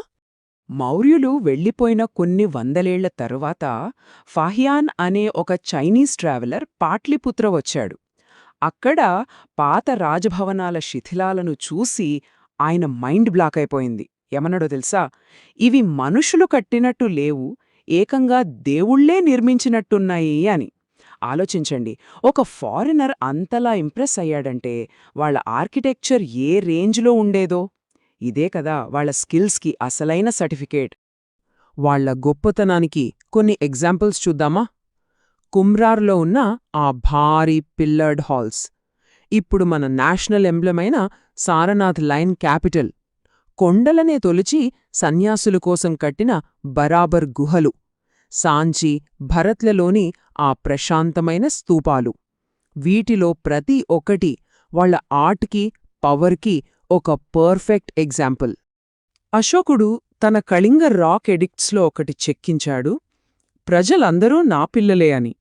మౌర్యులు వెళ్లిపోయిన కొన్ని వందలేళ్ల తరువాత ఫాహియాన్ అనే ఒక చైనీస్ ట్రావెలర్ పాట్లిపుత్ర వచ్చాడు. అక్కడ పాత రాజభవనాల శిథిలాలను చూసి ఆయన మైండ్ బ్లాక్ అయిపోయింది. ఏమన్నాడో తెలుసా? ఇవి మనుషులు కట్టినట్టు లేవు, ఏకంగా దేవుళ్లే నిర్మించినట్టున్నాయి అని. ఆలోచించండి, ఒక ఫారినర్ అంతలా ఇంప్రెస్ అయ్యాడంటే వాళ్ల ఆర్కిటెక్చర్ ఏ రేంజ్లో ఉండేదో. ఇదే కదా వాళ్ల స్కిల్స్కి అసలైన సర్టిఫికేట్. వాళ్ల గొప్పతనానికి కొన్ని ఎగ్జాంపుల్స్ చూద్దామా? కుమ్రార్లో ఉన్న ఆ భారీ పిల్లర్డ్ హాల్స్, ఇప్పుడు మన నేషనల్ ఎంబ్లెమైన సారనాథ్ లైన్ క్యాపిటల్, కొండలనే తొలిచి సన్యాసుల కోసం కట్టిన బరాబర్ గుహలు, సాంచి, భరత్లలోని ఆ ప్రశాంతమైన స్తూపాలు. వీటిలో ప్రతి ఒక్కటి వాళ్ల ఆర్ట్కి, పవర్కి ఒక పర్ఫెక్ట్ ఎగ్జాంపుల్. అశోకుడు తన కళింగ రాక్ ఎడిక్ట్స్లో ఒకటి చెక్కించాడు, ప్రజలందరూ నా పిల్లలే అని.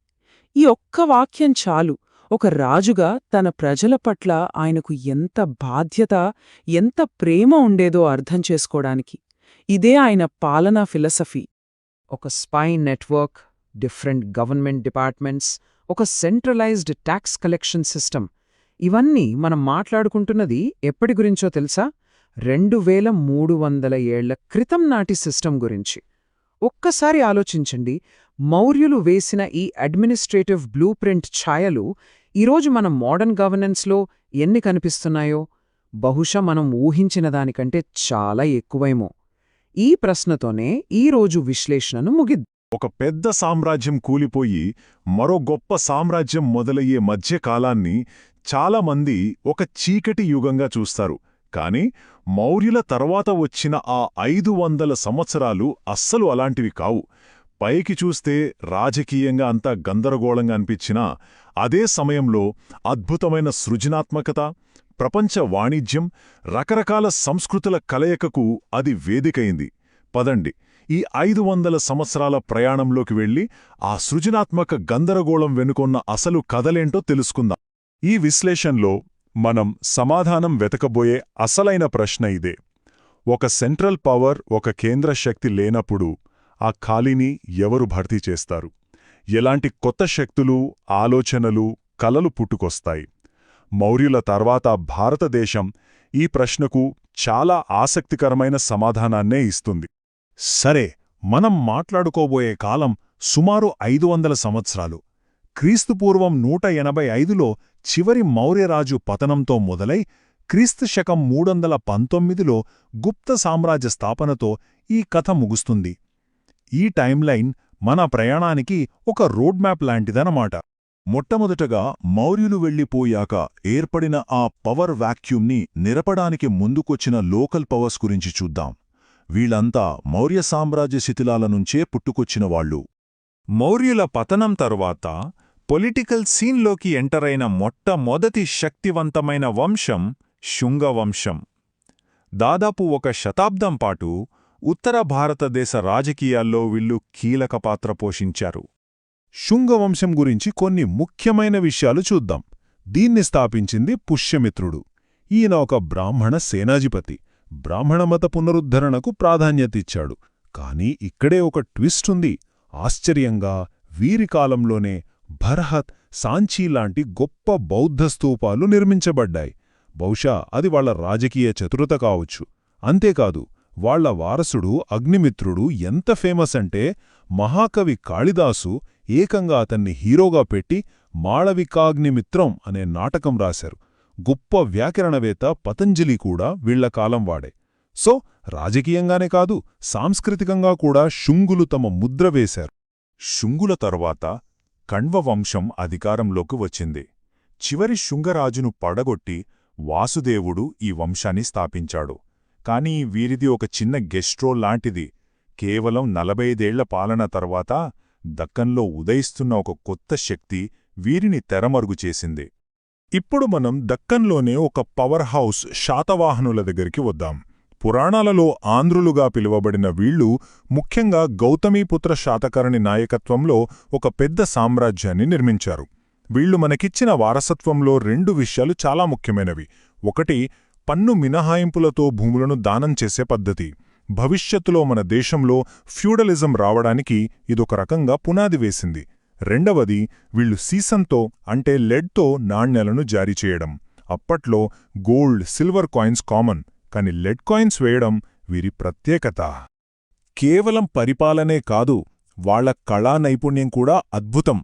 ఈ ఒక్క వాక్యం చాలు ఒక రాజుగా తన ప్రజల పట్ల ఆయనకు ఎంత బాధ్యత, ఎంత ప్రేమ ఉండేదో అర్థం చేసుకోవడానికి. ఇదే ఆయన పాలనా ఫిలసఫీ. ఒక spy network, different government departments, ఒక సెంట్రలైజ్డ్ ట్యాక్స్ కలెక్షన్ సిస్టమ్. ఇవన్నీ మనం మాట్లాడుకుంటున్నది ఎప్పటి గురించో తెలుసా? 2300 ఏళ్ల క్రితం నాటి సిస్టమ్ గురించి. ఒక్కసారి ఆలోచించండి, మౌర్యులు వేసిన ఈ అడ్మినిస్ట్రేటివ్ బ్లూ ప్రింట్ ఛాయలు ఈరోజు మన మోడర్న్ గవర్నెన్స్లో ఎన్ని కనిపిస్తున్నాయో బహుశా మనం ఊహించిన దానికంటే చాలా ఎక్కువేమో. ఈ ప్రశ్నతోనే ఈరోజు విశ్లేషణను ముగిద్దాం. ఒక పెద్ద సామ్రాజ్యం కూలిపోయి మరో గొప్ప సామ్రాజ్యం మొదలయ్యే మధ్యకాలాన్ని చాలామంది ఒక చీకటి యుగంగా చూస్తారు. కాని మౌర్యుల తర్వాత వచ్చిన ఆ 500 సంవత్సరాలు అస్సలు అలాంటివి కావు. పైకి చూస్తే రాజకీయంగా అంతా గందరగోళంగా అనిపించినా అదే సమయంలో అద్భుతమైన సృజనాత్మకత, ప్రపంచ వాణిజ్యం, రకరకాల సంస్కృతుల కలయికకు అది వేదికైంది. పదండి, ఈ 500 సంవత్సరాల ప్రయాణంలోకి వెళ్లి ఆ సృజనాత్మక గందరగోళం వెనుకొన్న అసలు కథలేంటో తెలుసుకుందాం. ఈ విశ్లేషణలో మనం సమాధానం వెతకబోయే అసలైన ప్రశ్న ఇదే. ఒక సెంట్రల్ పవర్, ఒక కేంద్ర శక్తి లేనప్పుడు ఆ ఖాళీని ఎవరు భర్తీ చేస్తారు? ఎలాంటి కొత్త శక్తులు, ఆలోచనలు, కలలు పుట్టుకొస్తాయి? మౌర్యుల తర్వాత భారతదేశం ఈ ప్రశ్నకు చాలా ఆసక్తికరమైన సమాధానాన్నే ఇస్తుంది. సరే, మనం మాట్లాడుకోబోయే కాలం సుమారు 500 సంవత్సరాలు. క్రీస్తుపూర్వం 185లో చివరి మౌర్యరాజు పతనంతో మొదలై క్రీస్తు శకం 319లో గుప్త సామ్రాజ్య స్థాపనతో ఈ కథ ముగుస్తుంది. ఈ టైమ్లైన్ మన ప్రయాణానికి ఒక రోడ్ మ్యాప్ లాంటిదన్నమాట. మొట్టమొదటగా మౌర్యులు వెళ్లిపోయాక ఏర్పడిన ఆ పవర్ వాక్యూమ్ని నిరపడానికి ముందుకొచ్చిన లోకల్ పవర్స్ గురించి చూద్దాం. వీళ్లంతా మౌర్య సామ్రాజ్య శిథిలాల నుంచే పుట్టుకొచ్చిన వాళ్ళు. మౌర్యుల పతనం తరువాత పొలిటికల్ సీన్లోకి ఎంటరైన మొట్టమొదటి శక్తివంతమైన వంశం శుంగ వంశం. దాదాపు 1 శతాబ్దం పాటు ఉత్తర భారతదేశ రాజకీయాల్లో వీళ్లు కీలక పాత్ర పోషించారు. శుంగవంశం గురించి కొన్ని ముఖ్యమైన విషయాలు చూద్దాం. దీన్ని స్థాపించింది పుష్యమిత్రుడు. ఈయన ఒక బ్రాహ్మణ సేనాధిపతి. బ్రాహ్మణమత పునరుద్ధరణకు ప్రాధాన్యతిచ్చాడు. కాని ఇక్కడే ఒక ట్విస్ట్ ఉంది. ఆశ్చర్యంగా వీరి కాలంలోనే బర్హత్, సాంచీ లాంటి గొప్ప బౌద్ధ స్తూపాలు నిర్మించబడ్డాయి. బహుశా అది వాళ్ల రాజకీయ చతురత కావచ్చు. అంతేకాదు, వాళ్ల వారసుడు అగ్నిమిత్రుడు ఎంత ఫేమస్ అంటే మహాకవి కాళిదాసు ఏకంగా అతన్ని హీరోగా పెట్టి మాళవికాగ్నిమిత్రం అనే నాటకం రాశారు. గొప్ప వ్యాకరణవేత్త పతంజలి కూడా వీళ్ల కాలం వాడే. సో రాజకీయంగానే కాదు, సాంస్కృతికంగా కూడా శుంగులు తమ ముద్ర వేశారు. శుంగుల తరువాత కణ్వ వంశం అధికారంలోకి వచ్చింది. చివరి శుంగరాజును పడగొట్టి వాసుదేవుడు ఈ వంశాన్ని స్థాపించాడు. కాని వీరిది ఒక చిన్న గెస్ట్రోల్ లాంటిది. కేవలం 45 పాలన తర్వాత దక్కన్లో ఉదయిస్తున్న ఒక కొత్త శక్తి వీరిని తెరమరుగు చేసింది. ఇప్పుడు మనం దక్కన్లోనే ఒక పవర్ హౌస్ శాతవాహనుల దగ్గరికి వద్దాం. పురాణాలలో ఆంధ్రులుగా పిలువబడిన వీళ్లు ముఖ్యంగా గౌతమీపుత్ర శాతకర్ణి నాయకత్వంలో ఒక పెద్ద సామ్రాజ్యాన్ని నిర్మించారు. వీళ్లు మనకిచ్చిన వారసత్వంలో 2 విషయాలు చాలా ముఖ్యమైనవి. ఒకటి, పన్ను మినహాయింపులతో భూములను దానం చేసే పద్ధతి. భవిష్యత్తులో మన దేశంలో ఫ్యూడలిజం రావడానికి ఇదొక రకంగా పునాది వేసింది. రెండవది, వీళ్లు సీసంతో అంటే లెడ్తో నాణ్యాలను జారీ చేయడం. అప్పట్లో గోల్డ్, సిల్వర్ కాయిన్స్ కామన్, కాని లెడ్ కాయిన్స్ వేయడం వీరి ప్రత్యేకత. కేవలం పరిపాలనే కాదు, వాళ్ల కళా నైపుణ్యం కూడా అద్భుతం.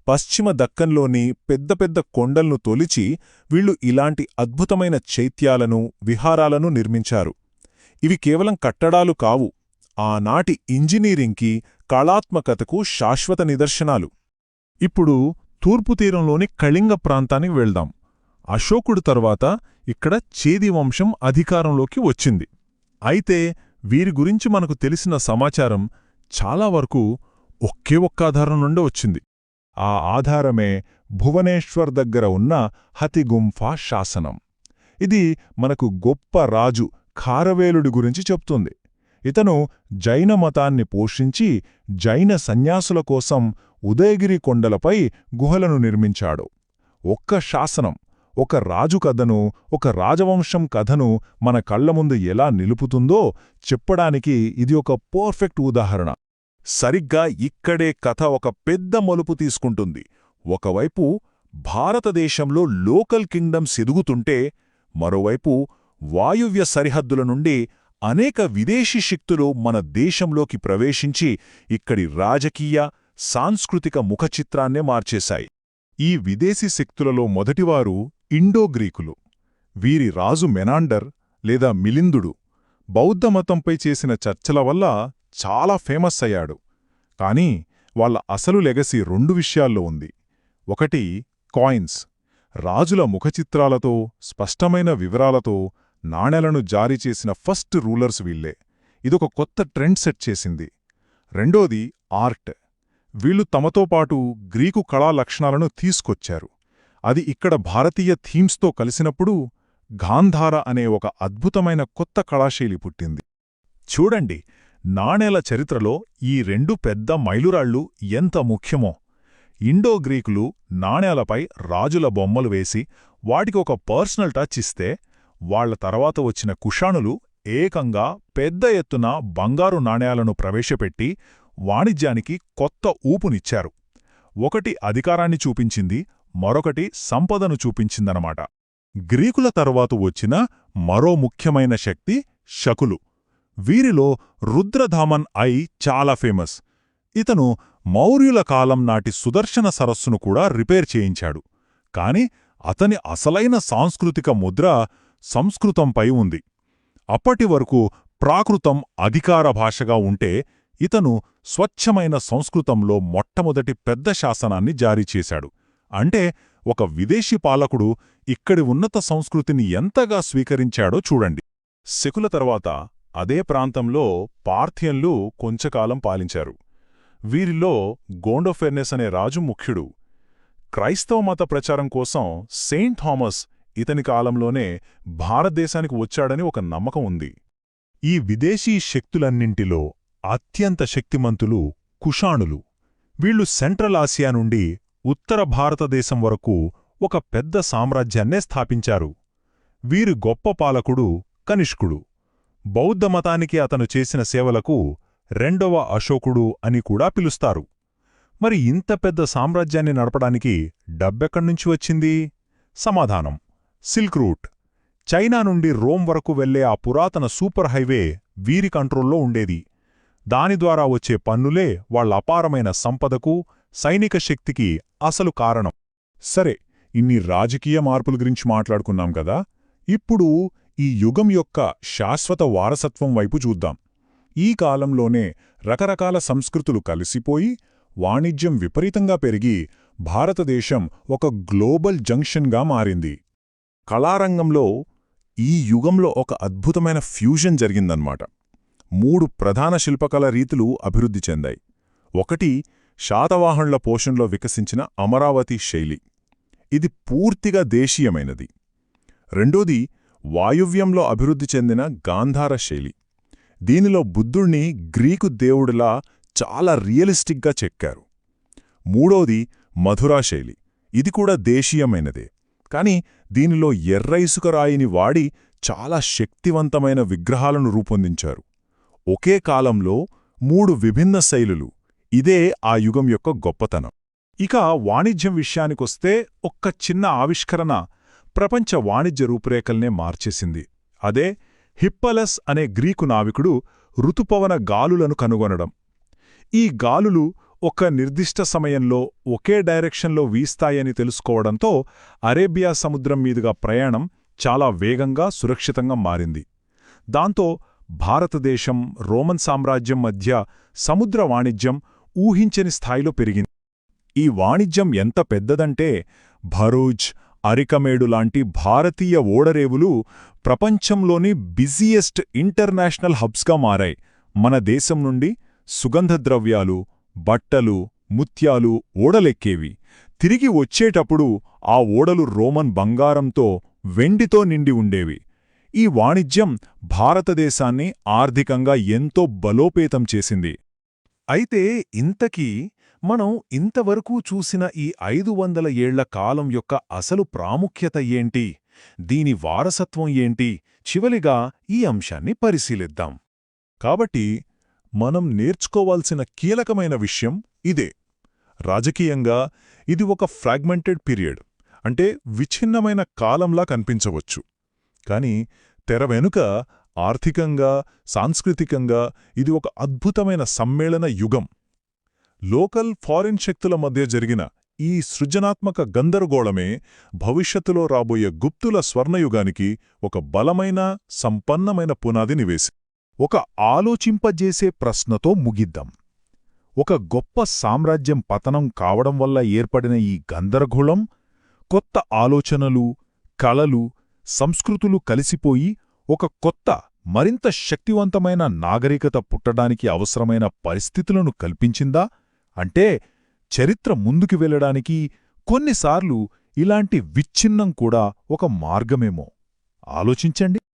పశ్చిమ దక్కన్లోని పెద్ద పెద్ద కొండల్ను తొలిచి వీళ్లు ఇలాంటి అద్భుతమైన చైత్యాలను, విహారాలను నిర్మించారు. ఇవి కేవలం కట్టడాలు కావు, ఆనాటి ఇంజనీరింగ్కి, కళాత్మకతకు శాశ్వత నిదర్శనాలు. ఇప్పుడు తూర్పు తీరంలోని కళింగ ప్రాంతానికి వెళ్దాం. అశోకుడు తర్వాత ఇక్కడ చేది వంశం అధికారంలోకి వచ్చింది. అయితే వీరి గురించి మనకు తెలిసిన సమాచారం చాలా వరకు ఒకే ఒక్క ఆధారం నుండి వచ్చింది. ఆ ఆధారమే భువనేశ్వర్ దగ్గర ఉన్న హతిగుంఫా శాసనం. ఇది మనకు గొప్ప రాజు ఖారవేలుడి గురించి చెప్తుంది. ఇతను జైన మతాన్ని పోషించి జైన సన్యాసుల కోసం ఉదయగిరి కొండలపై గుహలను నిర్మించాడు. ఒక్క శాసనం ఒక రాజు కథను, ఒక రాజవంశం కథను మన కళ్ల ముందు ఎలా నిలుపుతుందో చెప్పడానికి ఇది ఒక పర్ఫెక్ట్ ఉదాహరణ. సరిగ్గా ఇక్కడే కథ ఒక పెద్ద మలుపు తీసుకుంటుంది. ఒకవైపు భారతదేశంలో లోకల్ కింగ్డమ్స్ ఎదుగుతుంటే, మరోవైపు వాయువ్య సరిహద్దుల నుండి అనేక విదేశీ శక్తులు మన దేశంలోకి ప్రవేశించి ఇక్కడి రాజకీయ, సాంస్కృతిక ముఖచిత్రాన్నే మార్చేశాయి. ఈ విదేశీ శక్తులలో మొదటివారు ఇండోగ్రీకులు. వీరి రాజు మెనాండర్ లేదా మిలిందుడు బౌద్ధమతంపై చేసిన చర్చల వల్ల చాలా ఫేమస్ అయ్యాడు. కానీ వాళ్ళ అసలు లెగసీ 2 విషయాల్లో ఉంది. ఒకటి, కాయిన్స్. రాజుల ముఖచిత్రాలతో, స్పష్టమైన వివరాలతో నాణేలను జారీ చేసిన ఫస్ట్ రూలర్స్ వీళ్లే. ఇదొక కొత్త ట్రెండ్ సెట్ చేసింది. రెండోది, ఆర్ట్. వీళ్లు తమతో పాటు గ్రీకు కళా లక్షణాలను తీసుకొచ్చారు. అది ఇక్కడ భారతీయ థీమ్స్తో కలిసినప్పుడు గాంధార అనే ఒక అద్భుతమైన కొత్త కళాశైలి పుట్టింది. చూడండి, నాణేల చరిత్రలో ఈ 2 పెద్ద మైలురాళ్లు ఎంత ముఖ్యమో. ఇండోగ్రీకులు నాణేలపై రాజుల బొమ్మలు వేసి వాటికి ఒక పర్సనల్ టచ్ ఇస్తే, వాళ్ల తర్వాత వచ్చిన కుషాణులు ఏకంగా పెద్ద ఎత్తున బంగారు నాణేలను ప్రవేశపెట్టి వాణిజ్యానికి కొత్త ఊపునిచ్చారు. ఒకటి అధికారాన్ని చూపించింది, మరొకటి సంపదను చూపించిందనమాట. గ్రీకుల తరువాత వచ్చిన మరో ముఖ్యమైన శక్తి శకులు. వీరిలో రుద్రధామన్ ఐ చాలా ఫేమస్. ఇతను మౌర్యుల కాలం నాటి సుదర్శన సరస్సును కూడా రిపేర్ చేయించాడు. కాని అతని అసలైన సాంస్కృతిక ముద్ర సంస్కృతంపై ఉంది. అప్పటి వరకు ప్రాకృతం అధికార భాషగా ఉంటే ఇతను స్వచ్ఛమైన సంస్కృతంలో మొట్టమొదటి పెద్ద శాసనాన్ని జారీ చేశాడు. అంటే ఒక విదేశీ పాలకుడు ఇక్కడి ఉన్నత సంస్కృతిని ఎంతగా స్వీకరించాడో చూడండి. శకుల తర్వాత అదే ప్రాంతంలో పార్థియన్లు కొంచెకాలం పాలించారు. వీరిలో గోండోఫెర్నెస్ అనే రాజు ముఖ్యుడు. క్రైస్తవ మత ప్రచారం కోసం సెయింట్ థామస్ ఇతని కాలంలోనే భారతదేశానికి వచ్చాడని ఒక నమ్మకం ఉంది. ఈ విదేశీ శక్తులన్నింటిలో అత్యంత శక్తిమంతులు కుషాణులు. వీళ్లు సెంట్రల్ ఆసియా నుండి ఉత్తర భారతదేశం వరకు ఒక పెద్ద సామ్రాజ్యాన్నే స్థాపించారు. వీరి గొప్ప పాలకుడు కనిష్కుడు. బౌద్ధమతానికి అతను చేసిన సేవలకు రెండవ అశోకుడు అని కూడా పిలుస్తారు. మరి ఇంత పెద్ద సామ్రాజ్యాన్ని నడపడానికి డబ్బెక్కడ్నుంచి వచ్చింది? సమాధానం సిల్క్ రూట్. చైనా నుండి రోమ్ వరకు వెళ్లే ఆ పురాతన సూపర్ హైవే వీరి కంట్రోల్లో ఉండేది. దాని ద్వారా వచ్చే పన్నులే వాళ్ల అపారమైన సంపదకు, సైనిక శక్తికి అసలు కారణం. సరే, ఇన్ని రాజకీయ మార్పుల గురించి మాట్లాడుకున్నాం కదా, ఇప్పుడు ఈ యుగం యొక్క శాశ్వత వారసత్వం వైపు చూద్దాం. ఈ కాలంలోనే రకరకాల సంస్కృతులు కలిసిపోయి వాణిజ్యం విపరీతంగా పెరిగి భారతదేశం ఒక గ్లోబల్ జంక్షన్గా మారింది. కళారంగంలో ఈ యుగంలో ఒక అద్భుతమైన ఫ్యూజన్ జరిగిందన్నమాట. 3 ప్రధాన శిల్పకళ రీతులు అభివృద్ధి చెందాయి. ఒకటి శాతవాహనుల పోషణలో వికసించిన అమరావతి శైలి. ఇది పూర్తిగా దేశీయమైనది. రెండోది వాయువ్యంలో అభివృద్ధి చెందిన గాంధార శైలి. దీనిలో బుద్ధుణ్ణి గ్రీకు దేవుడిలా చాలా రియలిస్టిక్గా చెక్కారు. మూడోది మధురా శైలి. ఇది కూడా దేశీయమైనదే, కాని దీనిలో ఎర్ర ఇసుక రాయిని వాడి చాలా శక్తివంతమైన విగ్రహాలను రూపొందించారు. ఒకే కాలంలో 3 విభిన్న శైలులు. ఇదే ఆ యుగం యొక్క గొప్పతనం. ఇక వాణిజ్యం విషయానికొస్తే ఒక్క చిన్న ఆవిష్కరణ ప్రపంచ వాణిజ్య రూపురేఖల్నే మార్చేసింది. అదే హిప్పలస్ అనే గ్రీకు నావికుడు ఋతుపవన గాలులను కనుగొనడం. ఈ గాలులు ఒక నిర్దిష్ట సమయంలో ఒకే డైరెక్షన్లో వీస్తాయని తెలుసుకోవడంతో అరేబియా సముద్రం మీదుగా ప్రయాణం చాలా వేగంగా, సురక్షితంగా మారింది. దాంతో భారతదేశం, రోమన్ సామ్రాజ్యం మధ్య సముద్ర వాణిజ్యం ఊహించని స్థాయిలో పెరిగింది. ఈ వాణిజ్యం ఎంత పెద్దదంటే భరూచ్, అరికమేడు లాంటి భారతీయ ఓడరేవులు ప్రపంచంలోని బిజియెస్ట్ ఇంటర్నేషనల్ హబ్స్గా మారాయి. మన దేశం నుండి సుగంధద్రవ్యాలు, బట్టలు, ముత్యాలు ఓడలెక్కేవి. తిరిగి వచ్చేటప్పుడు ఆ ఓడలు రోమన్ బంగారంతో, వెండితో నిండి ఉండేవి. ఈ వాణిజ్యం భారతదేశాన్ని ఆర్థికంగా ఎంతో బలోపేతం చేసింది. అయితే ఇంతకీ మనం ఇంతవరకు చూసిన ఈ 500 ఏళ్ల కాలం యొక్క అసలు ప్రాముఖ్యత ఏంటి? దీని వారసత్వం ఏంటి? చివలిగా ఈ అంశాన్ని పరిశీలిద్దాం. కాబట్టి మనం నేర్చుకోవాల్సిన కీలకమైన విషయం ఇదే. రాజకీయంగా ఇది ఒక ఫ్రాగ్మెంటెడ్ పీరియడ్, అంటే విచ్ఛిన్నమైన కాలంలా కనిపించవచ్చు. కాని తెర వెనుక ఆర్థికంగా, సాంస్కృతికంగా ఇది ఒక అద్భుతమైన సమ్మేళన యుగం. లోకల్, ఫారిన్ శక్తుల మధ్య జరిగిన ఈ సృజనాత్మక గందరగోళమే భవిష్యత్తులో రాబోయే గుప్తుల స్వర్ణయుగానికి ఒక బలమైన, సంపన్నమైన పునాదిని వేసి. ఒక ఆలోచింపజేసే ప్రశ్నతో ముగిద్దాం. ఒక గొప్ప సామ్రాజ్యం పతనం కావడం వల్ల ఏర్పడిన ఈ గందరగోళం, కొత్త ఆలోచనలు, కళలు, సంస్కృతులు కలిసిపోయి ఒక కొత్త, మరింత శక్తివంతమైన నాగరికత పుట్టడానికి అవసరమైన పరిస్థితులను కల్పించిందా? అంటే చరిత్ర ముందుకు వెళ్లడానికి కొన్నిసార్లు ఇలాంటి విచ్ఛిన్నం కూడా ఒక మార్గమేమో. ఆలోచించండి.